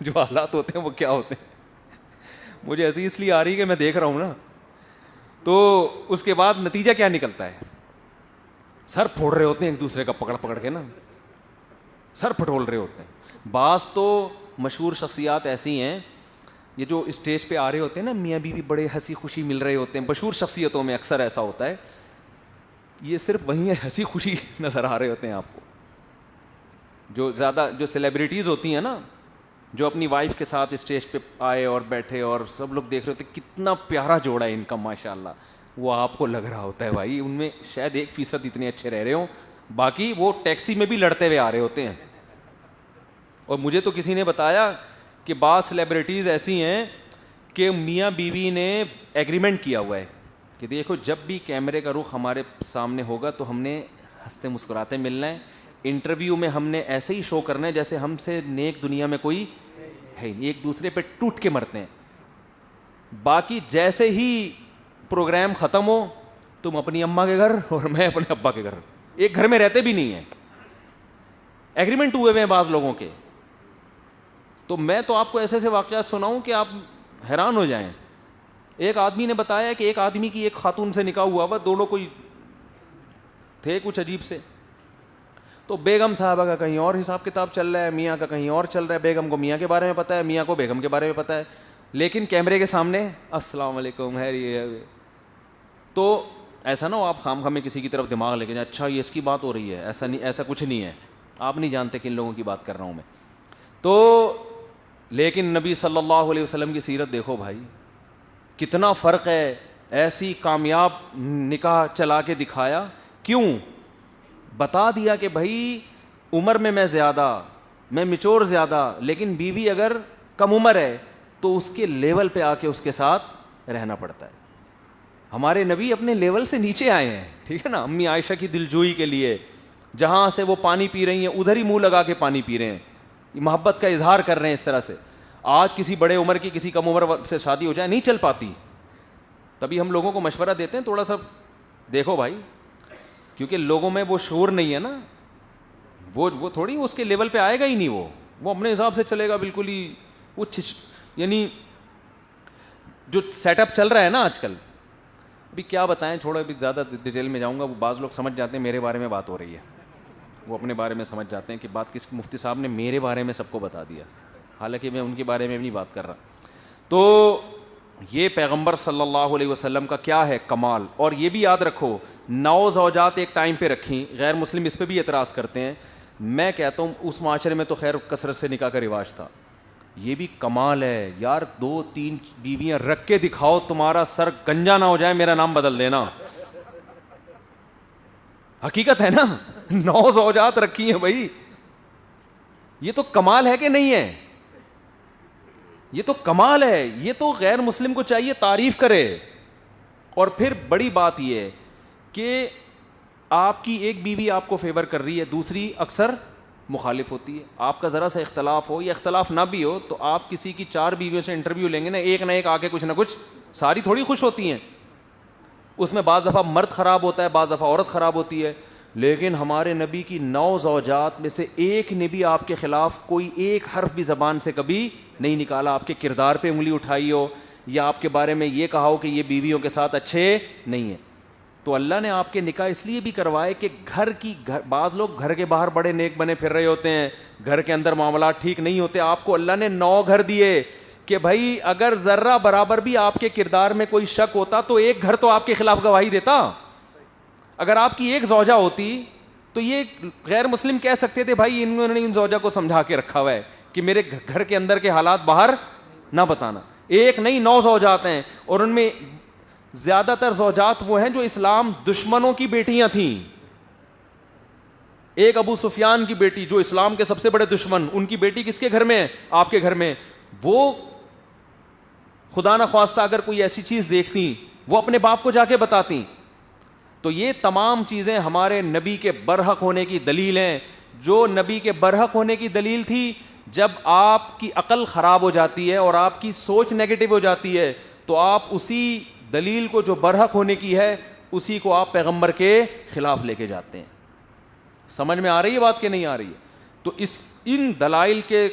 جو حالات ہوتے ہیں وہ کیا ہوتے ہیں, مجھے ایسی اس لیے آ رہی کہ میں دیکھ رہا ہوں نا. تو اس کے بعد نتیجہ کیا نکلتا ہے, سر پھوڑ رہے ہوتے ہیں ایک دوسرے کا پکڑ پکڑ کے نا, سر پھٹول رہے ہوتے ہیں. بعض تو مشہور شخصیات ایسی ہیں, یہ جو اسٹیج پہ آ رہے ہوتے ہیں نا میاں بیوی, بڑے ہنسی خوشی مل رہے ہوتے ہیں, مشہور شخصیتوں میں اکثر ایسا ہوتا ہے, یہ صرف وہیں ہنسی خوشی نظر آ رہے ہوتے ہیں آپ کو. جو زیادہ جو سیلیبریٹیز ہوتی ہیں نا, جو اپنی وائف کے ساتھ اسٹیج پہ آئے اور بیٹھے اور سب لوگ دیکھ رہے ہوتے ہیں کتنا پیارا جوڑا ہے ان کا ماشاء اللہ, وہ آپ کو لگ رہا ہوتا ہے بھائی ان میں شاید 1% اتنے اچھے رہ رہے ہوں, باقی وہ ٹیکسی میں بھی لڑتے ہوئے آ رہے ہوتے ہیں. اور مجھے تو کسی نے بتایا کہ بعض سیلیبریٹیز ایسی ہیں کہ میاں بیوی نے ایگریمنٹ کیا ہوا ہے کہ دیکھو جب بھی کیمرے کا رخ ہمارے سامنے ہوگا تو ہم نے ہنستے مسکراتے ملنا ہے, انٹرویو میں ہم نے ایسے ہی شو کرنا ہے جیسے ہم سے نیک دنیا میں کوئی ہے, ایک دوسرے پہ ٹوٹ کے مرتے ہیں. باقی جیسے ہی پروگرام ختم ہو تم اپنی اماں کے گھر اور میں اپنے ابا کے گھر, ایک گھر میں رہتے بھی نہیں ہیں, ایگریمنٹ ہوئے ہیں بعض لوگوں کے. تو میں تو آپ کو ایسے ایسے واقعات سناؤں کہ آپ حیران ہو جائیں. ایک آدمی نے بتایا کہ ایک آدمی کی ایک خاتون سے نکاح ہوا ہوا, دونوں کوئی تھے کچھ عجیب سے, تو بیگم صاحبہ کا کہیں اور حساب کتاب چل رہا ہے, میاں کا کہیں اور چل رہا ہے. بیگم کو میاں کے بارے میں پتہ ہے, میاں کو بیگم کے بارے میں پتہ ہے, لیکن کیمرے کے سامنے السلام علیکم ہے یہ. تو ایسا نہ ہو آپ خام خامے کسی کی طرف دماغ لے کے جائیں, اچھا یہ اس کی بات ہو رہی ہے, ایسا نہیں, ایسا کچھ نہیں ہے, آپ نہیں جانتے کن لوگوں کی بات کر رہا ہوں میں. تو لیکن نبی صلی اللہ علیہ وسلم کی سیرت دیکھو بھائی, کتنا فرق ہے. ایسی کامیاب نکاح چلا کے دکھایا, کیوں بتا دیا کہ بھائی عمر میں زیادہ, میں میچور زیادہ, لیکن بیوی اگر کم عمر ہے تو اس کے لیول پہ آ کے اس کے ساتھ رہنا پڑتا ہے. ہمارے نبی اپنے لیول سے نیچے آئے ہیں, ٹھیک ہے نا. امی عائشہ کی دلجوئی کے لیے جہاں سے وہ پانی پی رہی ہیں ادھر ہی منہ لگا کے پانی پی رہے ہیں, محبت کا اظہار کر رہے ہیں اس طرح سے. آج کسی بڑے عمر کی کسی کم عمر سے شادی ہو جائے نہیں چل پاتی, تبھی ہم لوگوں کو مشورہ دیتے ہیں تھوڑا سا دیکھو بھائی, کیونکہ لوگوں میں وہ شعور نہیں ہے نا, وہ تھوڑی اس کے لیول پہ آئے گا ہی نہیں, وہ اپنے حساب سے چلے گا بالکل ہی. وہ یعنی جو سیٹ اپ چل رہا ہے نا آج کل, ابھی کیا بتائیں, چھوڑو ابھی زیادہ ڈیٹیل میں جاؤں گا, وہ بعض لوگ سمجھ جاتے ہیں میرے بارے میں بات ہو رہی ہے, وہ اپنے بارے میں سمجھ جاتے ہیں کہ بات کس مفتی صاحب نے میرے بارے میں سب کو بتا دیا, حالانکہ میں ان کے بارے میں بھی نہیں بات کر رہا. تو یہ پیغمبر صلی اللہ علیہ وسلم کا کیا ہے کمال. اور یہ بھی یاد رکھو 9 زوجات ایک ٹائم پہ رکھیں, غیر مسلم اس پہ بھی اعتراض کرتے ہیں. میں کہتا ہوں اس معاشرے میں تو خیر کثرت سے نکاح کا رواج تھا, یہ بھی کمال ہے یار. 2-3 بیویاں رکھ کے دکھاؤ, تمہارا سر گنجا نہ ہو جائے میرا نام بدل دینا, حقیقت ہے نا. 9 زوجات رکھی ہیں بھائی, یہ تو کمال ہے کہ نہیں ہے, یہ تو کمال ہے. یہ تو غیر مسلم کو چاہیے تعریف کرے. اور پھر بڑی بات یہ ہے کہ آپ کی ایک بیوی آپ کو فیور کر رہی ہے, دوسری اکثر مخالف ہوتی ہے. آپ کا ذرا سا اختلاف ہو یا اختلاف نہ بھی ہو تو آپ کسی کی 4 بیویوں سے انٹرویو لیں گے نا, ایک نہ ایک آ کے کچھ نہ کچھ, ساری تھوڑی خوش ہوتی ہیں. اس میں بعض دفعہ مرد خراب ہوتا ہے, بعض دفعہ عورت خراب ہوتی ہے. لیکن ہمارے نبی کی 9 زوجات میں سے ایک نے بھی آپ کے خلاف کوئی ایک حرف بھی زبان سے کبھی نہیں نکالا, آپ کے کردار پہ انگلی اٹھائی ہو یا آپ کے بارے میں یہ کہا ہو کہ یہ بیویوں کے ساتھ اچھے نہیں ہیں. تو اللہ نے آپ کے نکاح اس لیے بھی کروائے کہ بعض لوگ گھر کے باہر بڑے نیک بنے پھر رہے ہوتے ہیں, گھر کے اندر معاملات ٹھیک نہیں ہوتے. آپ کو اللہ نے 9 گھر دیے کہ بھائی اگر ذرہ برابر بھی آپ کے کردار میں کوئی شک ہوتا تو ایک گھر تو آپ کے خلاف گواہی دیتا. اگر آپ کی ایک زوجہ ہوتی تو یہ غیر مسلم کہہ سکتے تھے بھائی انہوں نے ان زوجہ کو سمجھا کے رکھا ہوا ہے کہ میرے گھر کے اندر کے حالات باہر نہ بتانا. ایک نہیں 9 زوجات ہیں, اور ان میں زیادہ تر زوجات وہ ہیں جو اسلام دشمنوں کی بیٹیاں تھیں. ایک ابو سفیان کی بیٹی جو اسلام کے سب سے بڑے دشمن, ان کی بیٹی کس کے گھر میں ہے, آپ کے گھر میں. وہ خدا نہ خواستہ اگر کوئی ایسی چیز دیکھتی وہ اپنے باپ کو جا کے بتاتی. تو یہ تمام چیزیں ہمارے نبی کے برحق ہونے کی دلیل ہیں. جو نبی کے برحق ہونے کی دلیل تھی, جب آپ کی عقل خراب ہو جاتی ہے اور آپ کی سوچ نیگیٹو ہو جاتی ہے تو آپ اسی دلیل کو جو برحق ہونے کی ہے اسی کو آپ پیغمبر کے خلاف لے کے جاتے ہیں. سمجھ میں آ رہی ہے بات کہ نہیں آ رہی ہے؟ تو ان دلائل کے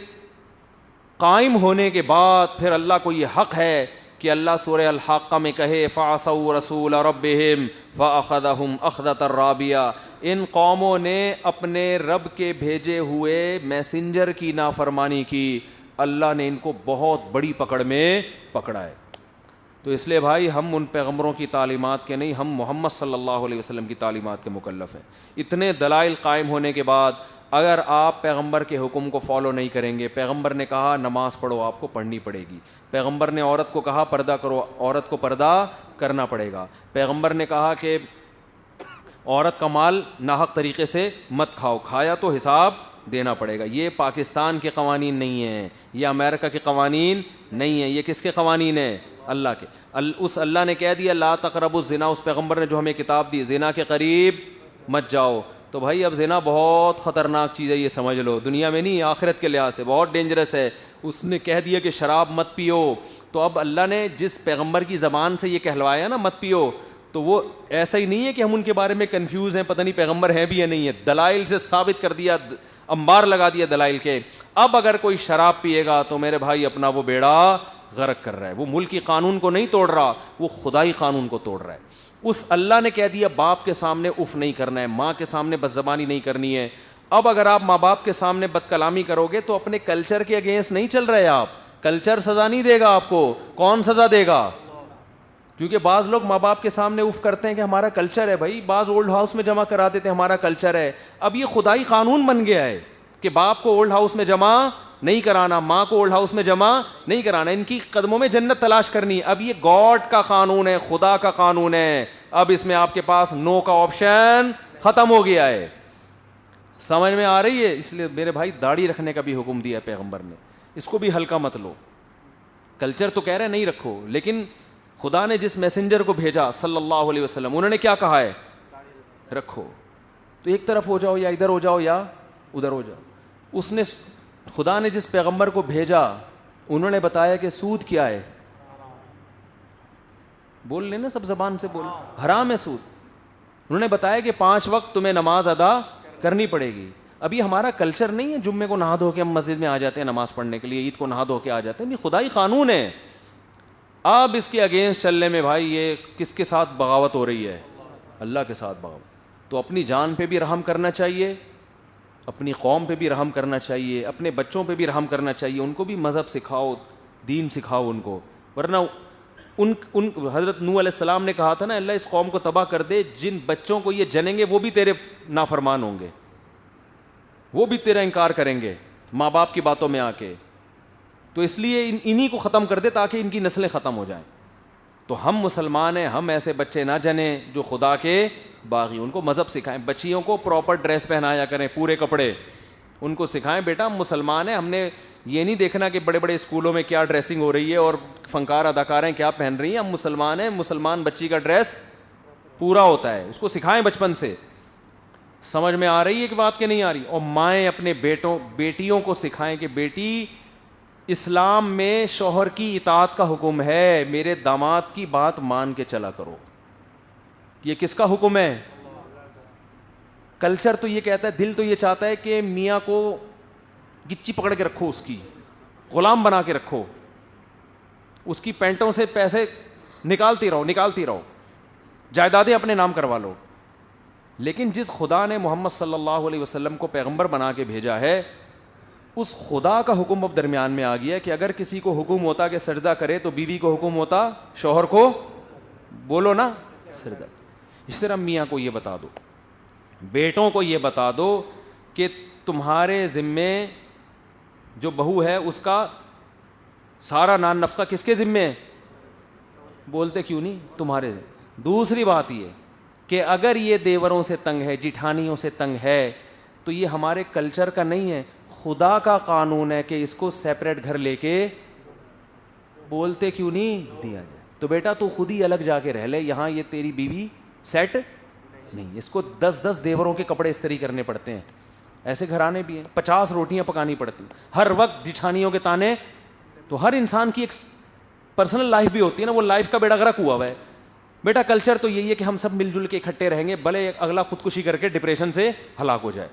قائم ہونے کے بعد پھر اللہ کو یہ حق ہے کہ اللہ سورہ الحاقہ میں کہے فَعَصَوْا رَسُولَ رَبِّهِمْ فَأَخَذَهُمْ أَخْذَةً رَابِيَةً. ان قوموں نے اپنے رب کے بھیجے ہوئے میسنجر کی نافرمانی کی, اللہ نے ان کو بہت بڑی پکڑ میں پکڑا ہے. تو اس لیے بھائی ہم ان پیغمبروں کی تعلیمات کے نہیں, ہم محمد صلی اللہ علیہ وسلم کی تعلیمات کے مکلف ہیں. اتنے دلائل قائم ہونے کے بعد اگر آپ پیغمبر کے حکم کو فالو نہیں کریں گے, پیغمبر نے کہا نماز پڑھو, آپ کو پڑھنی پڑے گی. پیغمبر نے عورت کو کہا پردہ کرو, عورت کو پردہ کرنا پڑے گا. پیغمبر نے کہا کہ عورت کا مال ناحق طریقے سے مت کھاؤ, کھایا تو حساب دینا پڑے گا. یہ پاکستان کے قوانین نہیں ہیں, یہ امریکہ کے قوانین نہیں ہیں, یہ کس کے قوانین ہیں؟ اللہ کے. اس اللہ نے کہہ دیا لا تقربوا الزنا, اس پیغمبر نے جو ہمیں کتاب دی, زنا کے قریب مت جاؤ. تو بھائی اب زنا بہت خطرناک چیز ہے, یہ سمجھ لو, دنیا میں نہیں آخرت کے لحاظ سے بہت ڈینجرس ہے. اس نے کہہ دیا کہ شراب مت پیو, تو اب اللہ نے جس پیغمبر کی زبان سے یہ کہلوایا نا مت پیو, تو وہ ایسا ہی نہیں ہے کہ ہم ان کے بارے میں کنفیوز ہیں, پتہ نہیں پیغمبر ہیں بھی یا نہیں ہے. دلائل سے ثابت کر دیا, انبار لگا دیا دلائل کے. اب اگر کوئی شراب پیے گا تو میرے بھائی اپنا وہ بیڑا غرق کر رہا ہے. وہ ملکی قانون کو نہیں توڑ رہا, وہ خدائی قانون کو توڑ رہا ہے. اس اللہ نے کہہ دیا باپ کے سامنے اف نہیں کرنا ہے, ماں کے سامنے بد زبانی نہیں کرنی ہے. اب اگر آپ ماں باپ کے سامنے بد کلامی کرو گے تو اپنے کلچر کے اگینسٹ نہیں چل رہے آپ. کلچر سزا نہیں دے گا آپ کو, کون سزا دے گا؟ کیونکہ بعض لوگ ماں باپ کے سامنے اف کرتے ہیں کہ ہمارا کلچر ہے. بھائی بعض اولڈ ہاؤس میں جمع کرا دیتے ہیں ہمارا کلچر ہے. اب یہ خدائی قانون بن گیا ہے کہ باپ کو اولڈ ہاؤس میں جمع نہیں کرانا, ماں کو اولڈ ہاؤس میں جمع نہیں کرانا, ان کی قدموں میں جنت تلاش کرنی ہے. اب یہ گاڈ کا قانون ہے, خدا کا قانون ہے. اب اس میں آپ کے پاس نو کا آپشن ختم ہو گیا ہے. سمجھ میں آ رہی ہے؟ اس لیے میرے بھائی داڑھی رکھنے کا بھی حکم دیا ہے پیغمبر نے, اس کو بھی ہلکا مت لو. کلچر تو کہہ رہے نہیں رکھو, لیکن خدا نے جس میسنجر کو بھیجا صلی اللہ علیہ وسلم, انہوں نے کیا کہا ہے؟ رکھو. تو ایک طرف ہو جاؤ, یا ادھر ہو جاؤ یا ادھر ہو جاؤ. اس نے خدا نے جس پیغمبر کو بھیجا انہوں نے بتایا کہ سود کیا ہے. بول لینا سب زبان سے بول, حرام ہے سود. انہوں نے بتایا کہ 5 وقت تمہیں نماز ادا کرنی پڑے گی. ابھی ہمارا کلچر نہیں ہے جمعے کو نہا دھو کے ہم مسجد میں آ جاتے ہیں نماز پڑھنے کے لیے, عید کو نہا دھو کے آ جاتے ہیں. خدائی قانون ہے. اب اس کے اگینسٹ چلنے میں بھائی یہ کس کے ساتھ بغاوت ہو رہی ہے؟ اللہ کے ساتھ بغاوت. تو اپنی جان پہ بھی رحم کرنا چاہیے, اپنی قوم پہ بھی رحم کرنا چاہیے, اپنے بچوں پہ بھی رحم کرنا چاہیے. ان کو بھی مذہب سکھاؤ, دین سکھاؤ ان کو. ورنہ ان حضرت نوح علیہ السلام نے کہا تھا نا اللہ اس قوم کو تباہ کر دے, جن بچوں کو یہ جنیں گے وہ بھی تیرے نافرمان ہوں گے, وہ بھی تیرا انکار کریں گے ماں باپ کی باتوں میں آ کے. تو اس لیے انہی کو ختم کر دے تاکہ ان کی نسلیں ختم ہو جائیں. تو ہم مسلمان ہیں, ہم ایسے بچے نہ جنیں جو خدا کے باغی. ان کو مذہب سکھائیں, بچیوں کو پراپر ڈریس پہنایا کریں, پورے کپڑے ان کو سکھائیں. بیٹا ہم مسلمان ہیں, ہم نے یہ نہیں دیکھنا کہ بڑے بڑے اسکولوں میں کیا ڈریسنگ ہو رہی ہے اور فنکار اداکاریں کیا پہن رہی ہیں. ہم مسلمان ہیں, مسلمان بچی کا ڈریس پورا ہوتا ہے, اس کو سکھائیں بچپن سے. سمجھ میں آ رہی ہے کہ بات کہ نہیں آ رہی؟ اور مائیں اپنے بیٹیوں کو سکھائیں کہ بیٹی اسلام میں شوہر کی اطاعت کا حکم ہے, میرے داماد کی بات مان کے چلا کرو. یہ کس کا حکم ہے؟ کلچر تو یہ کہتا ہے, دل تو یہ چاہتا ہے کہ میاں کو گچی پکڑ کے رکھو, اس کی غلام بنا کے رکھو, اس کی پینٹوں سے پیسے نکالتی رہو, جائیدادیں اپنے نام کروا لو. لیکن جس خدا نے محمد صلی اللہ علیہ وسلم کو پیغمبر بنا کے بھیجا ہے, اس خدا کا حکم اب درمیان میں آ گیا کہ اگر کسی کو حکم ہوتا کہ سجدہ کرے تو بیوی کو حکم ہوتا شوہر کو, بولو نا, سجدہ. اس طرح میاں کو یہ بتا دو, بیٹوں کو یہ بتا دو کہ تمہارے ذمے جو بہو ہے اس کا سارا نان نفقہ کس کے ذمے ہے؟ بولتے کیوں نہیں؟ تمہارے. دوسری بات یہ کہ اگر یہ دیوروں سے تنگ ہے, جٹھانیوں سے تنگ ہے, تو یہ ہمارے کلچر کا نہیں ہے, خدا کا قانون ہے کہ اس کو سیپریٹ گھر لے کے, بولتے کیوں نہیں, دیا جائے. تو بیٹا تو خود ہی الگ جا کے رہ لے, یہاں یہ تیری بیوی سیٹ نہیں, اس کو 10 دیوروں کے کپڑے استری کرنے پڑتے ہیں. ایسے گھرانے بھی ہیں, 50 روٹیاں پکانی پڑتی, ہر وقت جٹھانیوں کے تانے. تو ہر انسان کی ایک پرسنل لائف بھی ہوتی ہے نا, وہ لائف کا بیڑا غرق ہوا ہے. بیٹا کلچر تو یہی ہے کہ ہم سب مل جل کے اکٹھے رہیں گے, بھلے اگلا خودکشی کر کے ڈپریشن سے ہلاک ہو جائے.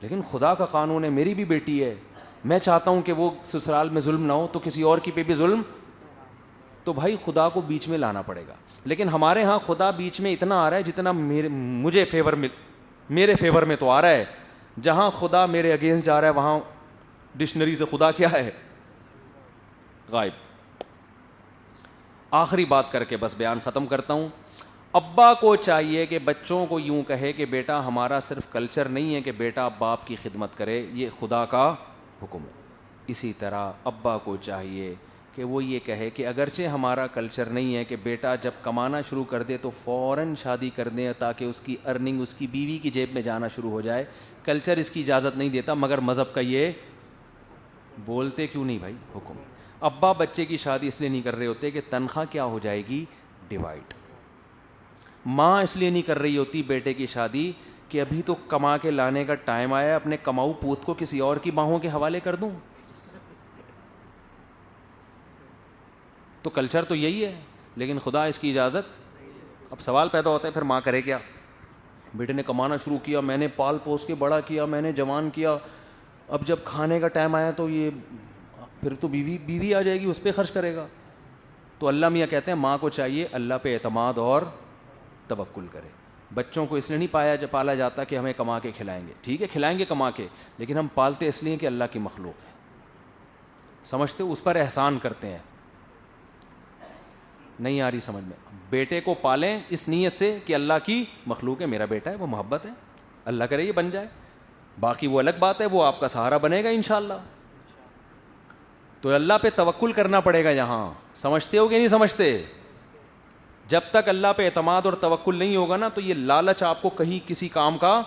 لیکن خدا کا قانون ہے, میری بھی بیٹی ہے, میں چاہتا ہوں کہ وہ سسرال میں ظلم نہ ہو تو کسی اور کی پہ بھی ظلم, تو بھائی خدا کو بیچ میں لانا پڑے گا. لیکن ہمارے ہاں خدا بیچ میں اتنا آ رہا ہے جتنا میرے فیور میں تو آ رہا ہے. جہاں خدا میرے اگینسٹ جا رہا ہے وہاں ڈکشنری سے خدا کیا ہے, غائب. آخری بات کر کے بس بیان ختم کرتا ہوں. ابا کو چاہیے کہ بچوں کو یوں کہے کہ بیٹا ہمارا صرف کلچر نہیں ہے کہ بیٹا باپ کی خدمت کرے, یہ خدا کا حکم ہے. اسی طرح ابا کو چاہیے کہ وہ یہ کہے کہ اگرچہ ہمارا کلچر نہیں ہے کہ بیٹا جب کمانا شروع کر دے تو فوراً شادی کر دیں تاکہ اس کی ارننگ اس کی بیوی کی جیب میں جانا شروع ہو جائے. کلچر اس کی اجازت نہیں دیتا, مگر مذہب کا یہ بولتے کیوں نہیں بھائی حکم. ابا بچے کی شادی اس لیے نہیں کر رہے ہوتے کہ تنخواہ کیا ہو جائے گی, ڈیوائڈ. ماں اس لیے نہیں کر رہی ہوتی بیٹے کی شادی کہ ابھی تو کما کے لانے کا ٹائم آیا, اپنے کماؤ پوت کو کسی اور کی باہوں کے حوالے کر دوں. تو کلچر تو یہی ہے, لیکن خدا اس کی اجازت. اب سوال پیدا ہوتا ہے پھر ماں کرے کیا؟ بیٹے نے کمانا شروع کیا, میں نے پال پوس کے بڑا کیا, میں نے جوان کیا, اب جب کھانے کا ٹائم آیا تو یہ پھر تو بیوی آ جائے گی, اس پہ خرچ کرے گا. تو اللہ میاں کہتے ہیں ماں کو چاہیے اللہ پہ اعتماد اور توکل کرے. بچوں کو اس لیے نہیں پالا جاتا کہ ہمیں کما کے کھلائیں گے, ٹھیک ہے کھلائیں گے کما کے, لیکن ہم پالتے اس لیے کہ اللہ کی مخلوق ہے, سمجھتے اس پر احسان کرتے ہیں. نہیں آ رہی سمجھ میں؟ بیٹے کو پالیں اس نیت سے کہ اللہ کی مخلوق ہے, میرا بیٹا ہے, وہ محبت ہے, اللہ کرے یہ بن جائے, باقی وہ الگ بات ہے, وہ آپ کا سہارا بنے گا انشاءاللہ. تو اللہ پہ توکل کرنا پڑے گا یہاں. سمجھتے ہو کہ نہیں سمجھتے؟ جب تک اللہ پہ اعتماد اور توکل نہیں ہوگا نا تو یہ لالچ آپ کو کہیں کسی کام کا.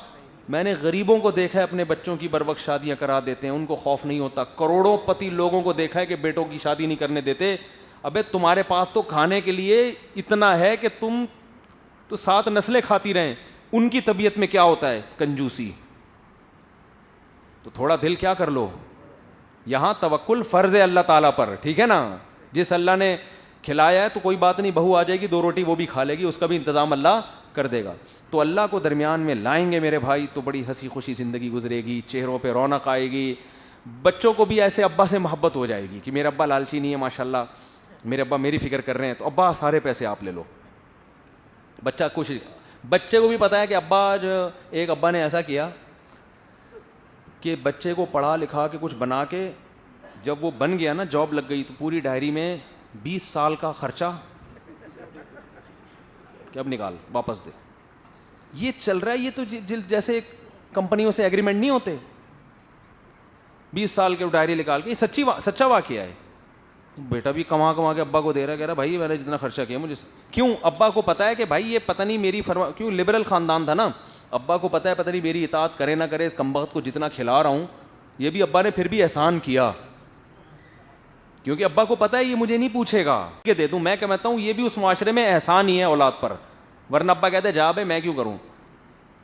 میں نے غریبوں کو دیکھا ہے اپنے بچوں کی بروقت شادیاں کرا دیتے ہیں, ان کو خوف نہیں ہوتا. کروڑوں پتی لوگوں کو دیکھا ہے کہ بیٹوں کی شادی نہیں کرنے دیتے. ابے تمہارے پاس تو کھانے کے لیے اتنا ہے کہ تم تو 7 نسلیں کھاتی رہیں, ان کی طبیعت میں کیا ہوتا ہے, کنجوسی. تو تھوڑا دل کیا کر لو. یہاں توکل فرض ہے اللہ تعالیٰ پر, ٹھیک ہے نا. جس اللہ نے کھلایا ہے تو کوئی بات نہیں, بہو آ جائے گی 2 روٹی وہ بھی کھا لے گی, اس کا بھی انتظام اللہ کر دے گا. تو اللہ کو درمیان میں لائیں گے میرے بھائی تو بڑی ہنسی خوشی زندگی گزرے گی, چہروں پہ رونق آئے گی. بچوں کو بھی ایسے ابا سے محبت ہو جائے گی کہ میرا ابا لالچی نہیں ہے, ماشاء اللہ میرے ابا میری فکر کر رہے ہیں, تو ابا سارے پیسے آپ لے لو. بچہ کوشش, بچے کو بھی پتا ہے کہ ابا جو, ایک ابا نے ایسا کیا کہ بچے کو پڑھا لکھا کے کچھ بنا کے جب وہ بن گیا نا, جاب لگ گئی, تو پوری ڈائری میں 20 سال کا خرچہ کہ اب نکال واپس دے. یہ چل رہا ہے, یہ تو جیسے کمپنیوں سے ایگریمنٹ نہیں ہوتے, 20 سال کے ڈائری نکال کے. یہ سچا واقعہ ہے. بیٹا بھی کما کے ابا کو دے رہا ہے, کہہ رہا بھائی میں نے جتنا خرچہ کیا مجھے کیوں. ابا کو پتا ہے کہ بھائی یہ پتہ نہیں میری کیوں لبرل خاندان تھا نا, ابا کو پتا ہے پتہ نہیں میری اطاعت کرے نہ کرے, اس کمبخت کو جتنا کھلا رہا ہوں. یہ بھی ابا نے پھر بھی احسان کیا, کیونکہ ابا کو پتا ہے یہ مجھے نہیں پوچھے گا کہ دے دوں. میں کہتا ہوں یہ بھی اس معاشرے میں احسان ہی ہے اولاد پر, ورنہ ابا کہتے جا بھائی میں کیوں کروں.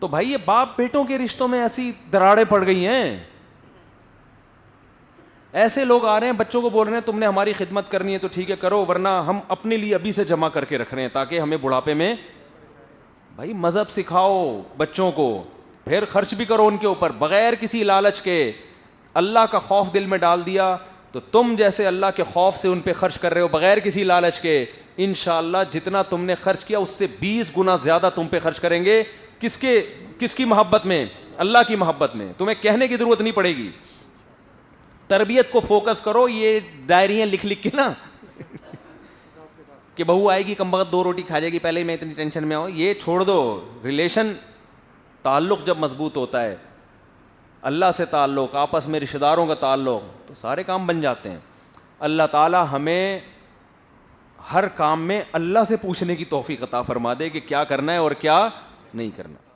تو بھائی یہ باپ بیٹوں کے رشتوں میں ایسی دراڑیں پڑ گئی ہیں. ایسے لوگ آ رہے ہیں بچوں کو بول رہے ہیں تم نے ہماری خدمت کرنی ہے تو ٹھیک ہے کرو, ورنہ ہم اپنے لیے ابھی سے جمع کر کے رکھ رہے ہیں تاکہ ہمیں بڑھاپے میں. بھائی مذہب سکھاؤ بچوں کو, پھر خرچ بھی کرو ان کے اوپر بغیر کسی لالچ کے. اللہ کا خوف دل میں ڈال دیا تو تم جیسے اللہ کے خوف سے ان پہ خرچ کر رہے ہو بغیر کسی لالچ کے, انشاءاللہ جتنا تم نے خرچ کیا اس سے 20 گنا زیادہ تم پہ خرچ کریں گے. کس کی محبت میں؟ اللہ کی محبت میں. تمہیں کہنے کی ضرورت نہیں پڑے گی. تربیت کو فوکس کرو. یہ ڈائریاں لکھ کے نا کہ بہو آئے گی کم وقت 2 روٹی کھا جائے گی, پہلے ہی میں اتنی ٹینشن میں ہوں, یہ چھوڑ دو. ریلیشن تعلق جب مضبوط ہوتا ہے, اللہ سے تعلق, آپس میں رشتہ داروں کا تعلق, تو سارے کام بن جاتے ہیں. اللہ تعالی ہمیں ہر کام میں اللہ سے پوچھنے کی توفیق عطا فرما دے کہ کیا کرنا ہے اور کیا نہیں کرنا.